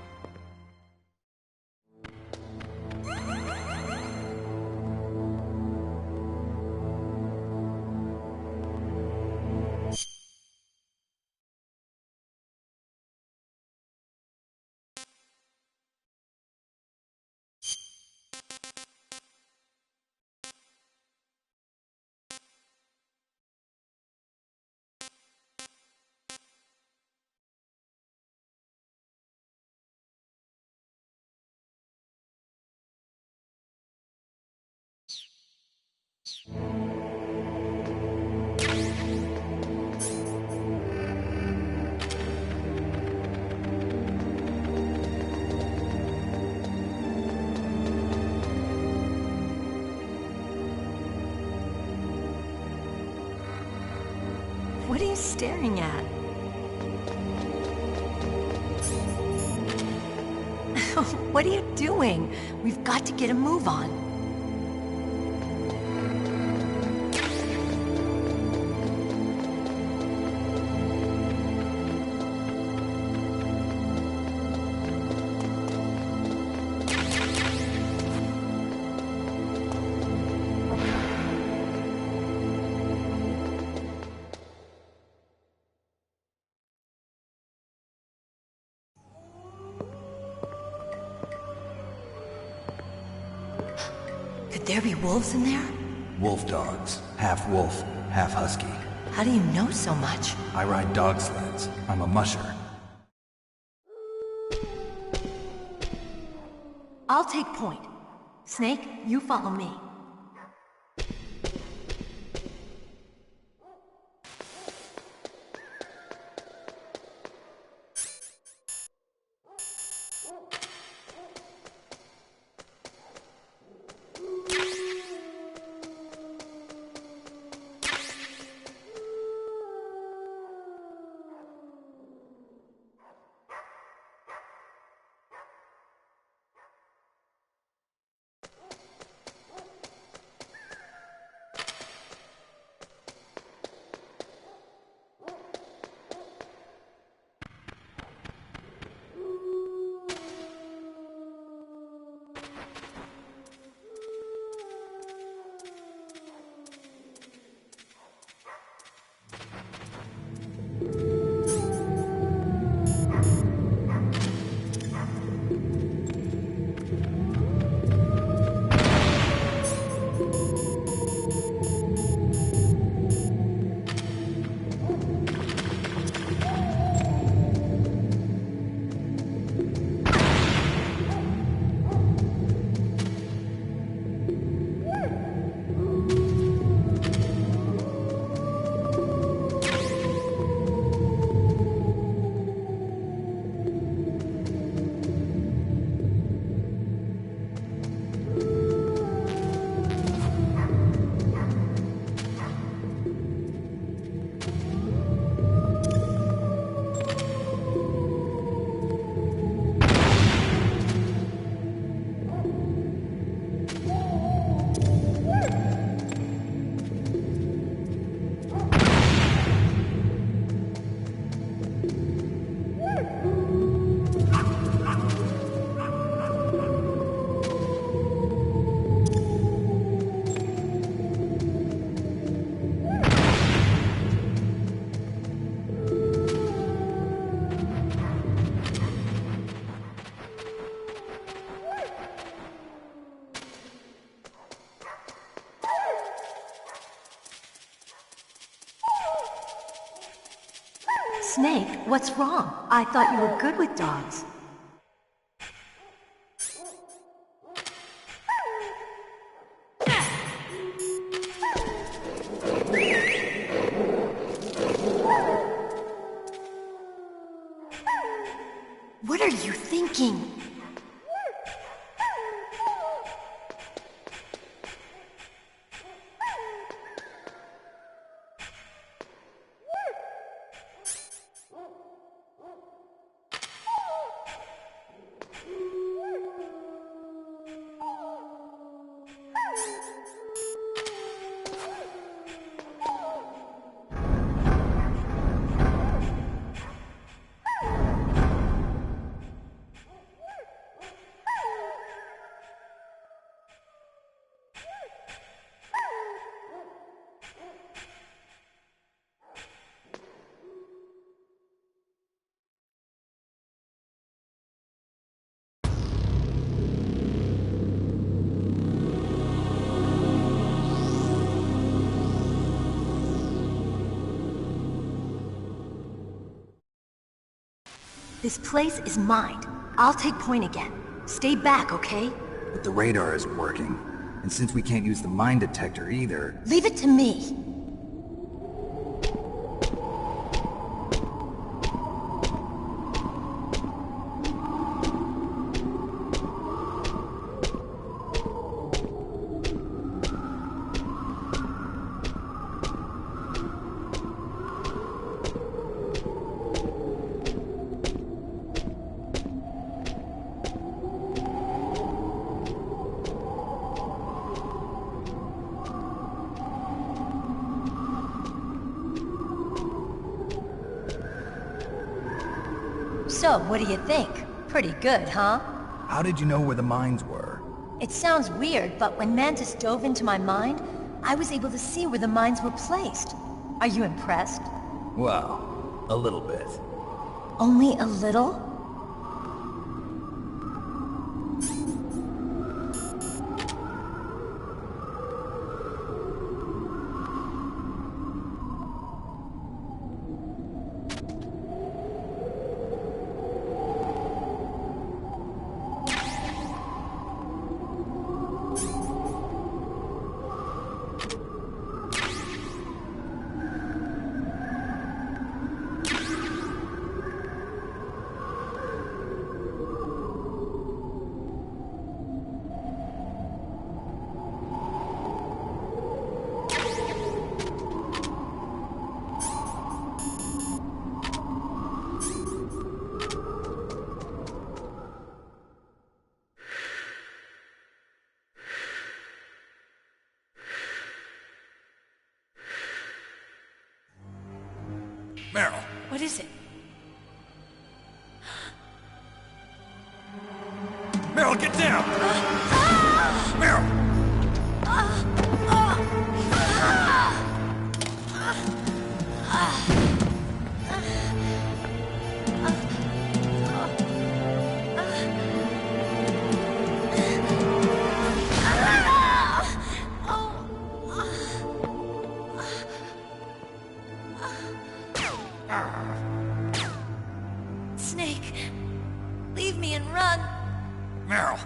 Speaker 10: What are you staring at? What are you doing? We've got to get a move on. Could there be wolves in there?
Speaker 5: Wolf dogs. Half wolf, half husky.
Speaker 10: How do you know so much?
Speaker 5: I ride dog sleds. I'm a musher.
Speaker 10: I'll take point. Snake, you follow me. Snake, what's wrong? I thought you were good with dogs. What are you thinking? This place is mine. I'll take point again. Stay back, okay?
Speaker 5: But the radar isn't working. And since we can't use the mine detector either...
Speaker 10: Leave it to me. So, what do you think? Pretty good, huh?
Speaker 5: How did you know where the mines were?
Speaker 10: It sounds weird, but when Mantis dove into my mind, I was able to see where the mines were placed. Are you impressed?
Speaker 5: Well, a little bit.
Speaker 10: Only a little?
Speaker 5: Meryl!
Speaker 10: What is it?
Speaker 5: Meryl, get down! Meryl!
Speaker 10: Snake, leave me and run.
Speaker 5: Meryl!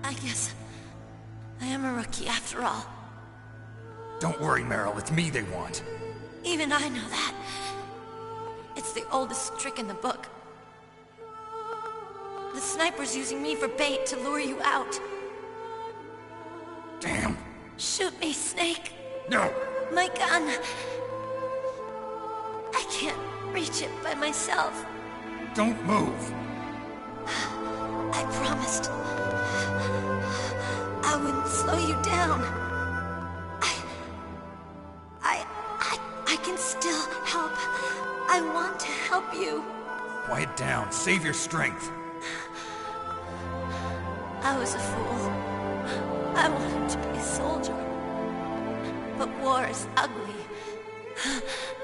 Speaker 10: I guess I am a rookie after all.
Speaker 5: Don't worry, Meryl. It's me they want.
Speaker 10: Even I know that. It's the oldest trick in the book. The sniper's using me for bait to lure you out.
Speaker 5: Damn.
Speaker 10: Shoot me, Snake.
Speaker 5: No!
Speaker 10: My gun. I can't reach it by myself.
Speaker 5: Don't move.
Speaker 10: I promised. I wouldn't slow you down. I can still help. I want to help you.
Speaker 5: Quiet down. Save your strength.
Speaker 10: I was a fool. I wanted to be a soldier. But war is ugly.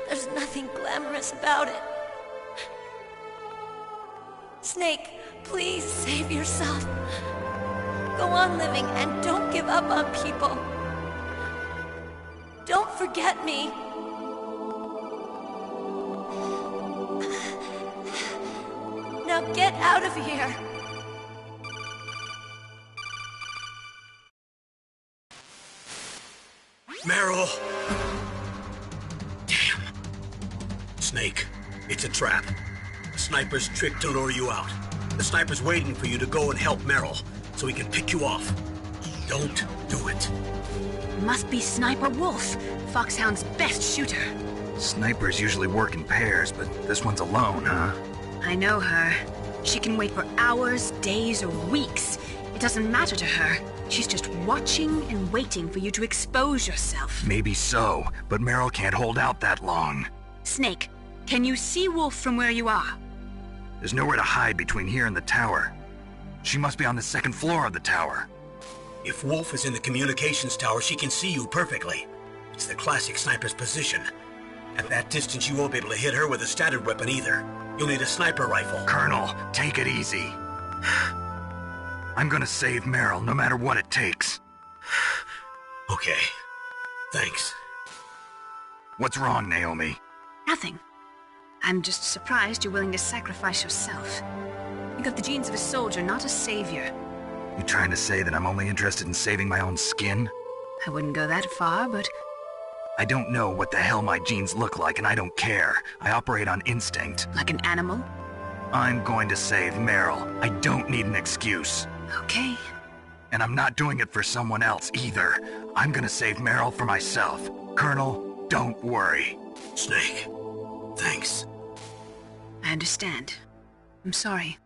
Speaker 10: There's nothing glamorous about it. Snake, please save yourself. Go on living and don't give up on people. Don't forget me. Now get out of here.
Speaker 3: Meryl! Damn. Snake, it's a trap. The sniper's trick to lure you out. The sniper's waiting for you to go and help Meryl, so he can pick you off. Don't do it.
Speaker 19: Must be Sniper Wolf, Foxhound's best shooter.
Speaker 2: Snipers usually work in pairs, but this one's alone, huh?
Speaker 19: I know her. She can wait for hours, days, or weeks. It doesn't matter to her. She's just watching and waiting for you to expose yourself.
Speaker 2: Maybe so, but Meryl can't hold out that long.
Speaker 19: Snake, can you see Wolf from where you are?
Speaker 2: There's nowhere to hide between here and the tower. She must be on the second floor of the tower.
Speaker 3: If Wolf is in the communications tower, she can see you perfectly. It's the classic sniper's position. At that distance, you won't be able to hit her with a standard weapon either. You'll need a sniper rifle.
Speaker 2: Colonel, take it easy. I'm gonna save Meryl, no matter what it takes.
Speaker 3: Okay. Thanks.
Speaker 2: What's wrong, Naomi?
Speaker 19: Nothing. I'm just surprised you're willing to sacrifice yourself. You got the genes of a soldier, not a savior.
Speaker 2: You trying to say that I'm only interested in saving my own skin?
Speaker 19: I wouldn't go that far, but...
Speaker 2: I don't know what the hell my genes look like, and I don't care. I operate on instinct.
Speaker 19: Like an animal?
Speaker 2: I'm going to save Meryl. I don't need an excuse.
Speaker 19: Okay.
Speaker 2: And I'm not doing it for someone else, either. I'm gonna save Meryl for myself. Colonel, don't worry.
Speaker 3: Snake, thanks.
Speaker 19: I understand. I'm sorry.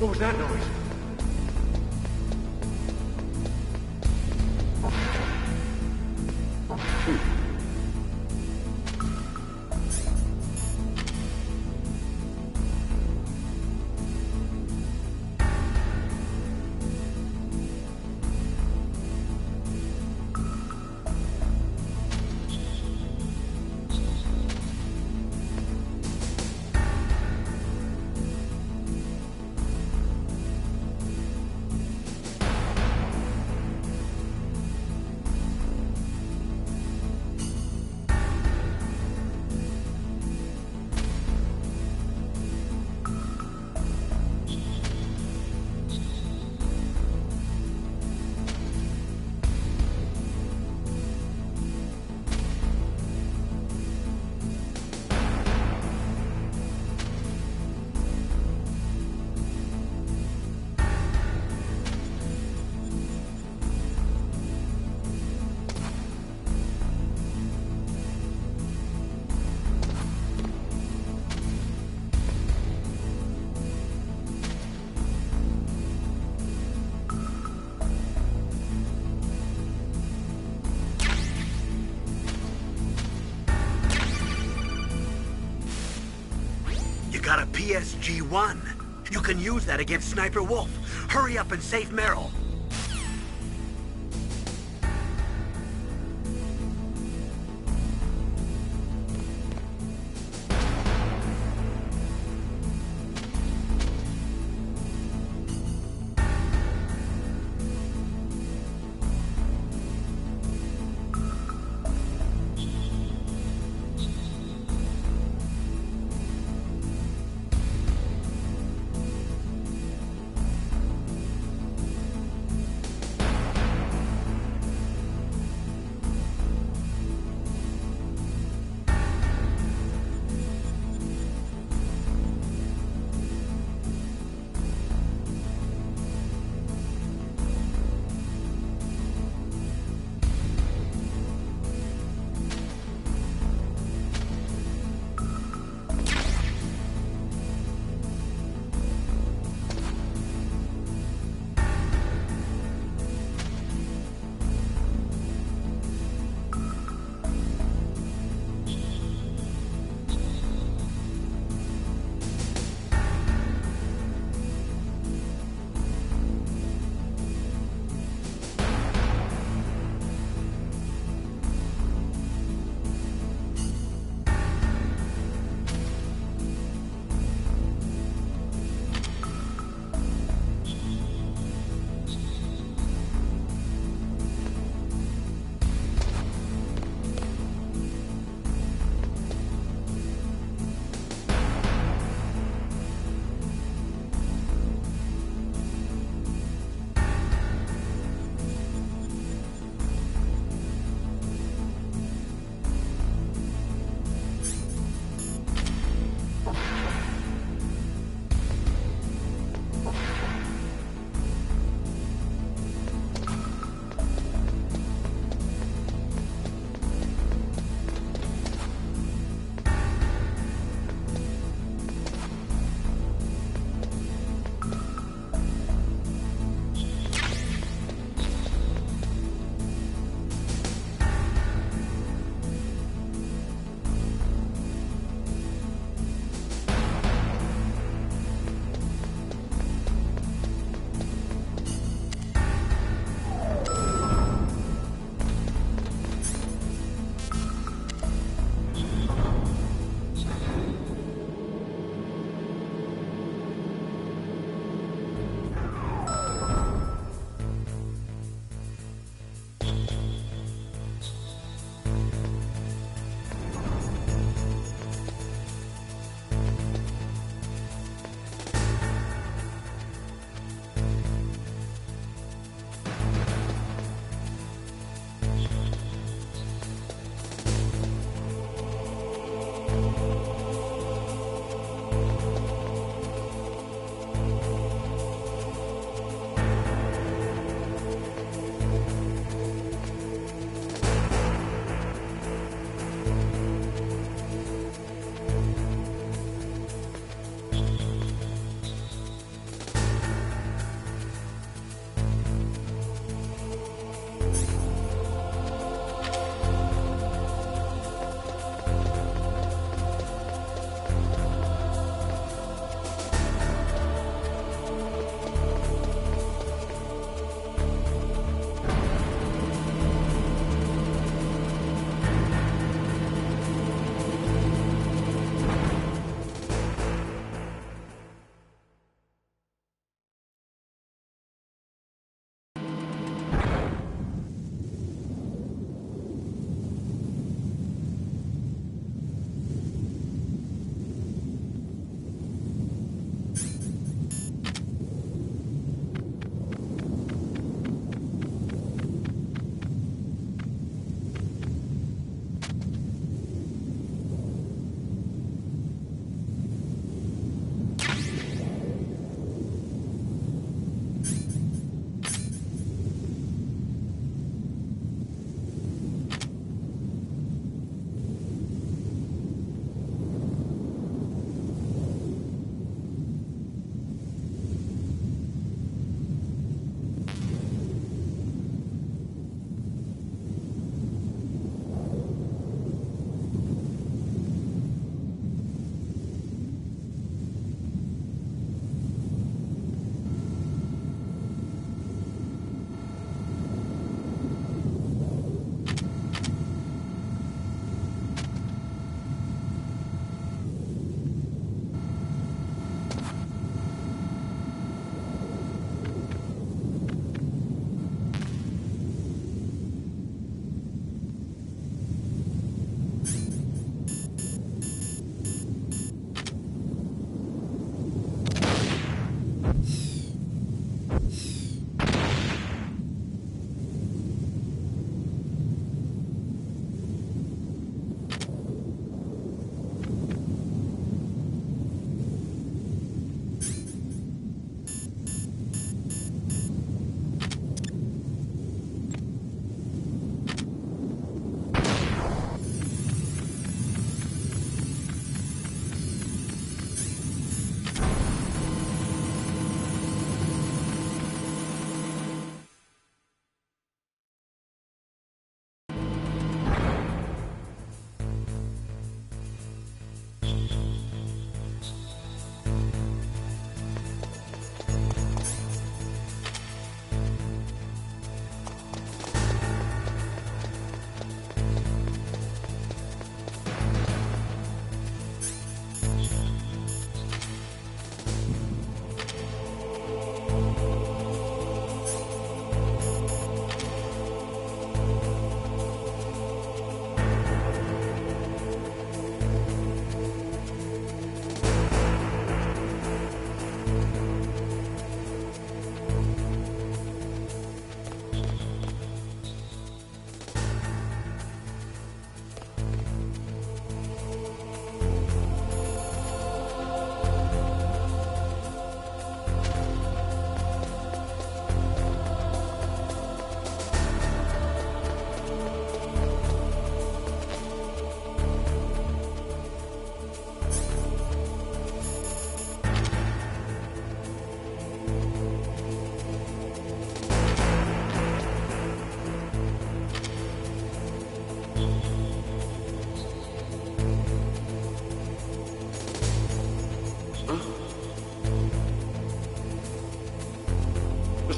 Speaker 11: What was that noise?
Speaker 3: Got a PSG-1. You can use that against Sniper Wolf. Hurry up and save Meryl.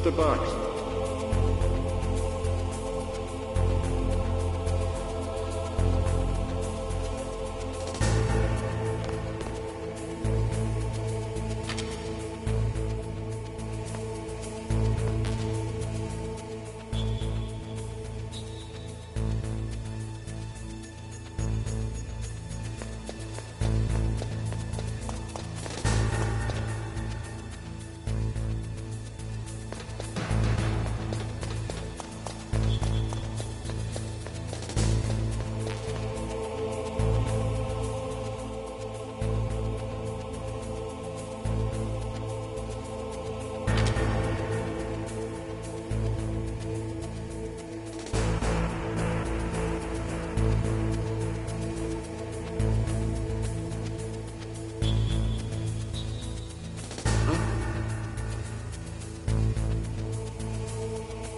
Speaker 21: a box.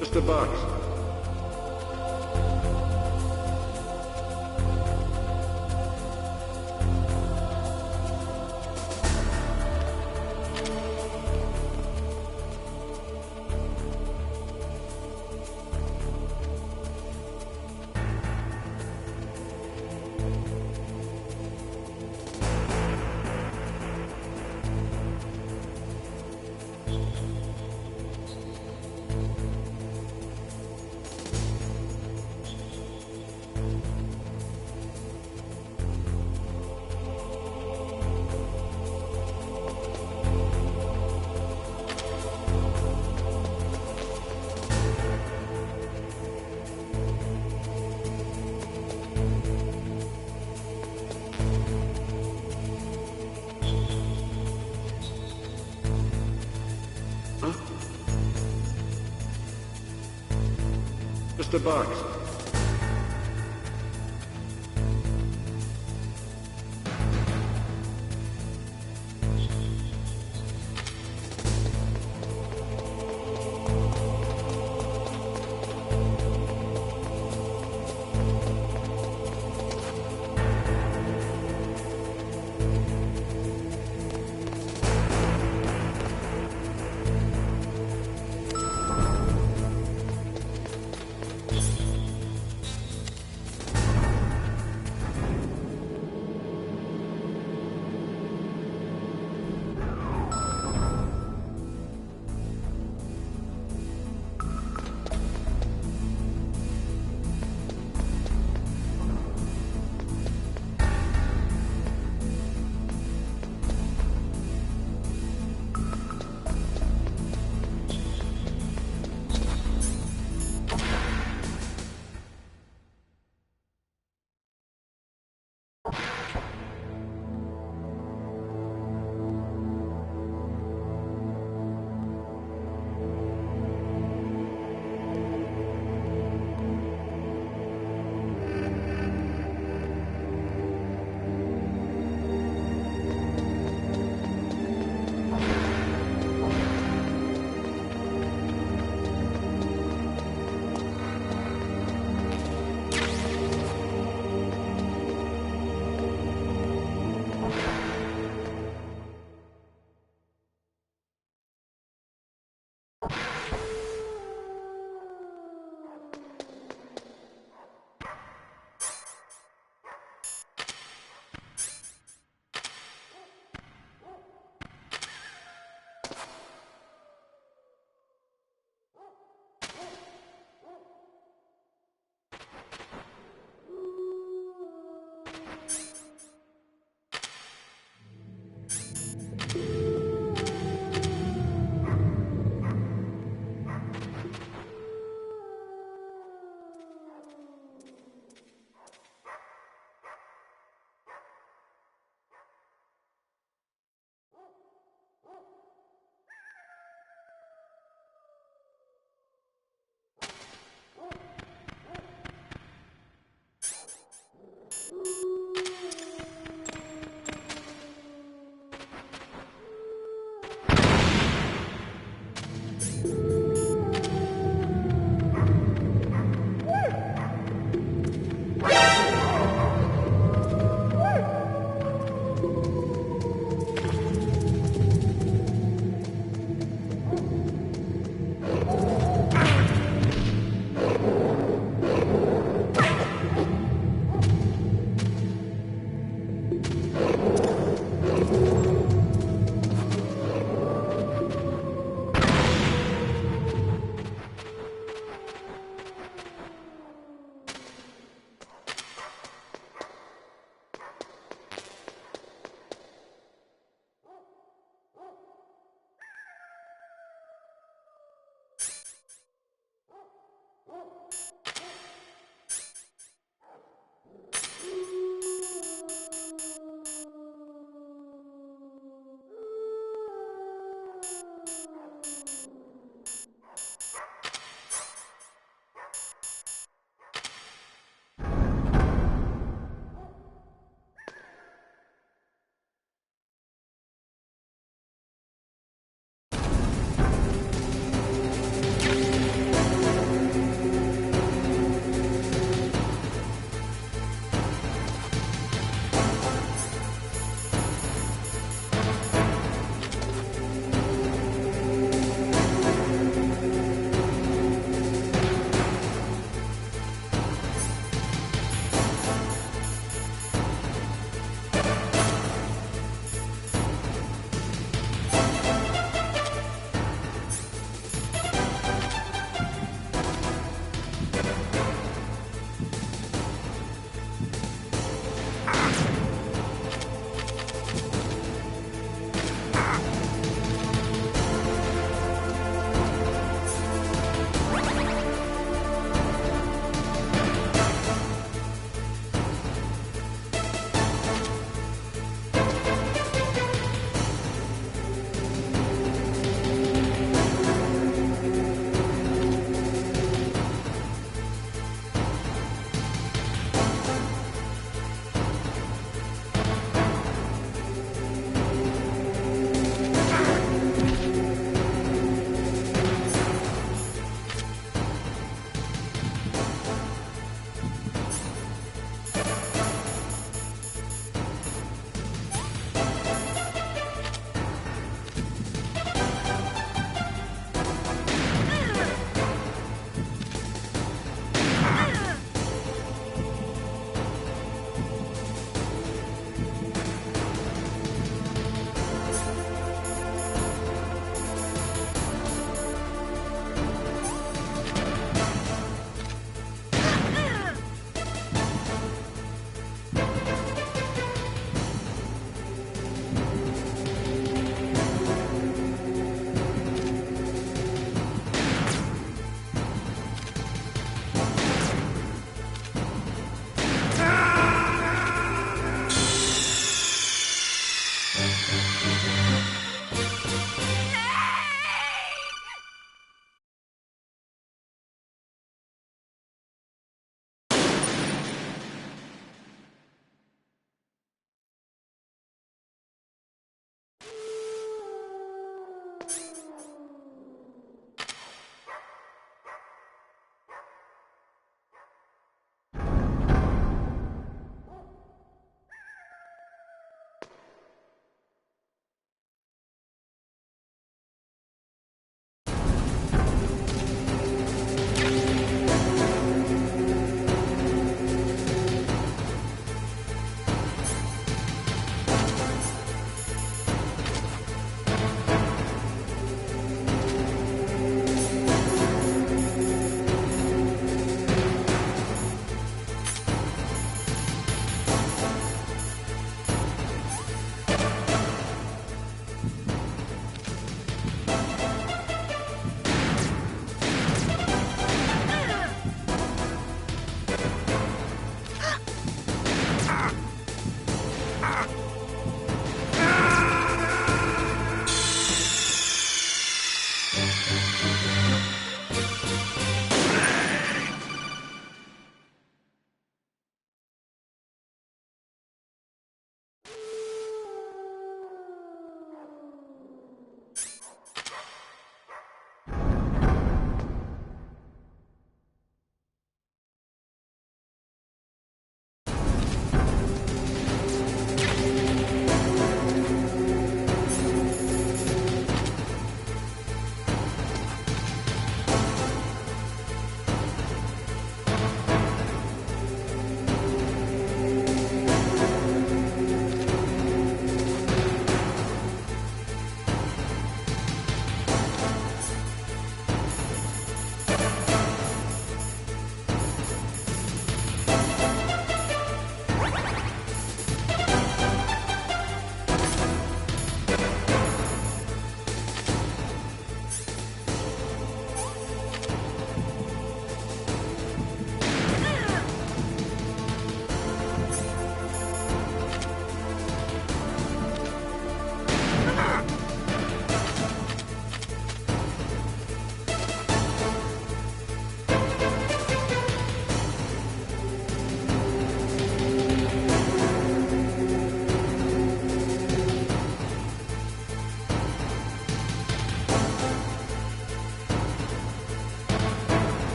Speaker 21: Just a box. Just a box.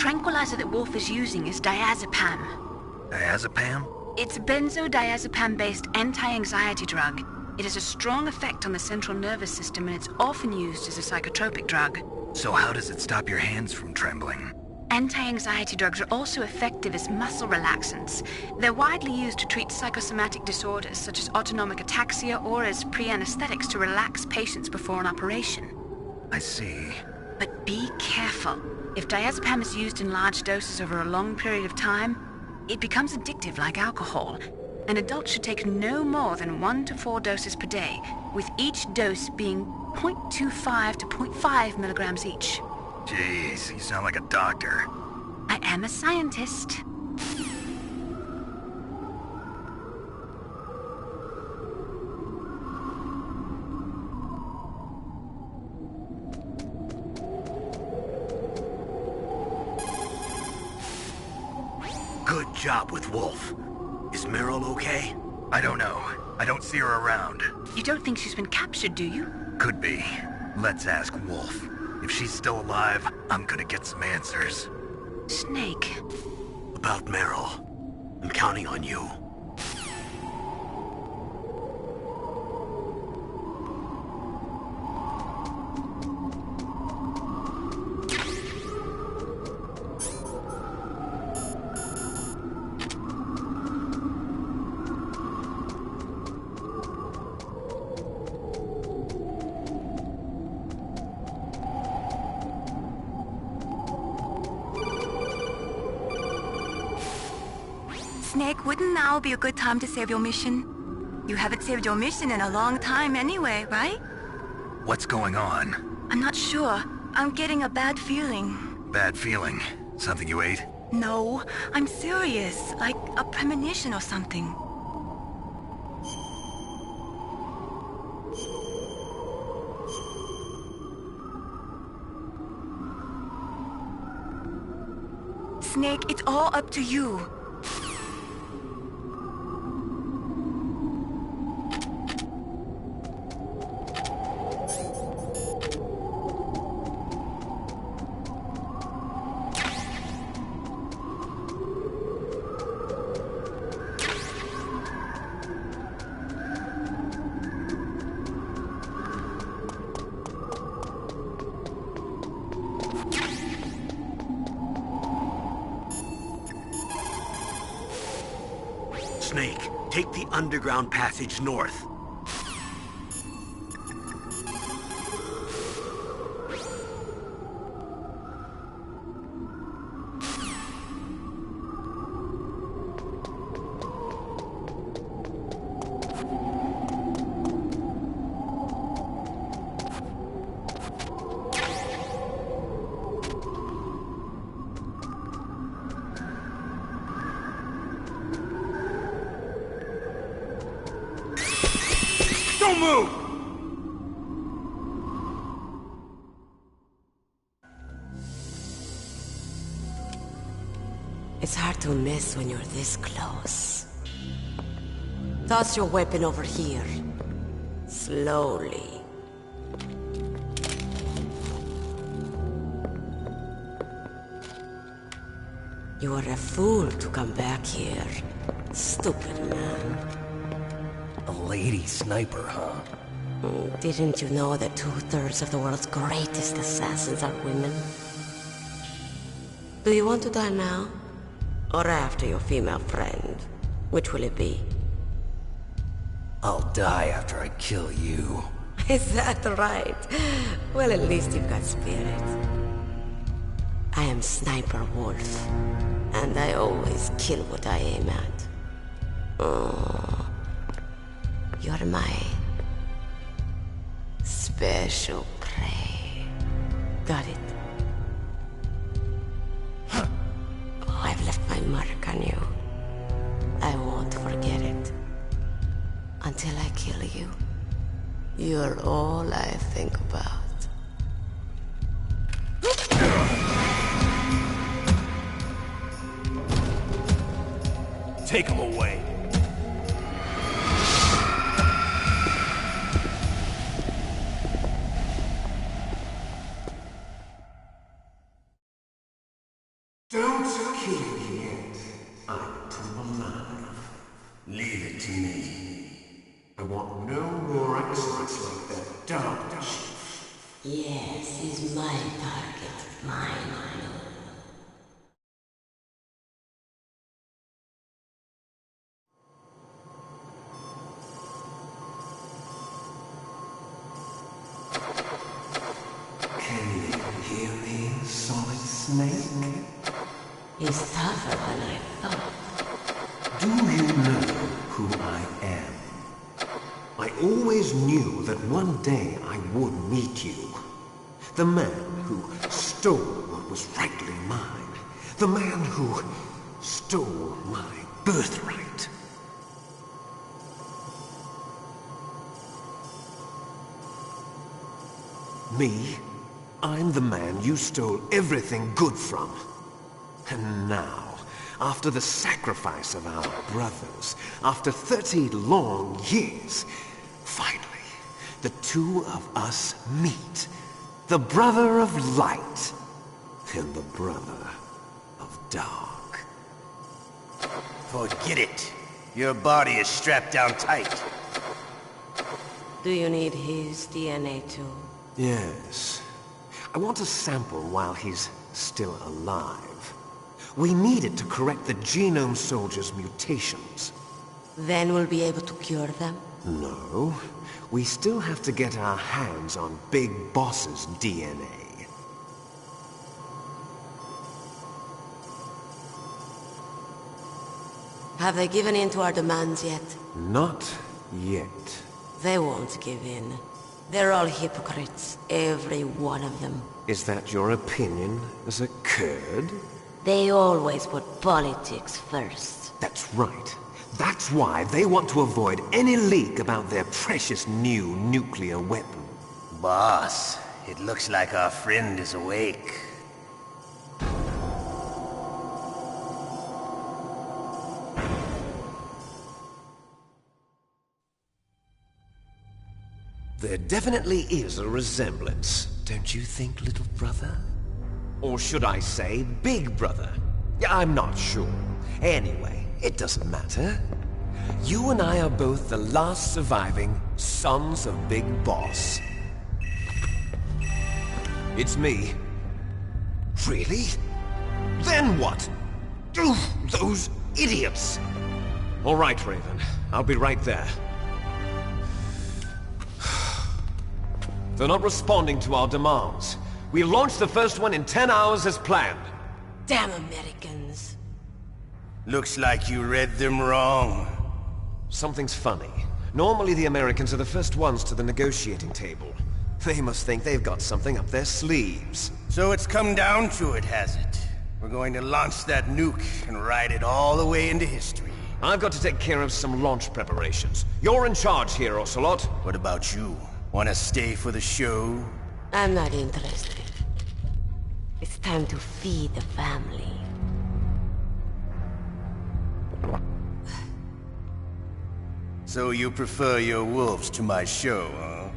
Speaker 19: tranquilizer that Wolf is using is diazepam.
Speaker 2: Diazepam?
Speaker 19: It's a benzodiazepam-based anti-anxiety drug. It has a strong effect on the central nervous system, and it's often used as a psychotropic drug.
Speaker 2: So how does it stop your hands from trembling?
Speaker 19: Anti-anxiety drugs are also effective as muscle relaxants. They're widely used to treat psychosomatic disorders such as autonomic ataxia or as pre-anesthetics to relax patients before an operation.
Speaker 2: I see.
Speaker 19: But be careful. If diazepam is used in large doses over a long period of time, it becomes addictive like alcohol. An adult should take no more than 1 to 4 doses per day, with each dose being 0.25 to 0.5 milligrams each.
Speaker 2: Jeez, you sound like a doctor.
Speaker 19: I am a scientist.
Speaker 3: Good job with Wolf. Is Meryl okay?
Speaker 2: I don't know. I don't see her around.
Speaker 19: You don't think she's been captured, do you?
Speaker 2: Could be. Let's ask Wolf. If she's still alive, I'm gonna get some answers.
Speaker 19: Snake.
Speaker 3: About Meryl. I'm counting on you.
Speaker 4: Snake, wouldn't now be a good time to save your mission? You haven't saved your mission in a long time anyway, right?
Speaker 2: What's going on?
Speaker 4: I'm not sure. I'm getting a bad feeling.
Speaker 2: Bad feeling? Something you ate?
Speaker 4: No, I'm serious. Like a premonition or something. Snake, it's all up to you.
Speaker 3: Snake, take the underground passage north.
Speaker 8: Don't move!
Speaker 7: It's hard to miss when you're this close. Toss your weapon over here. Slowly. You are a fool to come back here. Stupid man.
Speaker 11: A lady sniper, huh?
Speaker 7: Didn't you know that 2/3 of the world's greatest assassins are women? Do you want to die now? Or after your female friend? Which will it be?
Speaker 11: I'll die after I kill you.
Speaker 7: Is that right? Well, at least you've got spirit. I am Sniper Wolf, and I always kill what I aim at. Oh, you're my special prey. Got it? I've left my mark on you. I won't forget it. Until I kill you. You're all I think about.
Speaker 11: Take him away. won't kill you yet. I'm too alive.
Speaker 12: Leave it to me.
Speaker 11: I want no more accidents like that dark chief.
Speaker 7: Yes, he's my target. Mine.
Speaker 11: Can you hear me, Solid Snake?
Speaker 7: He's tougher than I thought.
Speaker 11: Do you know who I am? I always knew that one day I would meet you. The man who stole what was rightly mine. The man who stole my birthright. Me? I'm the man you stole everything good from. And now, after the sacrifice of our brothers, after 30 long years, finally, the two of us meet. The brother of light and the brother of dark.
Speaker 12: Forget it. Your body is strapped down tight.
Speaker 7: Do you need his DNA too?
Speaker 11: Yes. I want a sample while he's still alive. We need it to correct the Genome Soldier's mutations.
Speaker 7: Then we'll be able to cure them?
Speaker 11: No. We still have to get our hands on Big Boss's DNA.
Speaker 7: Have they given in to our demands yet?
Speaker 11: Not yet.
Speaker 7: They won't give in. They're all hypocrites, every one of them.
Speaker 11: Is that your opinion as a Kurd?
Speaker 7: They always put politics first.
Speaker 11: That's right. That's why they want to avoid any leak about their precious new nuclear weapon.
Speaker 12: Boss, it looks like our friend is awake.
Speaker 11: There definitely is a resemblance, don't you think, little brother? Or should I say, big brother? I'm not sure. Anyway, it doesn't matter. You and I are both the last surviving sons of Big Boss. It's me. Really? Then what? Those idiots! All right, Raven. I'll be right there. They're not responding to our demands. We launched the first one in 10 hours as planned.
Speaker 7: Damn Americans.
Speaker 12: Looks like you read them wrong.
Speaker 11: Something's funny. Normally the Americans are the first ones to the negotiating table. They must think they've got something up their sleeves.
Speaker 12: So it's come down to it, has it? We're going to launch that nuke and ride it all the way into history.
Speaker 11: I've got to take care of some launch preparations. You're in charge here, Ocelot.
Speaker 12: What about you? Want to stay for the show?
Speaker 7: I'm not interested. It's time to feed the family.
Speaker 12: So you prefer your wolves to my show, huh?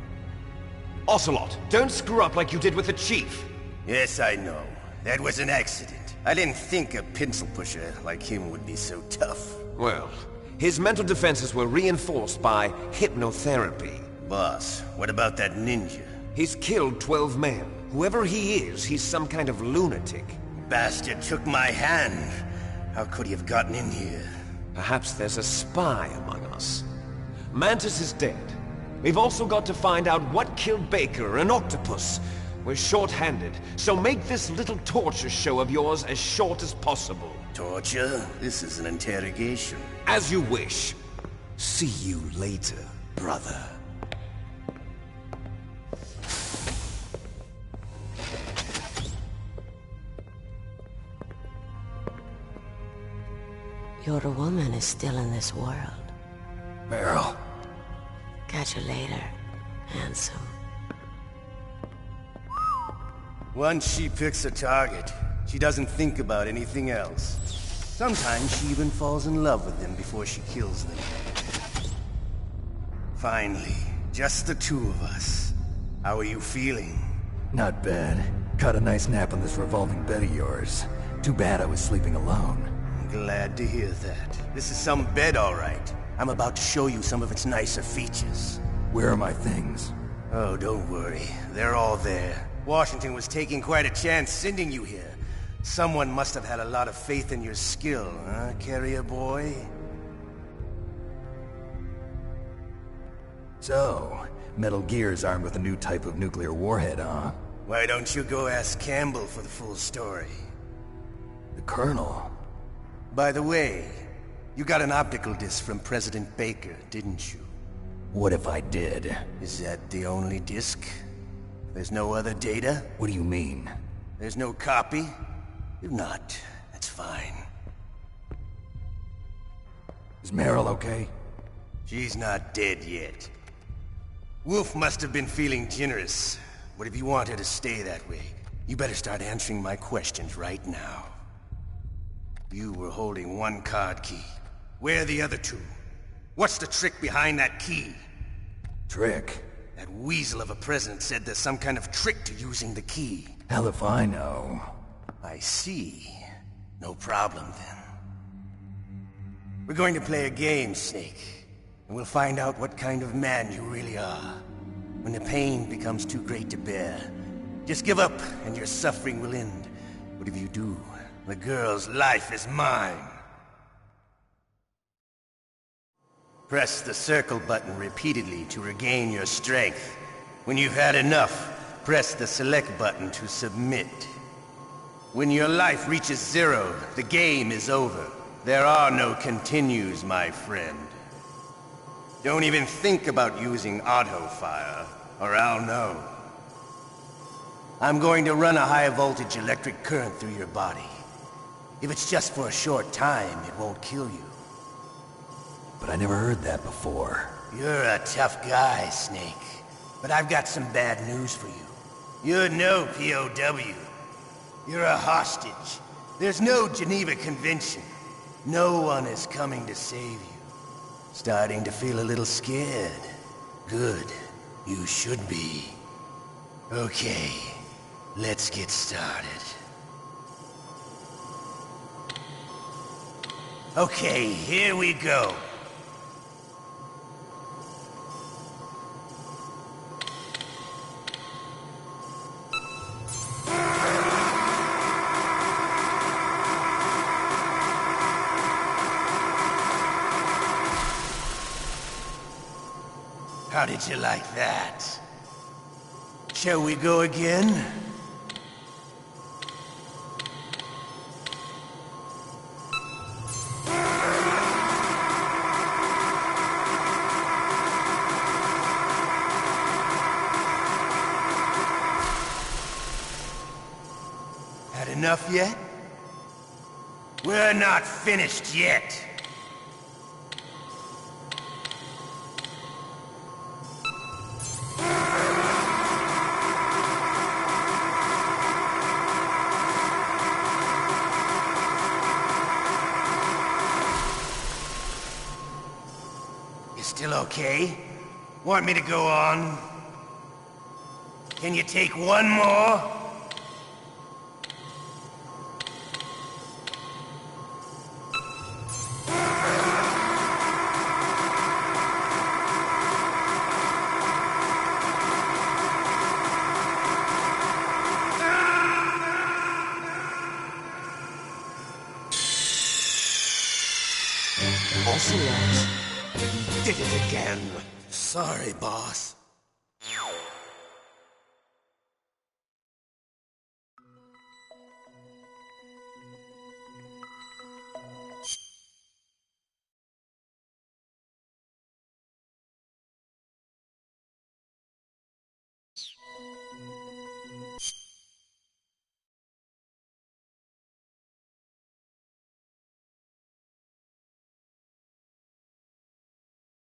Speaker 11: Ocelot, don't screw up like you did with the Chief.
Speaker 12: Yes, I know. That was an accident. I didn't think a pencil pusher like him would be so tough.
Speaker 11: Well, his mental defenses were reinforced by hypnotherapy.
Speaker 12: Boss, what about that ninja?
Speaker 11: He's killed 12 men. Whoever he is, he's some kind of lunatic.
Speaker 12: Bastard took my hand. How could he have gotten in here?
Speaker 11: Perhaps there's a spy among us. Mantis is dead. We've also got to find out what killed Baker and Octopus. We're short-handed, so make this little torture show of yours as short as possible.
Speaker 12: Torture? This is an interrogation.
Speaker 11: As you wish. See you later, brother.
Speaker 7: Your woman is still in this world.
Speaker 5: Meryl.
Speaker 7: Catch you later, handsome.
Speaker 12: Once she picks a target, she doesn't think about anything else. Sometimes she even falls in love with them before she kills them. Finally, just the two of us. How are you feeling?
Speaker 5: Not bad. Caught a nice nap on this revolving bed of yours. Too bad I was sleeping alone.
Speaker 12: I'm glad to hear that. This is some bed, all right. I'm about to show you some of its nicer features.
Speaker 5: Where are my things?
Speaker 12: Oh, don't worry. They're all there. Washington was taking quite a chance sending you here. Someone must have had a lot of faith in your skill, huh, carrier boy?
Speaker 5: So, Metal Gear's armed with a new type of nuclear warhead, huh?
Speaker 12: Why don't you go ask Campbell for the full story?
Speaker 5: The Colonel?
Speaker 12: By the way, you got an optical disc from President Baker, didn't you?
Speaker 5: What if I did?
Speaker 12: Is that the only disc? There's no other data?
Speaker 5: What do you mean?
Speaker 12: There's no copy? If not, that's fine.
Speaker 5: Is Meryl okay?
Speaker 12: She's not dead yet. Wolf must have been feeling generous. But if you want her to stay that way, you better start answering my questions right now. You were holding one card key. Where are the other two? What's the trick behind that key?
Speaker 5: Trick?
Speaker 12: That weasel of a president said there's some kind of trick to using the key.
Speaker 5: Hell if I know.
Speaker 12: I see. No problem then. We're going to play a game, Snake. And we'll find out what kind of man you really are. When the pain becomes too great to bear, just give up and your suffering will end. But if you do, the girl's life is mine. Press the circle button repeatedly to regain your strength. When you've had enough, press the select button to submit. When your life reaches 0, the game is over. There are no continues, my friend. Don't even think about using auto-fire, or I'll know. I'm going to run a high-voltage electric current through your body. If it's just for a short time, it won't kill you.
Speaker 5: But I never heard that before.
Speaker 12: You're a tough guy, Snake. But I've got some bad news for you. You're no POW. You're a hostage. There's no Geneva Convention. No one is coming to save you. Starting to feel a little scared. Good. You should be. Okay, let's get started. Okay, here we go. How did you like that? Shall we go again? Had enough yet? We're not finished yet. Still okay? Want me to go on? Can you take one more? Ocelot. Did it again. Sorry, boss.